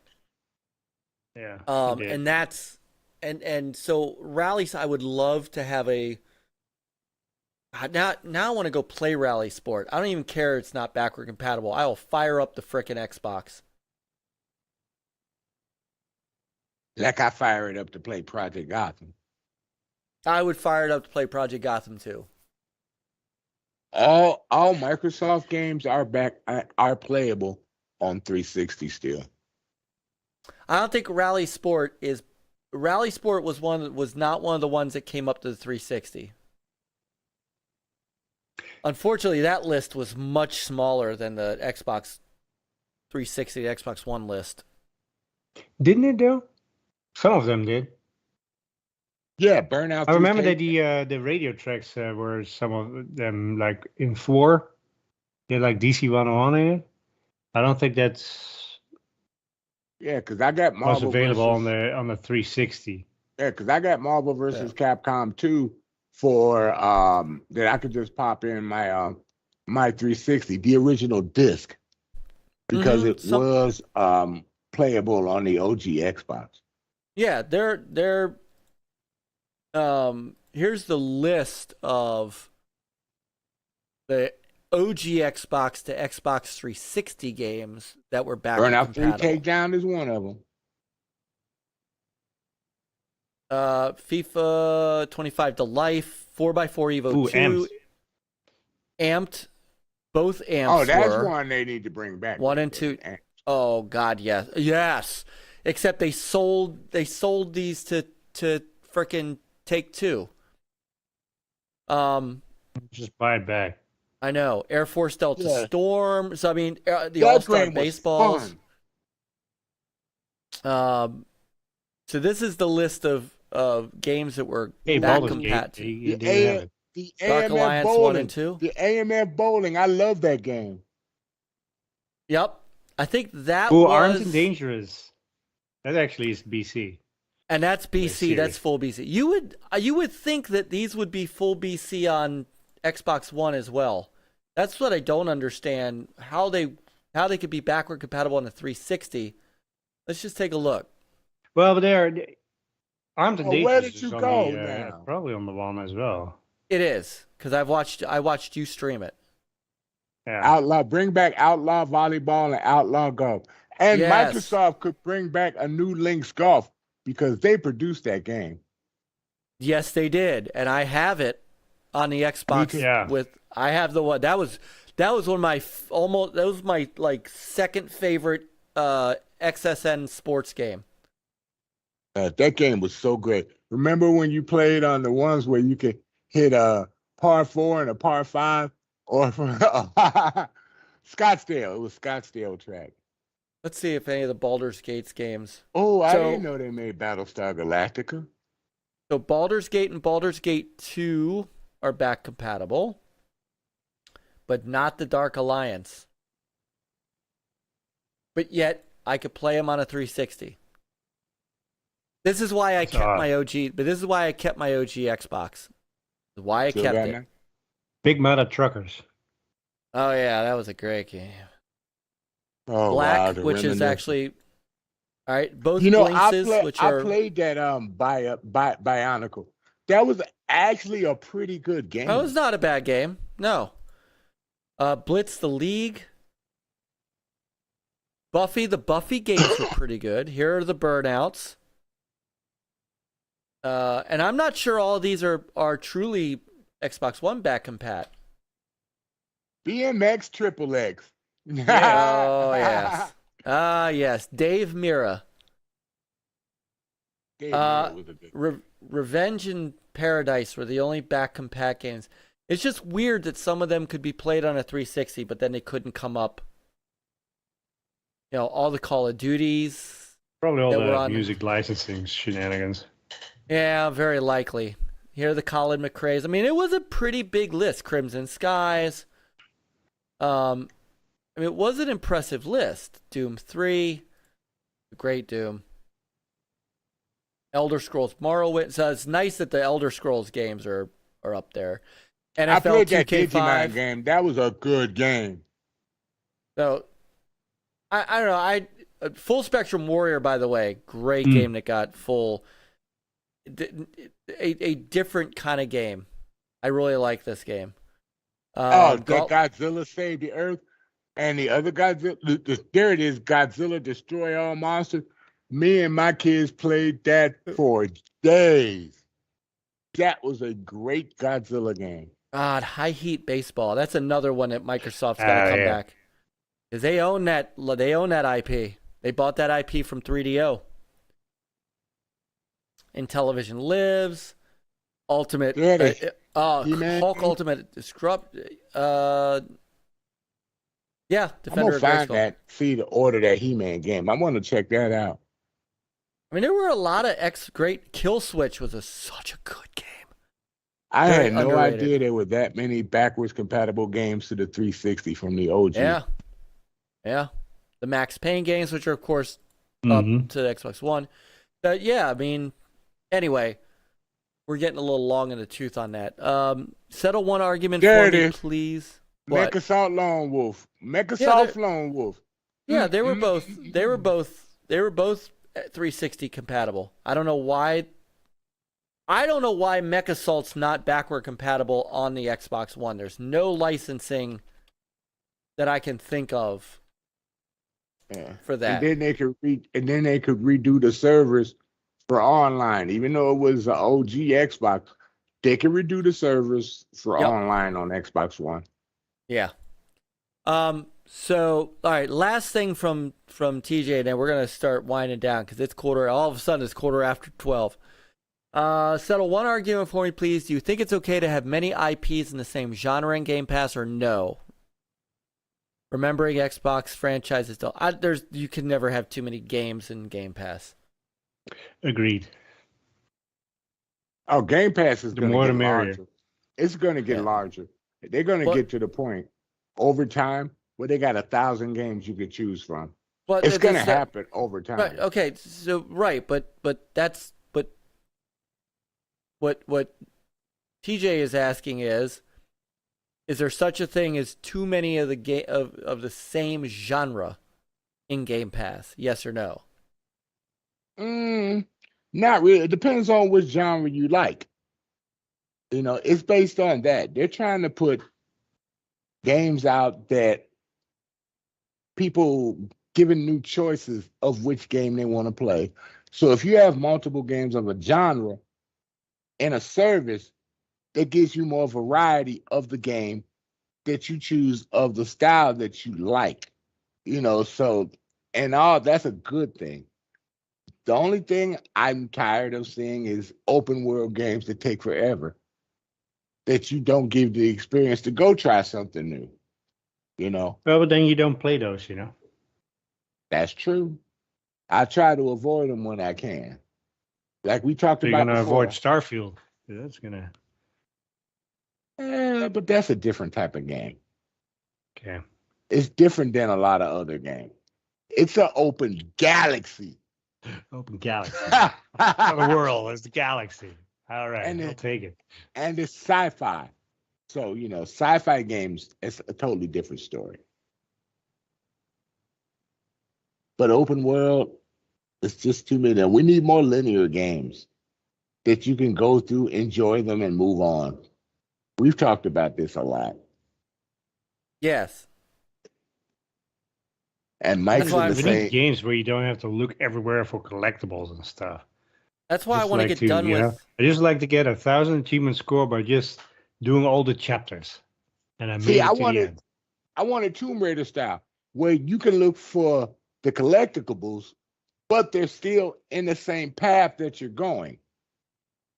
Yeah. And that's and so rallies, I would love to have a now I want to go play Rally Sport. I don't even care it's not backward compatible. I will fire up the frickin' Xbox. Like I fire it up to play Project Gotham. I would fire it up to play Project Gotham too. All Microsoft games are playable on 360 still. I don't think Rally Sport was not one of the ones that came up to the 360. Unfortunately, that list was much smaller than the Xbox 360, Xbox One list. Didn't it though? Some of them did. Yeah, Burnout. I remember that the radio tracks were some of them like in 4. They had like DC 101 in it. I don't think that's because I got Marvel was available on the 360. Yeah, because I got Marvel versus Capcom 2 for that I could just pop in my my 360, the original disc, because it was playable on the OG Xbox. Yeah, they're here's the list of the OG Xbox to Xbox 360 games that were backward compatible. Burnout 3 Takedown is one of them. FIFA 25 to Life, 4x4 Evo 2, Amped. Both Amps. Oh, that's one they need to bring back. 1 and 2. Oh God, yes. Except they sold these to frickin' Take-Two. Just buy it back. I know. Air Force Delta Storm. So I mean, the All-Star Baseballs. So this is the list of games that were back compatible. The Dark AMF Alliance Bowling. 1 and 2. The AMF Bowling. I love that game. Yep. I think that was... Armed and Dangerous. That actually is BC. And that's BC. That's full BC. You would think that these would be full BC on Xbox One as well. That's what I don't understand. How they could be backward compatible on the 360. Let's just take a look. Well, but they're Armed and Dangerous. Where did you go now? Probably on the one as well. It is, because I watched you stream it. Yeah. Outlaw, bring back Outlaw Volleyball and Outlaw Golf. And Yes. Microsoft could bring back a new Lynx Golf because they produced that game. Yes, they did, and I have it on the Xbox. Yeah. I have the one that was one of my my like second favorite XSN sports game. That game was so great. Remember when you played on the ones where you could hit a par 4 and a par 5, or Scottsdale? It was Scottsdale track. Let's see if any of the Baldur's Gate games. Oh, I didn't know they made Battlestar Galactica. So Baldur's Gate and Baldur's Gate 2 are back compatible, but not the Dark Alliance. but yet I could play them on a 360. This is why I kept my OG. But this is why I kept my OG Xbox. Why I kept it. Big Mudda Truckers. Oh yeah, that was a great game. Oh, Black, wow, which is actually all right. Both I played that Bionicle. That was actually a pretty good game. That was not a bad game. No. Blitz the League. Buffy, the Buffy games were pretty good. Here are the Burnouts. And I'm not sure all of these are truly Xbox One back compat. BMX Triple X. Oh, yes. Yes. Dave Mira. Revenge and Paradise were the only back compat games. It's just weird that some of them could be played on a 360, but then they couldn't come up. You know, all the Call of Duties. Probably all the music licensing shenanigans. Yeah, very likely. Here are the Colin McRae's. I mean, it was a pretty big list. Crimson Skies. I mean, it was an impressive list. Doom 3. Great Doom. Elder Scrolls Morrowind. So it's nice that the Elder Scrolls games are up there. NFL I played 2K5. that Digimon game. That was a good game. So, I don't know. Full Spectrum Warrior, by the way, great game that got full. A different kind of game. I really like this game. Godzilla Save the Earth and the other Godzilla. There it is, Godzilla Destroy All Monsters. Me and my kids played that for days. That was a great Godzilla game. God, High Heat Baseball. That's another one that Microsoft's got to come back. Because they own that IP. They bought that IP from 3DO. Intellivision Lives, Ultimate, Hulk Ultimate Disrupt. I'm Defender gonna of find Grayskull. that. See the order that He-Man game. I want to check that out. I mean, there were a lot of great. Kill Switch was such a good game. I Very had no underrated. idea there were that many backwards compatible games to the 360 from the OG. Yeah. The Max Payne games, which are of course up to the Xbox One. But yeah, I mean, anyway, we're getting a little long in the tooth on that. Settle one argument for me, please. What? Mechasalt Lone Wolf. Mechasalt Lone Wolf. Yeah, they were both 360 compatible. I don't know why Mechassalt's not backward compatible on the Xbox One. There's no licensing that I can think of for that. And then they could redo the servers for online, even though it was an OG Xbox. They could redo the servers for online on Xbox One. Yeah. So, all right, last thing from TJ, and then we're going to start winding down because it's all of a sudden it's 12:15. Settle one argument for me, please. Do you think it's okay to have many IPs in the same genre in Game Pass or no? Remembering Xbox franchises, you can never have too many games in Game Pass. Agreed. Oh, Game Pass is going to get merrier. larger. It's going to get larger. They're going to get to the point over time where they got 1,000 games you could choose from. But it's going to happen over time. Right. Okay. So but that's what TJ is asking is there such a thing as too many of the of the same genre in Game Pass? Yes or no? Not really. It depends on which genre you like. You know, it's based on that. They're trying to put games out that people given new choices of which game they want to play. So if you have multiple games of a genre in a service, it gives you more variety of the game that you choose of the style that you like. You know, so and all that's a good thing. The only thing I'm tired of seeing is open world games that take forever, that you don't give the experience to go try something new. You know? Well, but then you don't play those, you know? That's true. I try to avoid them when I can. Like we talked So about you're going to before. avoid Starfield. That's going to... But that's a different type of game. Okay. It's different than a lot of other games. It's an open galaxy. Open galaxy. Not the world, it's the galaxy. All right, I'll take it. And it's sci-fi. So, sci-fi games, it's a totally different story. But open world, it's just too many. We need more linear games that you can go through, enjoy them, and move on. We've talked about this a lot. Yes. And Mike's in the we same. need games where you don't have to look everywhere for collectibles and stuff. That's why I want to get done with. I just like to get 1,000 achievement score by just doing all the chapters. And I wanted Tomb Raider style, where you can look for the collectibles, but they're still in the same path that you're going.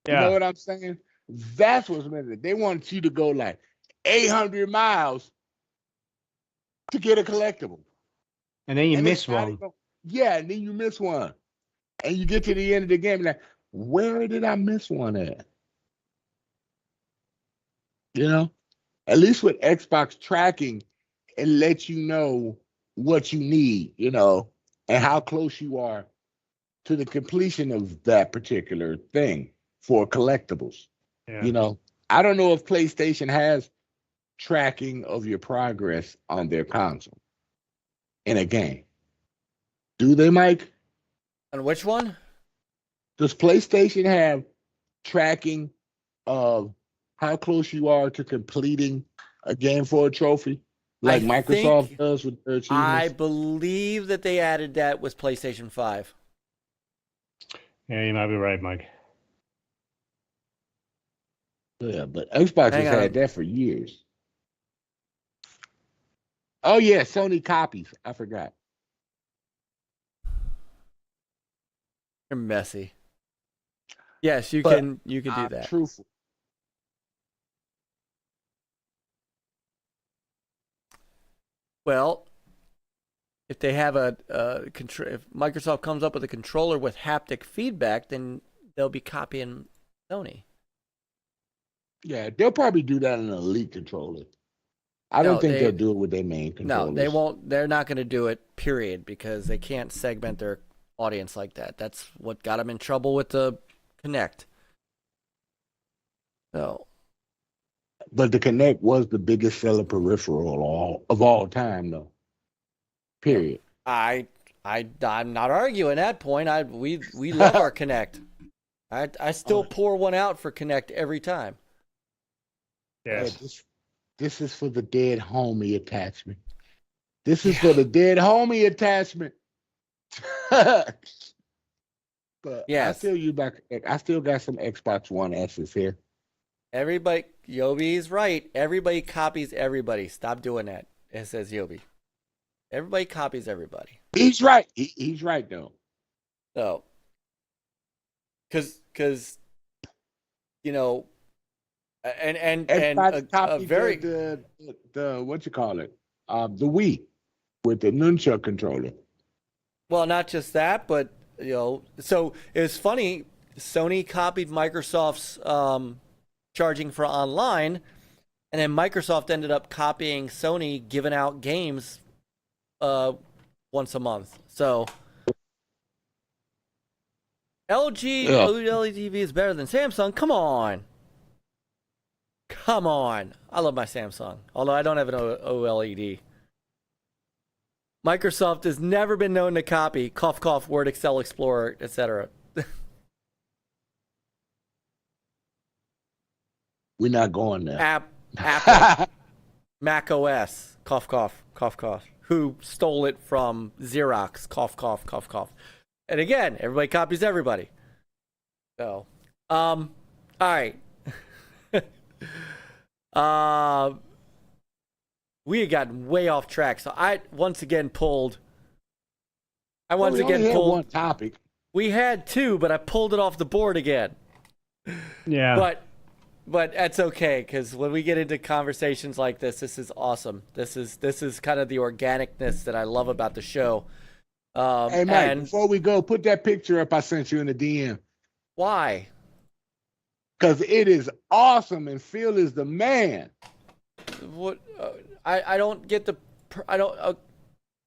You know what I'm saying? That's what's meant. They want you to go like 800 miles to get a collectible. And then you miss one. And then you miss one. And you get to the end of the game like, where did I miss one at? At least with Xbox tracking, it lets you know what you need, and how close you are to the completion of that particular thing for collectibles. Yeah. I don't know if PlayStation has tracking of your progress on their console in a game. Do they, Myke? On which one? Does PlayStation have tracking of how close you are to completing a game for a trophy, like Microsoft does with their achievements? I believe that they added that with PlayStation 5. Yeah, you might be right, Myke. Yeah, but Xbox has had that for years. Oh yeah, Sony copies. I forgot. You're messy. Yes, you can do that. Truthful. Well, if they have if Microsoft comes up with a controller with haptic feedback, then they'll be copying Sony. Yeah, they'll probably do that in an Elite controller. I don't think they'll do it with their main controllers. No, they won't. They're not going to do it, period, because they can't segment their audience like that. That's what got them in trouble with the Kinect. So. But the Kinect was the biggest selling peripheral of all time, though. Period. I'm not arguing that point. We love our Kinect. I still pour one out for Kinect every time. Yes. Hey, this is for the dead homie attachment. This is for the dead homie attachment. But yes. I still got some Xbox One S's here. Everybody, Yobi's right. Everybody copies everybody. Stop doing that. It says Yobi. Everybody copies everybody. He's right. He's right though. So, because and a very the what you call it, the Wii with the nunchuck controller. Well, not just that, but so it's funny. Sony copied Microsoft's charging for online, and then Microsoft ended up copying Sony, giving out games once a month. So LG OLED TV is better than Samsung. Come on. I love my Samsung, although I don't have an OLED. Microsoft has never been known to copy cough cough Word, Excel, Explorer, etc. We're not going there. Apple, Mac OS, cough cough, cough cough. Who stole it from Xerox, cough cough, cough cough. And again, everybody copies everybody. So, all right. We had gotten way off track, so I once again pulled. One topic. We had two, but I pulled it off the board again. Yeah. But that's okay, because when we get into conversations like this is awesome. This is kind of the organicness that I love about the show. Hey, Mike, before we go, put that picture up I sent you in the DM. Why? Because it is awesome, and Phil is the man. What? I don't get the. I don't.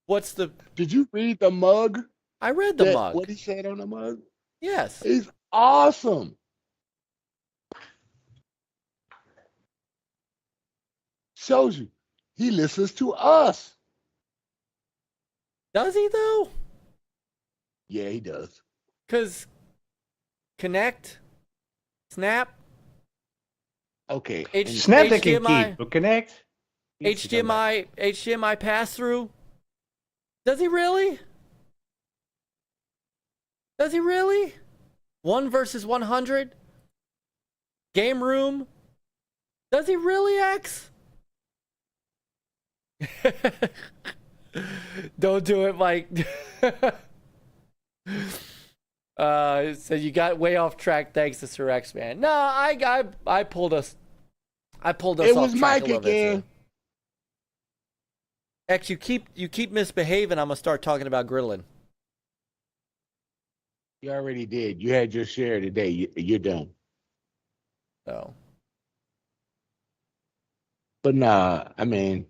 What's the? Did you read the mug? I read the mug. What he said on the mug? Yes. He's awesome. Shows you he listens to us. Does he though? Yeah, he does. Cause Connect, Snap. Okay. Snap they can HDMI. keep, but Connect. HDMI pass through. Does he really? Does he really? 1 versus 100? Game room? Does he really, X? Don't do it, Mike. So you got way off track thanks to Sir X, man. No, I pulled us off track It was a Myke little bit, again. too. X, you keep misbehaving. I'm gonna start talking about Gridlin. You already did. You had your share today. You're done. So But nah, I mean,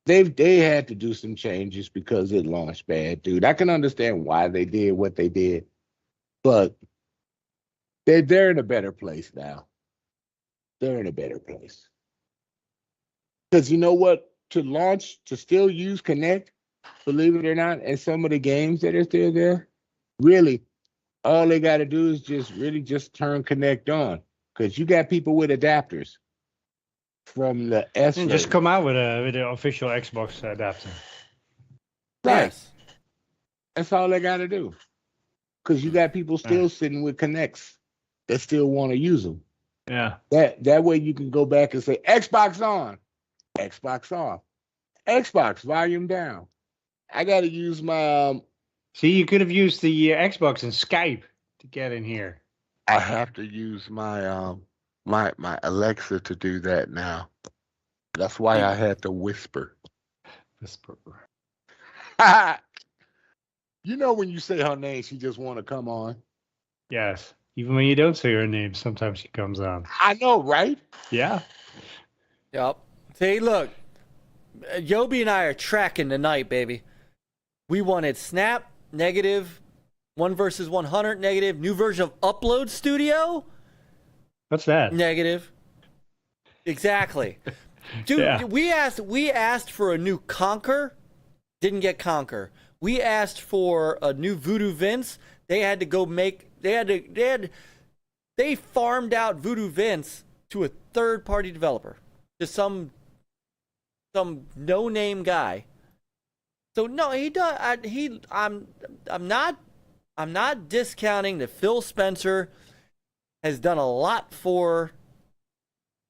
they had to do some changes because it launched bad, dude. I can understand why they did what they did, but they're in a better place now. They're in a better place. Because you know what? To still use Connect, believe it or not, and some of the games that are still there, really, all they got to do is just turn Connect on. Because you got people with adapters from the S. And just come out with the official Xbox adapter. Right. yes. That's all they got to do. Because you got people still sitting with Connects that still want to use them. Yeah. That way you can go back and say, Xbox on, Xbox off, Xbox volume down. I got to use my... See, you could have used the Xbox and Skype to get in here. I have to use my my Alexa to do that now. That's why I had to whisper. Whisper. You know when you say her name, she just want to come on. Yes. Even when you don't say her name, sometimes she comes on. I know, right? Yeah. Yep. See, look, Yobi and I are tracking tonight, baby. We wanted Snap, negative, 1 versus 100, negative, new version of Upload Studio, What's that? negative. Exactly. Dude, Yeah. we asked for a new Conquer, didn't get Conquer. We asked for a new Voodoo Vince. They had to go make they farmed out Voodoo Vince to a third-party developer, to some no-name guy. So no, he does. I'm not discounting that Phil Spencer has done a lot for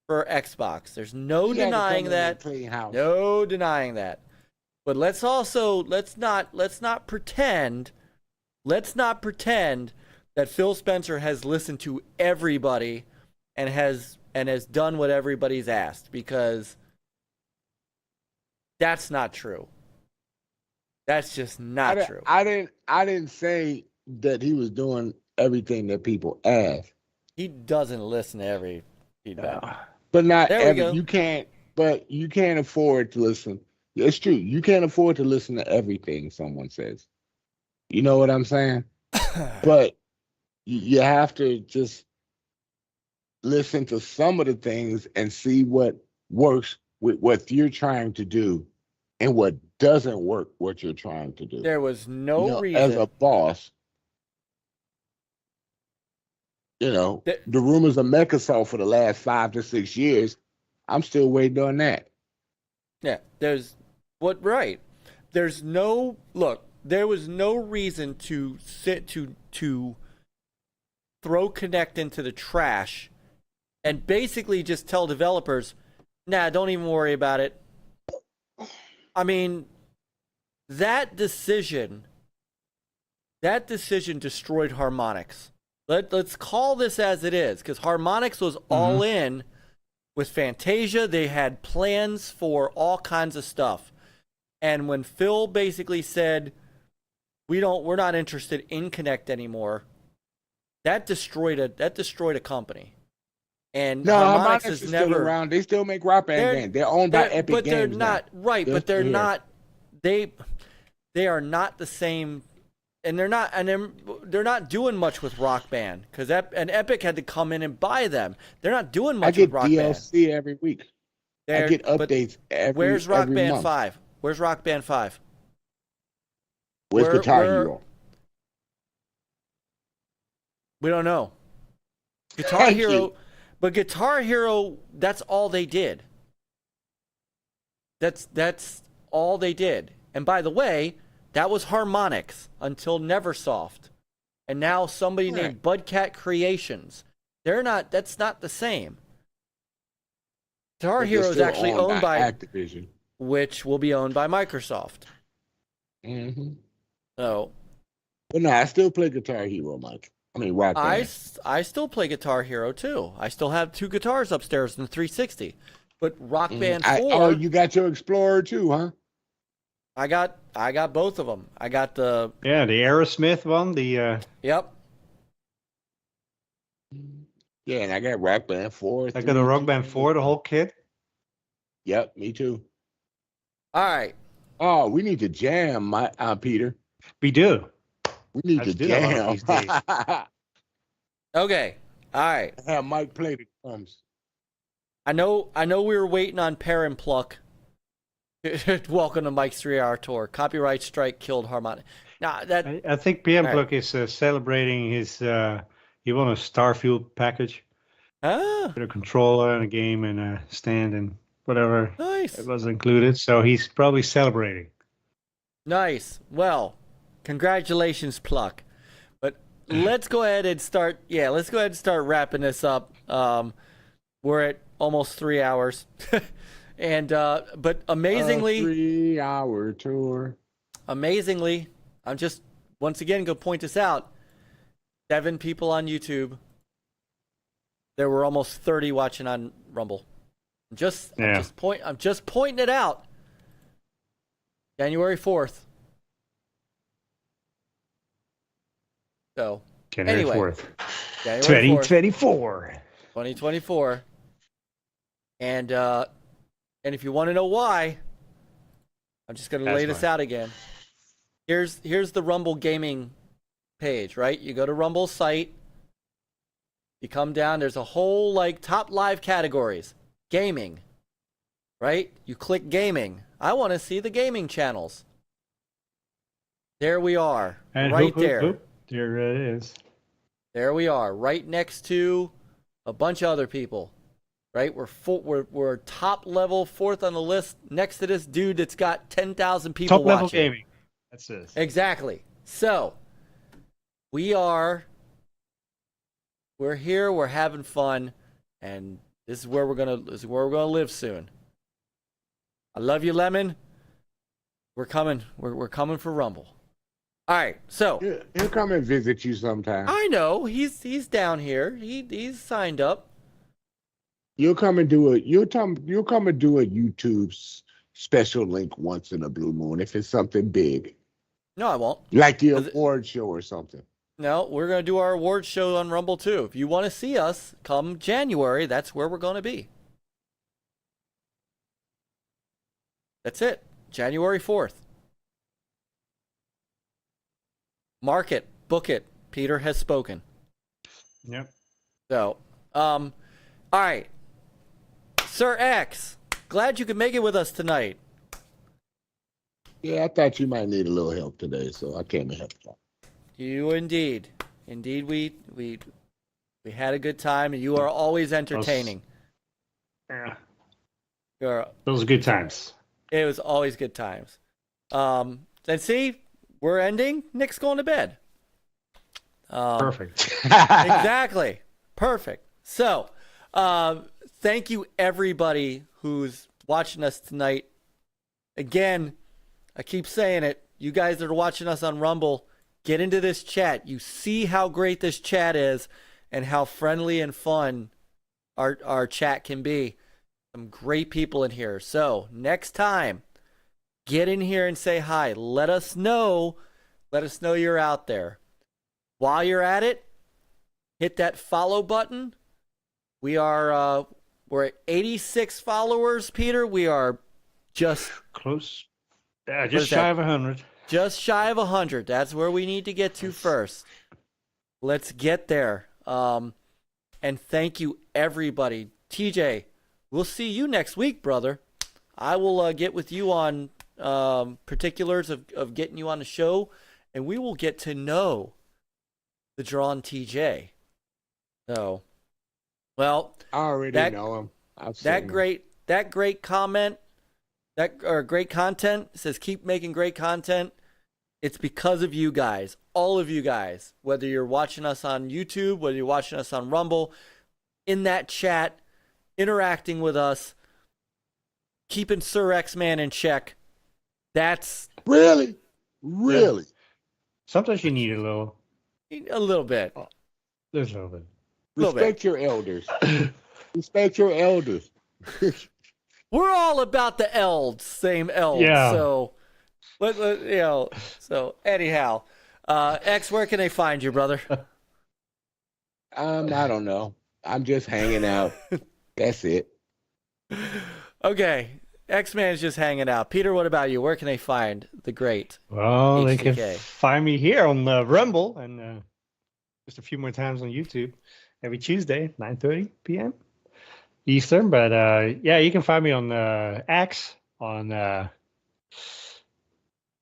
Xbox. There's no He had to come denying in that. and clean house. No denying that. But let's not pretend that Phil Spencer has listened to everybody and has done what everybody's asked, because that's not true. That's just not true. I didn't say that he was doing everything that people asked. He doesn't listen to every feedback. But not There we every go. you can't afford to listen. It's true. You can't afford to listen to everything someone says. You know what I'm saying? But you have to just listen to some of the things and see what works with what you're trying to do and what doesn't work what you're trying to do. There was no You know, reason. as a boss, the rumors of Microsoft for the last 5 to 6 years, I'm still waiting on that. Yeah, there was no reason to throw Connect into the trash and basically just tell developers, nah, don't even worry about it. I mean, that decision destroyed Harmonix. Let's call this as it is, because Harmonix was all in with Fantasia. They had plans for all kinds of stuff. And when Phil basically said, we're not interested in Connect anymore, that destroyed a company. And No, Harmonix Harmonix is is still never around. They still make Rock Band games. They're owned by Epic but Games. they're not now. right. They're But they're still here. not. they are not the same, and they're not doing much with Rock Band because Epic had to come in and buy them. They're not doing much with Rock Band. I get DLC every week. I get updates where's Rock every Band month. 5? Where's Rock Band 5? Where's Guitar Hero? We don't know. Guitar Hero, but Guitar Hero, that's all they did. That's all they did. And by the way, that was Harmonix until Neversoft. And now somebody named Budcat Creations. That's not the same. Guitar Hero is actually owned by Activision, which will be owned by Microsoft. Mm-hmm. So, but no, I still play Guitar Hero, Mike. I mean, Rock Band. I still play Guitar Hero too. I still have 2 guitars upstairs in the 360. But Rock Band 4. Oh, you got your Explorer too, huh? I got both of them. I got the the Aerosmith one. Yep. Yeah, and I got Rock Band 4. I got a Rock Band 4, the whole kit. Yep, me too. All right. Oh, we need to jam, Peter. We do. We need to do that one of jam. these days. Okay. All right. Have Mike play the drums. I know we were waiting on Pear and Pluck. Welcome to Mike's 3-hour tour. Copyright strike killed Harmonic. Now I think PM Pluck is celebrating his he won a Starfield package. With a controller and a game and a stand and whatever. Nice. It was included, so he's probably celebrating. Nice. Well, congratulations, Pluck. But let's go ahead and start. Yeah, let's go ahead and start wrapping this up. We're at almost 3 hours, and but amazingly, 3-hour tour. Amazingly, I'm just once again gonna point this out. 7 people on YouTube. There were almost 30 watching on Rumble. I'm just pointing it out. January 4th. So January anyway, 4th. January 4th, 2024. 2024. And if you want to know why, I'm just gonna lay this out again. Here's the Rumble gaming page, right? You go to Rumble's site. You come down, there's a whole top live categories. Gaming. Right? You click gaming. I want to see the gaming channels. There we are. And right there. There it is. There we are. Right next to a bunch of other people. Right? We're top level, 4th on the list, next to this dude that's got 10,000 people watching. Top level gaming. That's it. Exactly. So, we're here, we're having fun, and this is where we're gonna live soon. I love you, Lemon. We're coming. We're coming for Rumble. All right, so he'll come and visit you sometime. I know he's down here. He's signed up. You'll come and do a YouTube special link once in a blue moon if it's something big. No, I won't. Like the award show or something. No, we're going to do our awards show on Rumble too. If you want to see us come January, that's where we're going to be. That's it. January 4th. Mark it. Book it. Peter has spoken. Yep. So, all right. Sir X, glad you could make it with us tonight. Yeah, I thought you might need a little help today, so I came and helped you. You indeed. Indeed, we had a good time, and you are always entertaining. Yeah. You're, Those are good times. It was always good times. And see, we're ending. Nick's going to bed. Perfect. Exactly. Perfect. So, thank you everybody who's watching us tonight. Again, I keep saying it. You guys that are watching us on Rumble, get into this chat. You see how great this chat is and how friendly and fun our chat can be. Some great people in here. So next time, get in here and say hi. Let us know you're out there. While you're at it, hit that follow button. We're at 86 followers, Peter. We are just close Just shy of 100. Just shy of 100. That's where we need to get to first. Let's get there. And thank you, everybody. TJ, we'll see you next week, brother. I will get with you on particulars of getting you on the show, and we will get to know the Drawn TJ. So, well, I already know him. That great comment, great content. It says keep making great content. It's because of you guys, all of you guys, whether you're watching us on YouTube, whether you're watching us on Rumble, in that chat, interacting with us, keeping Sir X-Man in check. That's really. Sometimes you need a little bit. There's a little bit. Respect your elders. Respect your elders. We're all about the elds, same elds. Yeah. So, So anyhow, X, where can they find you, brother? I don't know. I'm just hanging out. That's it. Okay, X-Man is just hanging out. Peter, what about you? Where can they find the great? Well, they HDK? can find me here on Rumble and just a few more times on YouTube every Tuesday, 9:30 p.m. Eastern. But yeah, you can find me on X, on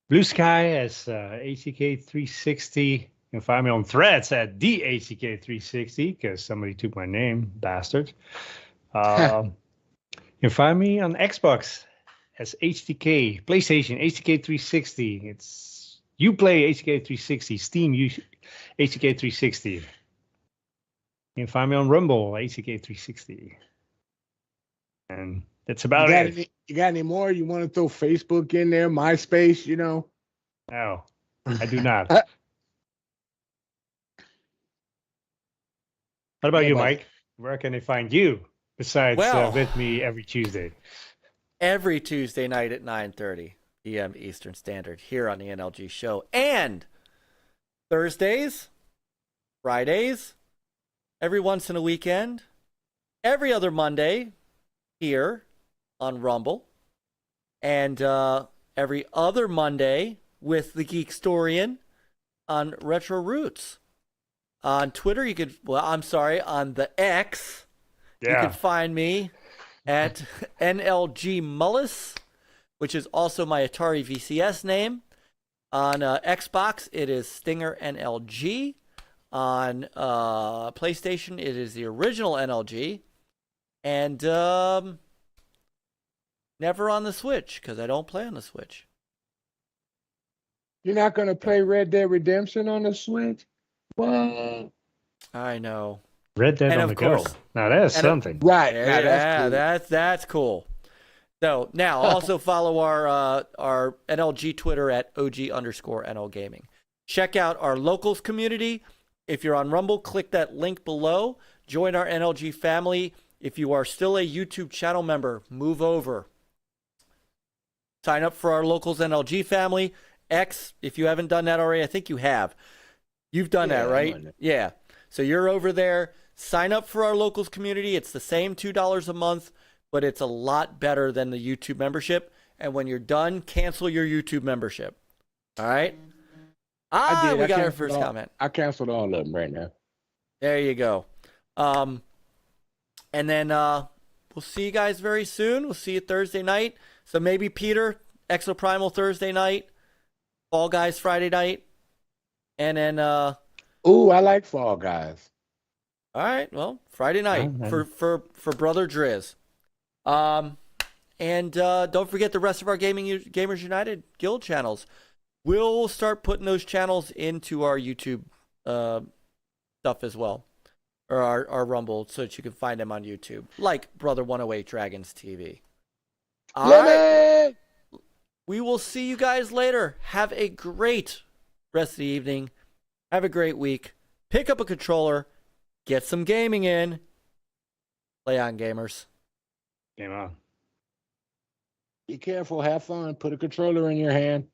Blue Sky as HDK360. You can find me on Threads at the HDK360 because somebody took my name, bastard. You can find me on Xbox as HDK, PlayStation HDK360. It's Uplay HDK360, Steam HDK360. You can find me on Rumble HDK360. And that's about it. You got any more? You want to throw Facebook in there, MySpace, you know? No, I do not. What about you, Myke? Where can they find you besides with me every Tuesday? Every Tuesday night at 9:30 p.m. Eastern Standard here on the NLG Show. And Thursdays, Fridays, every once in a weekend, every other Monday here on Rumble, and every other Monday with the Geekstorian on Retro Roots. On Twitter, you could, on the X, you can find me at NLG Mullis, which is also my Atari VCS name. On Xbox, it is Stinger NLG. On PlayStation, it is the original NLG. And never on the Switch, because I don't play on the Switch. You're not going to play Red Dead Redemption on the Switch? What? I know. Red Dead on the go. Now that's something. Right. That's cool. So now also follow our NLG Twitter at OG_NL Gaming. Check out our locals community. If you're on Rumble, click that link below. Join our NLG family. If you are still a YouTube channel member, move over. Sign up for our locals NLG family. X, if you haven't done that already, I think you have. You've done that, right? Yeah. So you're over there. Sign up for our locals community. It's the same $2 a month, but it's a lot better than the YouTube membership. And when you're done, cancel your YouTube membership. All right? We got our first comment. I canceled all of them right now. There you go. And then we'll see you guys very soon. We'll see you Thursday night. So maybe Peter, Exoprimal Thursday night, Fall Guys Friday night. And then ooh, I like Fall Guys. All right, well, Friday night for Brother Driz. And don't forget the rest of our Gamers United Guild channels. We'll start putting those channels into our YouTube stuff as well. Or our Rumble, so that you can find them on YouTube. Like Brother 108 Dragons TV. All right. We will see you guys later. Have a great rest of the evening. Have a great week. Pick up a controller. Get some gaming in. Play on, gamers. Game on. Be careful. Have fun. Put a controller in your hand.